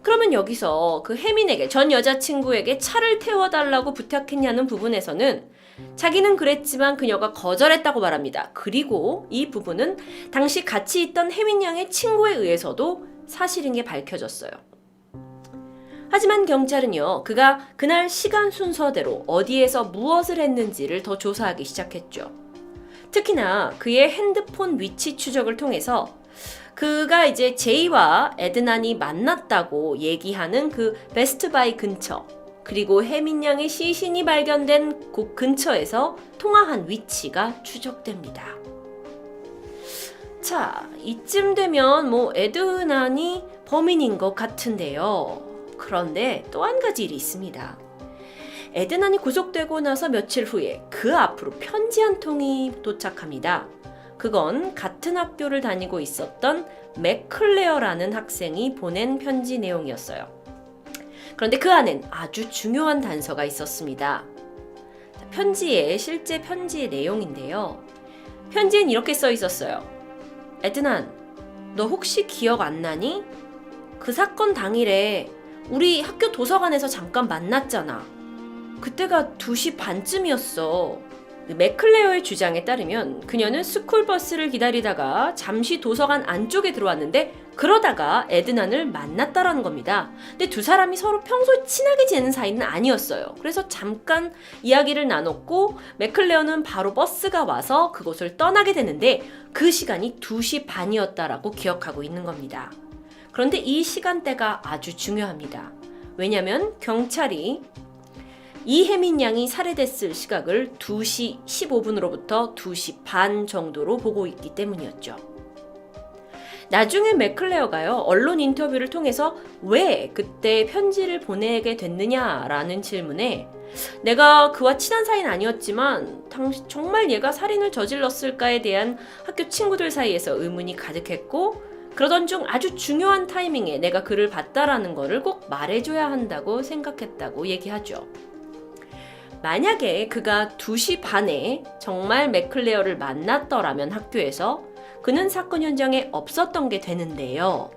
그러면 여기서 그 혜민에게 전 여자친구에게 차를 태워달라고 부탁했냐는 부분에서는 자기는 그랬지만 그녀가 거절했다고 말합니다. 그리고 이 부분은 당시 같이 있던 혜민 양의 친구에 의해서도 사실인 게 밝혀졌어요. 하지만 경찰은요, 그가 그날 시간 순서대로 어디에서 무엇을 했는지를 더 조사하기 시작했죠. 특히나 그의 핸드폰 위치 추적을 통해서 그가 이제 제이와 에드난이 만났다고 얘기하는 그 베스트바이 근처, 그리고 혜민 양의 시신이 발견된 곳 근처에서 통화한 위치가 추적됩니다. 자, 이쯤 되면 에드난이 범인인 것 같은데요. 그런데 또 한 가지 일이 있습니다. 에드난이 구속되고 나서 며칠 후에 그 앞으로 편지 한 통이 도착합니다. 그건 같은 학교를 다니고 있었던 맥클레어라는 학생이 보낸 편지 내용이었어요. 그런데 그 안엔 아주 중요한 단서가 있었습니다. 편지의 실제 편지의 내용인데요. 편지엔 이렇게 써 있었어요. 에드난, 너 혹시 기억 안 나니? 그 사건 당일에 우리 학교 도서관에서 잠깐 만났잖아. 그때가 2시 반쯤이었어. 맥클레어의 주장에 따르면 그녀는 스쿨버스를 기다리다가 잠시 도서관 안쪽에 들어왔는데 그러다가 에드난을 만났다라는 겁니다. 근데 두 사람이 서로 평소에 친하게 지내는 사이는 아니었어요. 그래서 잠깐 이야기를 나눴고 맥클레어는 바로 버스가 와서 그곳을 떠나게 되는데 그 시간이 2시 반이었다라고 기억하고 있는 겁니다. 그런데 이 시간대가 아주 중요합니다. 왜냐하면 경찰이 이혜민 양이 살해됐을 시각을 2시 15분으로부터 2시 반 정도로 보고 있기 때문이었죠. 나중에 맥클레어가요, 언론 인터뷰를 통해서 왜 그때 편지를 보내게 됐느냐라는 질문에 내가 그와 친한 사이는 아니었지만 당시 정말 얘가 살인을 저질렀을까에 대한 학교 친구들 사이에서 의문이 가득했고 그러던 중 아주 중요한 타이밍에 내가 그를 봤다라는 거를 꼭 말해줘야 한다고 생각했다고 얘기하죠. 만약에 그가 2시 반에 정말 맥클레어를 만났더라면 학교에서 그는 사건 현장에 없었던 게 되는데요.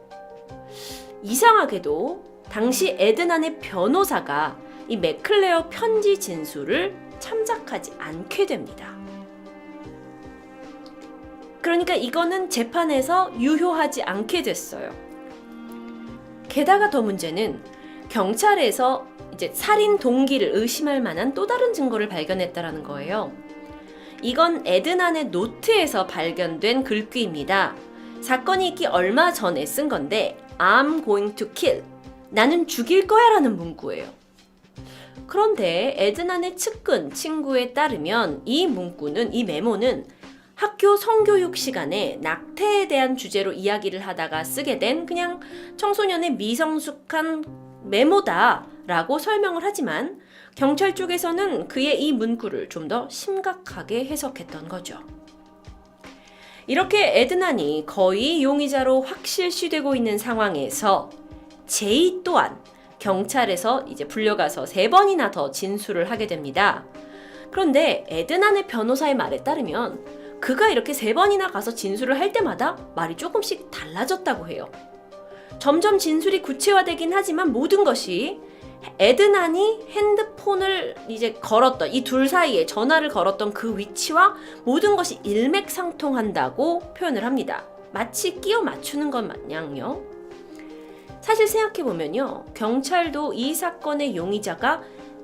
이상하게도 당시 에드난의 변호사가 이 맥클레어 편지 진술을 참작하지 않게 됩니다. 그러니까 이거는 재판에서 유효하지 않게 됐어요. 게다가 더 문제는 경찰에서 이제 살인 동기를 의심할 만한 또 다른 증거를 발견했다라는 거예요. 이건 에드난의 노트에서 발견된 글귀입니다. 사건이 있기 얼마 전에 쓴 건데 I'm going to kill. 나는 죽일 거야 라는 문구예요. 그런데 에드난의 측근 친구에 따르면 이 문구는, 이 메모는 학교 성교육 시간에 낙태에 대한 주제로 이야기를 하다가 쓰게 된 그냥 청소년의 미성숙한 메모다 라고 설명을 하지만 경찰 쪽에서는 그의 이 문구를 좀 더 심각하게 해석했던 거죠. 이렇게 에드난이 거의 용의자로 확실시되고 있는 상황에서 제이 또한 경찰에서 이제 불려가서 3번이나 더 진술을 하게 됩니다. 그런데 에드난의 변호사의 말에 따르면 그가 이렇게 3번이나 가서 진술을 할 때마다 말이 조금씩 달라졌다고 해요. 점점 진술이 구체화되긴 하지만 모든 것이 에드난이 핸드폰을 이제 걸었던, 이 둘 사이에 전화를 걸었던 그 위치와 모든 것이 일맥상통한다고 표현을 합니다. 마치 끼워 맞추는 것 마냥요. 사실 생각해보면요, 경찰도 이 사건의 용의자가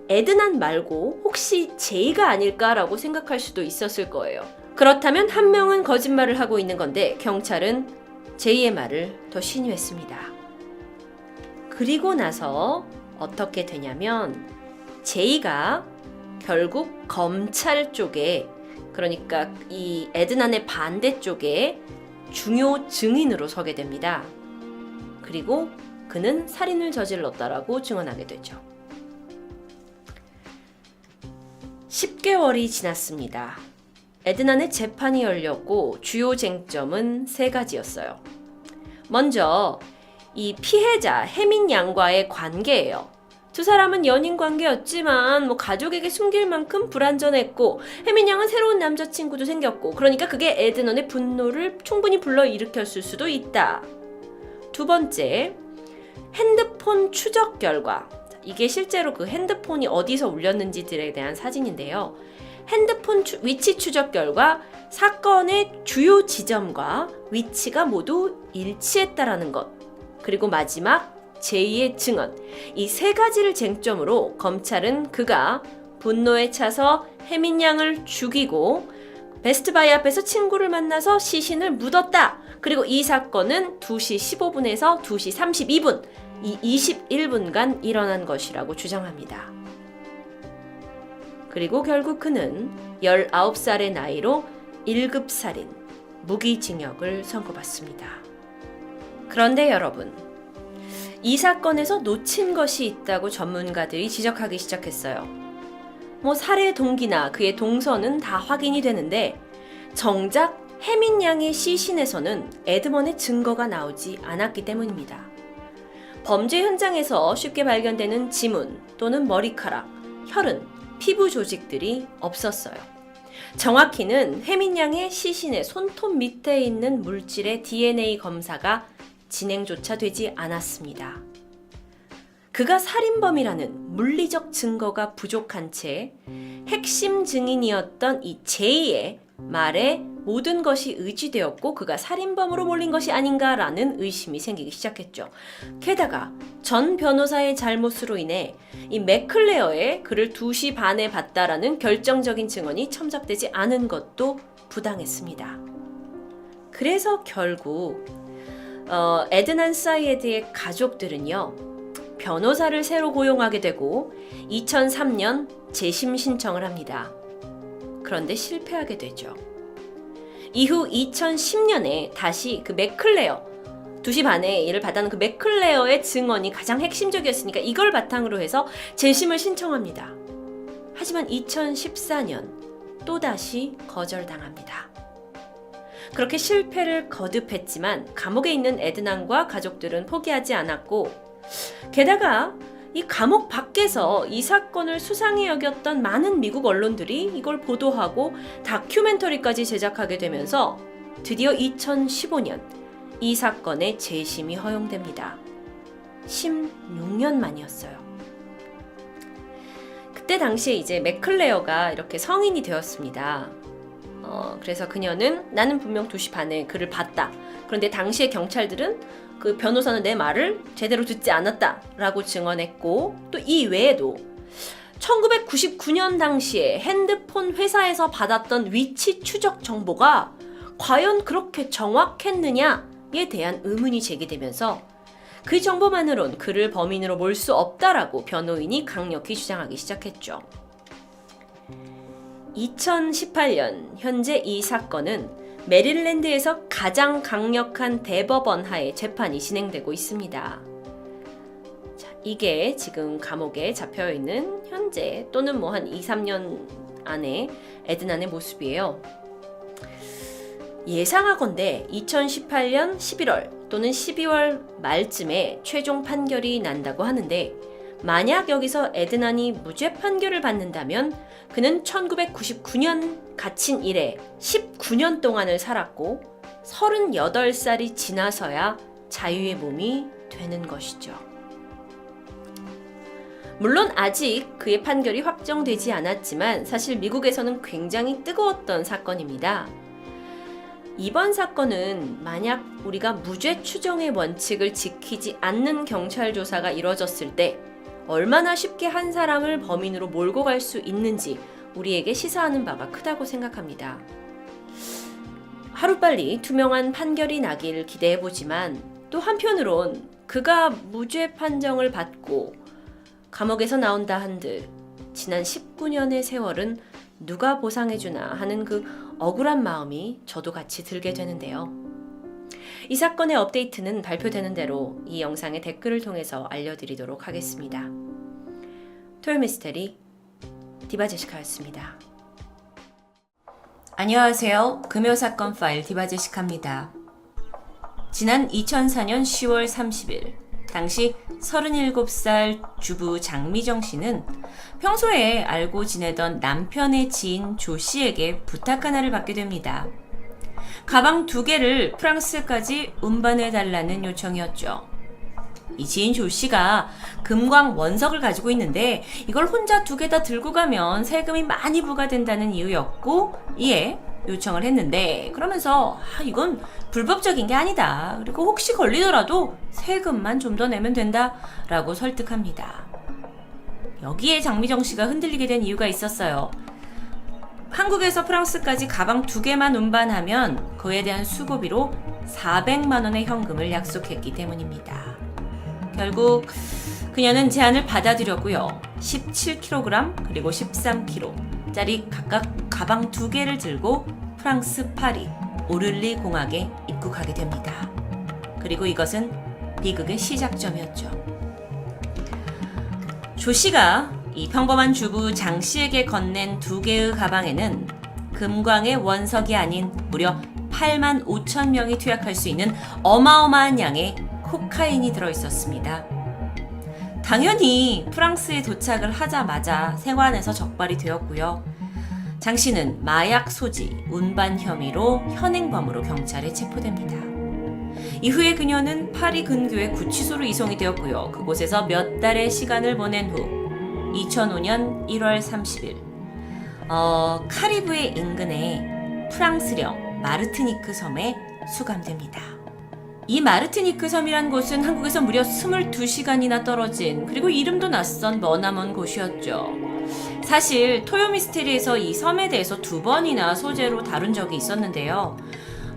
에드난 말고 혹시 제이가 아닐까라고 생각할 수도 있었을 거예요. 그렇다면 한 명은 거짓말을 하고 있는 건데 경찰은 제이의 말을 더 신유했습니다. 그리고 나서 어떻게 되냐면 제이가 결국 검찰 쪽에, 그러니까 이 에드난의 반대쪽에 중요 증인으로 서게 됩니다. 그리고 그는 살인을 저질렀다라고 증언하게 되죠. 10개월이 지났습니다. 에드난의 재판이 열렸고 주요 쟁점은 3가지였어요. 먼저 이 피해자 혜민 양과의 관계예요. 두 사람은 연인 관계였지만 가족에게 숨길 만큼 불완전했고 혜민 양은 새로운 남자친구도 생겼고, 그러니까 그게 에드난의 분노를 충분히 불러일으켰을 수도 있다. 2번째, 핸드폰 추적 결과. 이게 실제로 그 핸드폰이 어디서 울렸는지들에 대한 사진인데요. 핸드폰 위치 추적 결과 사건의 주요 지점과 위치가 모두 일치했다라는 것. 그리고 마지막 제이의 증언, 이 세 가지를 쟁점으로 검찰은 그가 분노에 차서 혜민 양을 죽이고 베스트바이 앞에서 친구를 만나서 시신을 묻었다. 그리고 이 사건은 2시 15분에서 2시 32분, 이 21분간 일어난 것이라고 주장합니다. 그리고 결국 그는 19살의 나이로 1급 살인, 무기징역을 선고받습니다. 그런데 여러분, 이 사건에서 놓친 것이 있다고 전문가들이 지적하기 시작했어요. 살해 동기나 그의 동선은 다 확인이 되는데 정작 혜민 양의 시신에서는 에드먼의 증거가 나오지 않았기 때문입니다. 범죄 현장에서 쉽게 발견되는 지문 또는 머리카락, 혈흔, 피부 조직들이 없었어요. 정확히는 혜민 양의 시신의 손톱 밑에 있는 물질의 DNA 검사가 진행조차 되지 않았습니다. 그가 살인범이라는 물리적 증거가 부족한 채 핵심 증인이었던 이 제이의 말에 모든 것이 의지되었고 그가 살인범으로 몰린 것이 아닌가라는 의심이 생기기 시작했죠. 게다가 전 변호사의 잘못으로 인해 이 맥클레어의 그를 2시 반에 봤다라는 결정적인 증언이 첨삭되지 않은 것도 부당했습니다. 그래서 결국 에드난 사이에드의 가족들은요, 변호사를 새로 고용하게 되고 2003년 재심 신청을 합니다. 그런데 실패하게 되죠. 이후 2010년에 다시 그 맥클레어, 2시 반에 이를 받았는 그 맥클레어의 증언이 가장 핵심적이었으니까 이걸 바탕으로 해서 재심을 신청합니다. 하지만 2014년 또다시 거절당합니다. 그렇게 실패를 거듭했지만 감옥에 있는 에드난과 가족들은 포기하지 않았고, 게다가 이 감옥 밖에서 이 사건을 수상히 여겼던 많은 미국 언론들이 이걸 보도하고 다큐멘터리까지 제작하게 되면서 드디어 2015년 이 사건의 재심이 허용됩니다. 16년 만이었어요. 그때 당시에 이제 맥클레어가 이렇게 성인이 되었습니다. 그래서 그녀는 나는 분명 2시 반에 그를 봤다. 그런데 당시에 경찰들은 그 변호사는 내 말을 제대로 듣지 않았다 라고 증언했고, 또 이 외에도 1999년 당시에 핸드폰 회사에서 받았던 위치 추적 정보가 과연 그렇게 정확했느냐에 대한 의문이 제기되면서 그 정보만으론 그를 범인으로 몰 수 없다라고 변호인이 강력히 주장하기 시작했죠. 2018년 현재 이 사건은 메릴랜드에서 가장 강력한 대법원 하에 재판이 진행되고 있습니다. 자, 이게 지금 감옥에 잡혀있는 현재 또는 한 2, 3년 안에 에드난의 모습이에요. 예상하건대 2018년 11월 또는 12월 말쯤에 최종 판결이 난다고 하는데, 만약 여기서 에드난이 무죄 판결을 받는다면 그는 1999년 갇힌 이래 19년 동안을 살았고 38살이 지나서야 자유의 몸이 되는 것이죠. 물론 아직 그의 판결이 확정되지 않았지만 사실 미국에서는 굉장히 뜨거웠던 사건입니다. 이번 사건은 만약 우리가 무죄 추정의 원칙을 지키지 않는 경찰 조사가 이뤄졌을 때 얼마나 쉽게 한 사람을 범인으로 몰고 갈 수 있는지 우리에게 시사하는 바가 크다고 생각합니다. 하루빨리 투명한 판결이 나길 기대해보지만 또 한편으론 그가 무죄 판정을 받고 감옥에서 나온다 한들 지난 19년의 세월은 누가 보상해주나 하는 그 억울한 마음이 저도 같이 들게 되는데요. 이 사건의 업데이트는 발표되는 대로 이 영상의 댓글을 통해서 알려드리도록 하겠습니다. 토요미스테리 디바제시카였습니다. 안녕하세요. 금요사건 파일 디바제시카입니다. 지난 2004년 10월 30일 당시 37살 주부 장미정 씨는 평소에 알고 지내던 남편의 지인 조 씨에게 부탁 하나를 받게 됩니다. 가방 2개를 프랑스까지 운반해달라는 요청이었죠. 이 지인 조 씨가 금광 원석을 가지고 있는데 이걸 혼자 2개 다 들고 가면 세금이 많이 부과된다는 이유였고, 이에 요청을 했는데 그러면서 이건 불법적인 게 아니다. 그리고 혹시 걸리더라도 세금만 좀 더 내면 된다라고 설득합니다. 여기에 장미정 씨가 흔들리게 된 이유가 있었어요. 한국에서 프랑스까지 가방 2개만 운반하면 그에 대한 수고비로 400만 원의 현금을 약속했기 때문입니다. 결국 그녀는 제안을 받아들였고요. 17kg 그리고 13kg짜리 각각 가방 2개를 들고 프랑스 파리 오를리 공항에 입국하게 됩니다. 그리고 이것은 비극의 시작점이었죠. 조 씨가 이 평범한 주부 장 씨에게 건넨 2개의 가방에는 금광의 원석이 아닌 무려 8만 5천 명이 투약할 수 있는 어마어마한 양의 코카인이 들어있었습니다. 당연히 프랑스에 도착을 하자마자 세관에서 적발이 되었고요. 장 씨는 마약 소지, 운반 혐의로 현행범으로 경찰에 체포됩니다. 이후에 그녀는 파리 근교의 구치소로 이송이 되었고요. 그곳에서 몇 달의 시간을 보낸 후 2005년 1월 30일 카리브해 인근의 프랑스령 마르티니크 섬에 수감됩니다. 이 마르티니크 섬이란 곳은 한국에서 무려 22시간이나 떨어진 그리고 이름도 낯선 머나먼 곳이었죠. 사실 토요미스테리에서 이 섬에 대해서 2번이나 소재로 다룬 적이 있었는데요.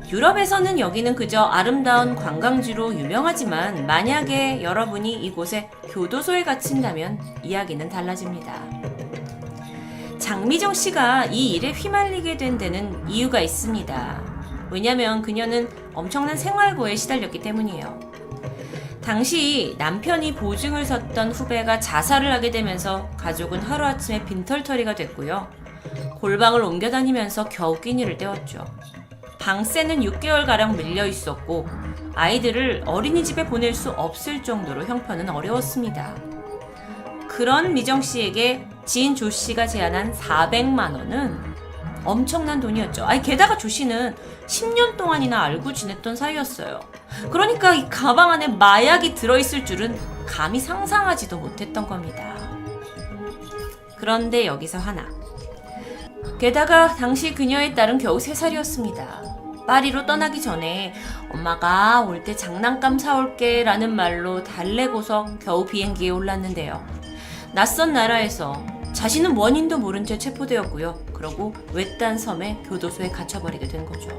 유럽에서는 여기는 그저 아름다운 관광지로 유명하지만 만약에 여러분이 이곳에 교도소에 갇힌다면 이야기는 달라집니다. 장미정 씨가 이 일에 휘말리게 된 데는 이유가 있습니다. 왜냐면 그녀는 엄청난 생활고에 시달렸기 때문이에요. 당시 남편이 보증을 섰던 후배가 자살을 하게 되면서 가족은 하루아침에 빈털터리가 됐고요. 골방을 옮겨 다니면서 겨우 끼니를 때웠죠. 방세는 6개월가량 밀려 있었고 아이들을 어린이집에 보낼 수 없을 정도로 형편은 어려웠습니다. 그런 미정 씨에게 지인 조 씨가 제안한 400만 원은 엄청난 돈이었죠. 게다가 조 씨는 10년 동안이나 알고 지냈던 사이였어요. 그러니까 이 가방 안에 마약이 들어있을 줄은 감히 상상하지도 못했던 겁니다. 그런데 여기서 하나. 게다가 당시 그녀의 딸은 겨우 3살이었습니다. 파리로 떠나기 전에 엄마가 올 때 장난감 사올게 라는 말로 달래고서 겨우 비행기에 올랐는데요. 낯선 나라에서 자신은 원인도 모른 채 체포되었고요. 그러고 외딴 섬의 교도소에 갇혀버리게 된 거죠.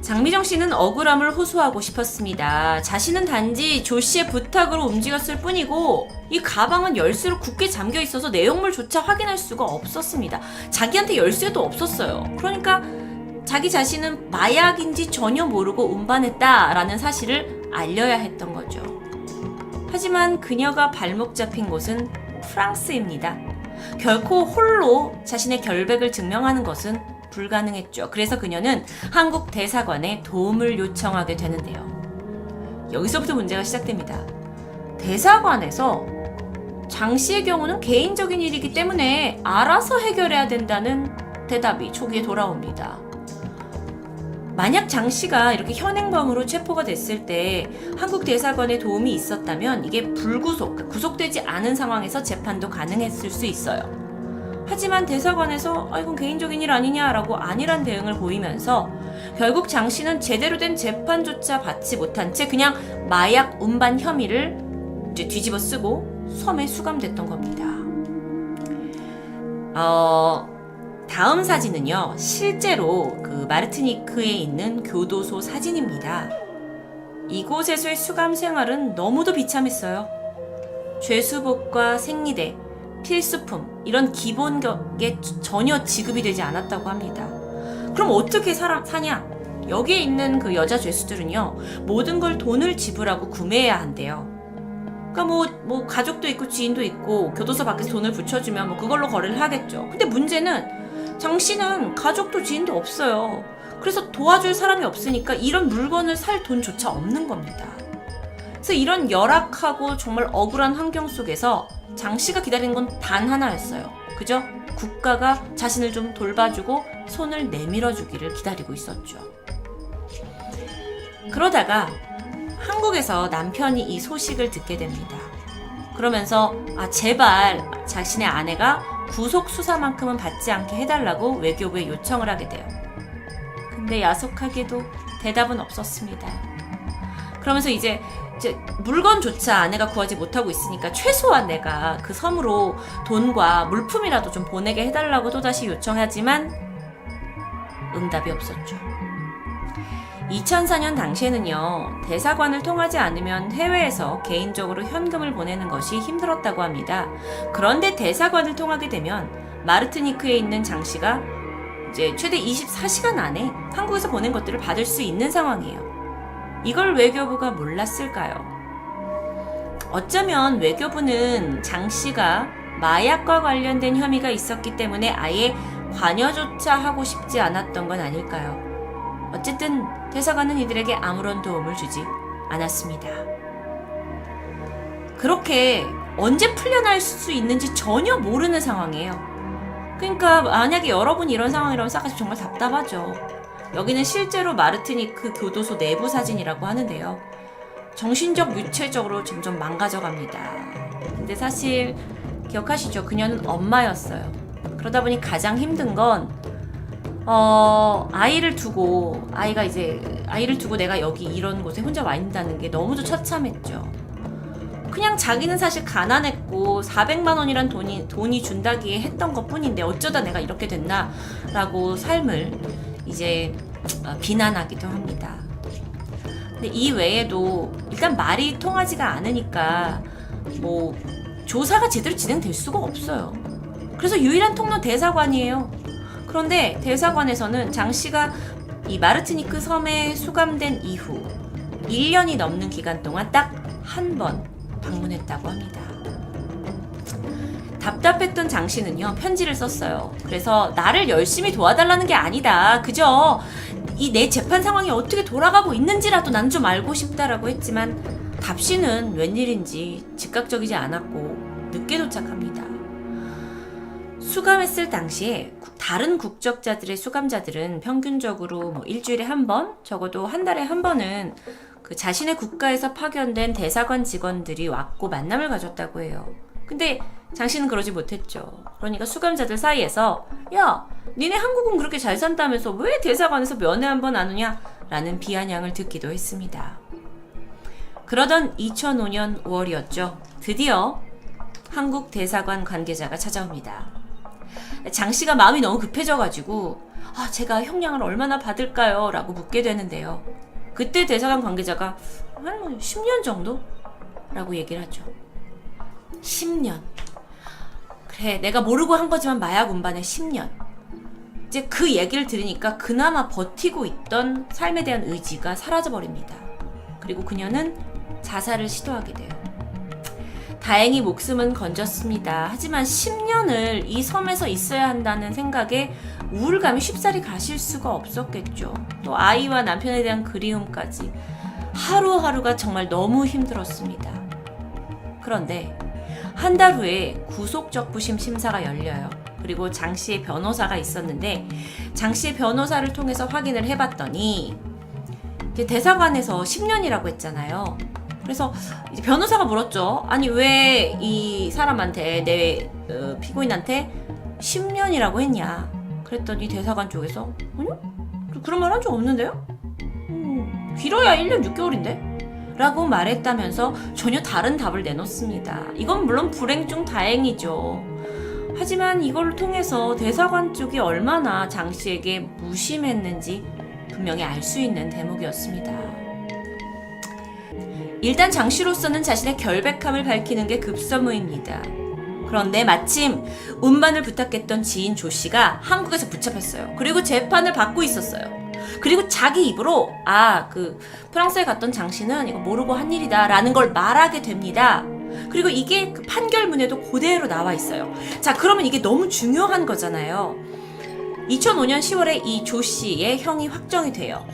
장미정 씨는 억울함을 호소하고 싶었습니다. 자신은 단지 조 씨의 부탁으로 움직였을 뿐이고 이 가방은 열쇠로 굳게 잠겨 있어서 내용물조차 확인할 수가 없었습니다. 자기한테 열쇠도 없었어요. 그러니까 자기 자신은 마약인지 전혀 모르고 운반했다라는 사실을 알려야 했던 거죠. 하지만 그녀가 발목 잡힌 곳은 프랑스입니다. 결코 홀로 자신의 결백을 증명하는 것은 불가능했죠. 그래서 그녀는 한국 대사관에 도움을 요청하게 되는데요. 여기서부터 문제가 시작됩니다. 대사관에서 장 씨의 경우는 개인적인 일이기 때문에 알아서 해결해야 된다는 대답이 초기에 돌아옵니다. 만약 장 씨가 이렇게 현행범으로 체포가 됐을 때 한국 대사관의 도움이 있었다면 이게 불구속, 구속되지 않은 상황에서 재판도 가능했을 수 있어요. 하지만 대사관에서 이건 개인적인 일 아니냐라고 안일한 대응을 보이면서 결국 장 씨는 제대로 된 재판조차 받지 못한 채 그냥 마약 운반 혐의를 이제 뒤집어 쓰고 섬에 수감됐던 겁니다. 다음 사진은요, 실제로 그 마르티니크에 있는 교도소 사진입니다. 이곳에서의 수감 생활은 너무도 비참했어요. 죄수복과 생리대, 필수품 이런 기본격에 전혀 지급이 되지 않았다고 합니다. 그럼 어떻게 사냐? 여기에 있는 그 여자 죄수들은요, 모든 걸 돈을 지불하고 구매해야 한대요. 그러니까 뭐 가족도 있고 지인도 있고 교도소 밖에서 돈을 붙여주면 뭐 그걸로 거래를 하겠죠. 근데 문제는 장 씨는 가족도 지인도 없어요. 그래서 도와줄 사람이 없으니까 이런 물건을 살 돈조차 없는 겁니다. 그래서 이런 열악하고 정말 억울한 환경 속에서 장 씨가 기다리는 건 단 하나였어요. 그죠? 국가가 자신을 좀 돌봐주고 손을 내밀어주기를 기다리고 있었죠. 그러다가 한국에서 남편이 이 소식을 듣게 됩니다. 그러면서 제발 자신의 아내가 구속 수사만큼은 받지 않게 해달라고 외교부에 요청을 하게 돼요. 근데 야속하게도 대답은 없었습니다. 그러면서 이제 물건조차 아내가 구하지 못하고 있으니까 최소한 내가 그 섬으로 돈과 물품이라도 좀 보내게 해달라고 또다시 요청하지만 응답이 없었죠. 2004년 당시에는요, 대사관을 통하지 않으면 해외에서 개인적으로 현금을 보내는 것이 힘들었다고 합니다. 그런데 대사관을 통하게 되면 마르티니크에 있는 장 씨가 이제 최대 24시간 안에 한국에서 보낸 것들을 받을 수 있는 상황이에요. 이걸 외교부가 몰랐을까요? 어쩌면 외교부는 장 씨가 마약과 관련된 혐의가 있었기 때문에 아예 관여조차 하고 싶지 않았던 건 아닐까요? 어쨌든 대사관은 이들에게 아무런 도움을 주지 않았습니다. 그렇게 언제 풀려날 수 있는지 전혀 모르는 상황이에요. 그러니까 만약에 여러분이 이런 상황이라면 싸가지 정말 답답하죠. 여기는 실제로 마르티니크 교도소 내부 사진이라고 하는데요. 정신적, 육체적으로 점점 망가져갑니다. 근데 사실 기억하시죠? 그녀는 엄마였어요. 그러다 보니 가장 힘든 건 아이를 두고 내가 여기 이런 곳에 혼자 와 있다는 게 너무도 처참했죠. 그냥 자기는 사실 가난했고 400만 원이란 돈이 준다기에 했던 것 뿐인데 어쩌다 내가 이렇게 됐나라고 삶을 이제 비난하기도 합니다. 근데 이 외에도 일단 말이 통하지가 않으니까 뭐 조사가 제대로 진행될 수가 없어요. 그래서 유일한 통로 대사관이에요. 그런데 대사관에서는 장 씨가 이 마르티니크 섬에 수감된 이후 1년이 넘는 기간 동안 딱 한 번 방문했다고 합니다. 답답했던 장 씨는요, 편지를 썼어요. 그래서 나를 열심히 도와달라는 게 아니다. 그저 이 내 재판 상황이 어떻게 돌아가고 있는지라도 난 좀 알고 싶다라고 했지만 답시는 웬일인지 즉각적이지 않았고 늦게 도착합니다. 수감했을 당시에 다른 국적자들의 수감자들은 평균적으로 뭐 일주일에 한 번, 적어도 한 달에 한 번은 그 자신의 국가에서 파견된 대사관 직원들이 왔고 만남을 가졌다고 해요. 근데 장 씨는 그러지 못했죠. 그러니까 수감자들 사이에서 야, 니네 한국은 그렇게 잘 산다면서 왜 대사관에서 면회 한 번 안 오냐? 라는 비아냥을 듣기도 했습니다. 그러던 2005년 5월이었죠. 드디어 한국 대사관 관계자가 찾아옵니다. 장 씨가 마음이 너무 급해져가지고 제가 형량을 얼마나 받을까요? 라고 묻게 되는데요. 그때 대사관 관계자가 한 10년 정도? 라고 얘기를 하죠. 10년. 그래, 내가 모르고 한 거지만 마약 운반에 10년. 이제 그 얘기를 들으니까 그나마 버티고 있던 삶에 대한 의지가 사라져버립니다. 그리고 그녀는 자살을 시도하게 돼요. 다행히 목숨은 건졌습니다. 하지만 10년을 이 섬에서 있어야 한다는 생각에 우울감이 쉽사리 가실 수가 없었겠죠. 또 아이와 남편에 대한 그리움까지 하루하루가 정말 너무 힘들었습니다. 그런데 한 달 후에 구속적부심 심사가 열려요. 그리고 장 씨의 변호사가 있었는데 장 씨의 변호사를 통해서 확인을 해봤더니 대사관에서 10년이라고 했잖아요. 그래서 이제 변호사가 물었죠. 아니 왜 이 사람한테 내 피고인한테 10년이라고 했냐. 그랬더니 대사관 쪽에서 아니요? 그런 말 한 적 없는데요? 길어야 1년 6개월인데? 라고 말했다면서 전혀 다른 답을 내놓습니다. 이건 물론 불행 중 다행이죠. 하지만 이걸 통해서 대사관 쪽이 얼마나 장 씨에게 무심했는지 분명히 알 수 있는 대목이었습니다. 일단 장 씨로서는 자신의 결백함을 밝히는 게 급선무입니다. 그런데 마침 운반을 부탁했던 지인 조 씨가 한국에서 붙잡혔어요. 그리고 재판을 받고 있었어요. 그리고 자기 입으로 프랑스에 갔던 장 씨는 이거 모르고 한 일이다 라는 걸 말하게 됩니다. 그리고 이게 그 판결문에도 그대로 나와 있어요. 자, 그러면 이게 너무 중요한 거잖아요. 2005년 10월에 이 조 씨의 형이 확정이 돼요.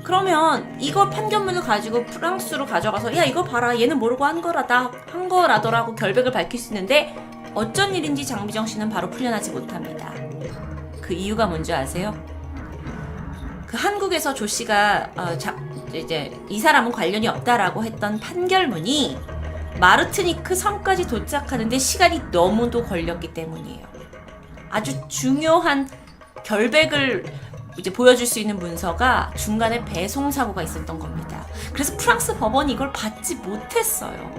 그러면 이거 판결문을 가지고 프랑스로 가져가서 야 이거 봐라 얘는 모르고 한 거라더라고 결백을 밝힐 수 있는데 어쩐 일인지 장미정 씨는 바로 풀려나지 못합니다. 그 이유가 뭔지 아세요? 그 한국에서 조 씨가 이제 이 사람은 관련이 없다라고 했던 판결문이 마르티니크 섬까지 도착하는데 시간이 너무도 걸렸기 때문이에요. 아주 중요한 결백을 이제 보여줄 수 있는 문서가 중간에 배송 사고가 있었던 겁니다. 그래서 프랑스 법원이 이걸 받지 못했어요.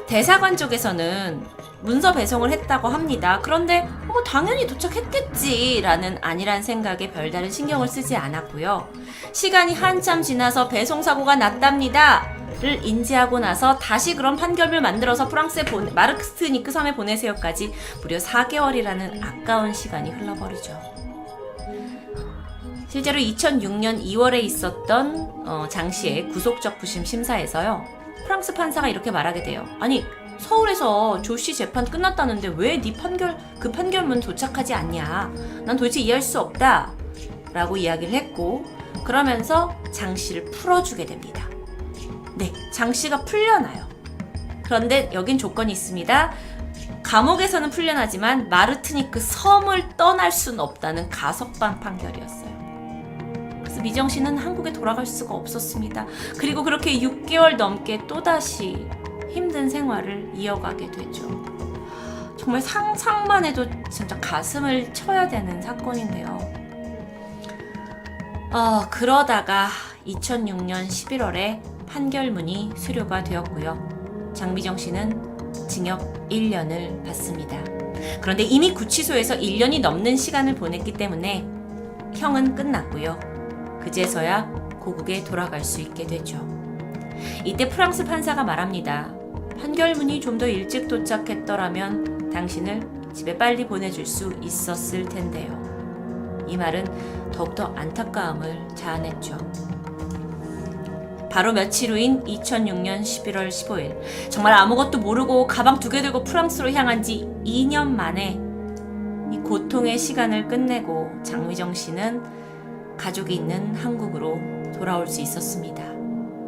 대사관 쪽에서는 문서 배송을 했다고 합니다. 그런데 당연히 도착했겠지라는 아니란 생각에 별다른 신경을 쓰지 않았고요. 시간이 한참 지나서 배송 사고가 났답니다를 인지하고 나서 다시 그런 판결을 만들어서 프랑스의 마르티니크 섬에 보내세요까지 무려 4개월이라는 아까운 시간이 흘러버리죠. 실제로 2006년 2월에 있었던 장씨의 구속적 부심 심사에서요. 프랑스 판사가 이렇게 말하게 돼요. 아니, 서울에서 조씨 재판 끝났다는데 왜 네 그 판결문 도착하지 않냐? 난 도대체 이해할 수 없다. 라고 이야기를 했고, 그러면서 장씨를 풀어주게 됩니다. 네, 장씨가 풀려나요. 그런데 여긴 조건이 있습니다. 감옥에서는 풀려나지만 마르티니크 섬을 떠날 수는 없다는 가석방 판결이었어요. 그래서 미정 씨는 한국에 돌아갈 수가 없었습니다. 그리고 그렇게 6개월 넘게 또다시 힘든 생활을 이어가게 되죠. 정말 상상만 해도 진짜 가슴을 쳐야 되는 사건인데요. 그러다가 2006년 11월에 판결문이 수료가 되었고요. 장미정 씨는 징역 1년을 받습니다. 그런데 이미 구치소에서 1년이 넘는 시간을 보냈기 때문에 형은 끝났고요. 그제서야 고국에 돌아갈 수 있게 되죠. 이때 프랑스 판사가 말합니다. 판결문이 좀 더 일찍 도착했더라면 당신을 집에 빨리 보내줄 수 있었을 텐데요. 이 말은 더욱더 안타까움을 자아냈죠. 바로 며칠 후인 2006년 11월 15일 정말 아무것도 모르고 가방 2개 들고 프랑스로 향한 지 2년 만에 이 고통의 시간을 끝내고 장미정 씨는 가족이 있는 한국으로 돌아올 수 있었습니다.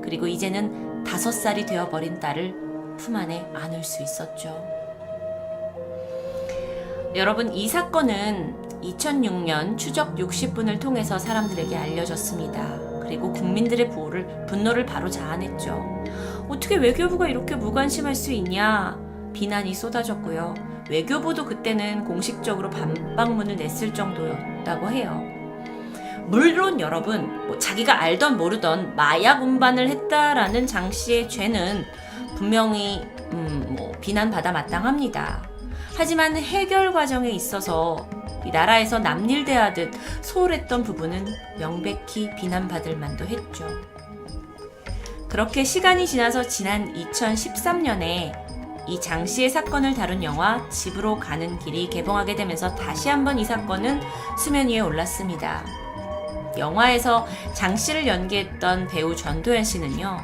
그리고 이제는 5살이 되어버린 딸을 품 안에 안을 수 있었죠. 여러분, 이 사건은 2006년 추적 60분을 통해서 사람들에게 알려졌습니다. 그리고 국민들의 분노를 바로 자아냈죠. 어떻게 외교부가 이렇게 무관심할 수 있냐? 비난이 쏟아졌고요. 외교부도 그때는 공식적으로 반박문을 냈을 정도였다고 해요. 물론 여러분, 자기가 알던 모르던 마약 운반을 했다라는 장 씨의 죄는 분명히 비난받아 마땅합니다. 하지만 해결 과정에 있어서 이 나라에서 남일 대하듯 소홀했던 부분은 명백히 비난받을 만도 했죠. 그렇게 시간이 지나서 지난 2013년에 이 장 씨의 사건을 다룬 영화 집으로 가는 길이 개봉하게 되면서 다시 한번 이 사건은 수면 위에 올랐습니다. 영화에서 장 씨를 연기했던 배우 전도연 씨는요,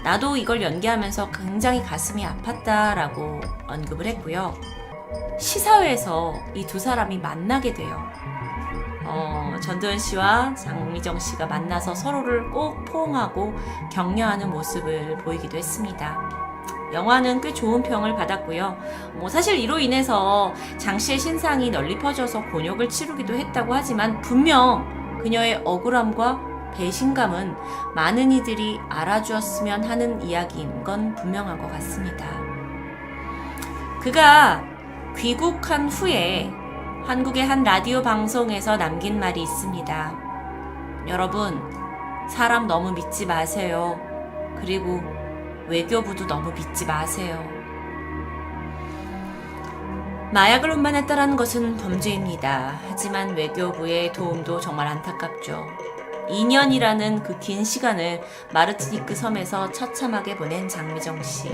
나도 이걸 연기하면서 굉장히 가슴이 아팠다라고 언급을 했고요. 시사회에서 이 두 사람이 만나게 돼요. 전도연 씨와 장미정 씨가 만나서 서로를 꼭 포옹하고 격려하는 모습을 보이기도 했습니다. 영화는 꽤 좋은 평을 받았고요. 사실 이로 인해서 장 씨의 신상이 널리 퍼져서 곤욕을 치르기도 했다고 하지만 분명 그녀의 억울함과 배신감은 많은 이들이 알아주었으면 하는 이야기인 건 분명한 것 같습니다. 그가 귀국한 후에 한국의 한 라디오 방송에서 남긴 말이 있습니다. 여러분, 사람 너무 믿지 마세요. 그리고 외교부도 너무 믿지 마세요. 마약을 운반했다라는 것은 범죄입니다. 하지만 외교부의 도움도 정말 안타깝죠. 2년이라는 그 긴 시간을 마르티니크 섬에서 처참하게 보낸 장미정 씨.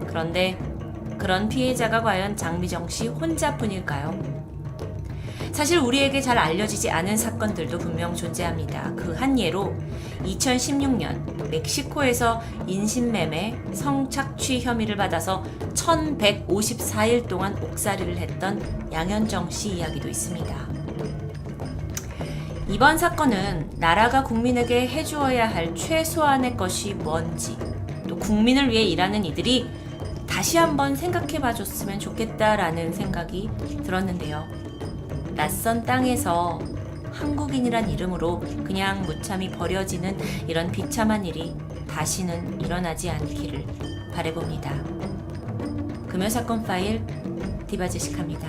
그런데 그런 피해자가 과연 장미정 씨 혼자뿐일까요? 사실 우리에게 잘 알려지지 않은 사건들도 분명 존재합니다. 그 한 예로 2016년 멕시코에서 인신매매, 성착취 혐의를 받아서 1154일 동안 옥살이를 했던 양현정 씨 이야기도 있습니다. 이번 사건은 나라가 국민에게 해주어야 할 최소한의 것이 뭔지, 또 국민을 위해 일하는 이들이 다시 한번 생각해봐줬으면 좋겠다라는 생각이 들었는데요. 낯선 땅에서 한국인이란 이름으로 그냥 무참히 버려지는 이런 비참한 일이 다시는 일어나지 않기를 바라봅니다. 금요사건 파일 디바제식합니다.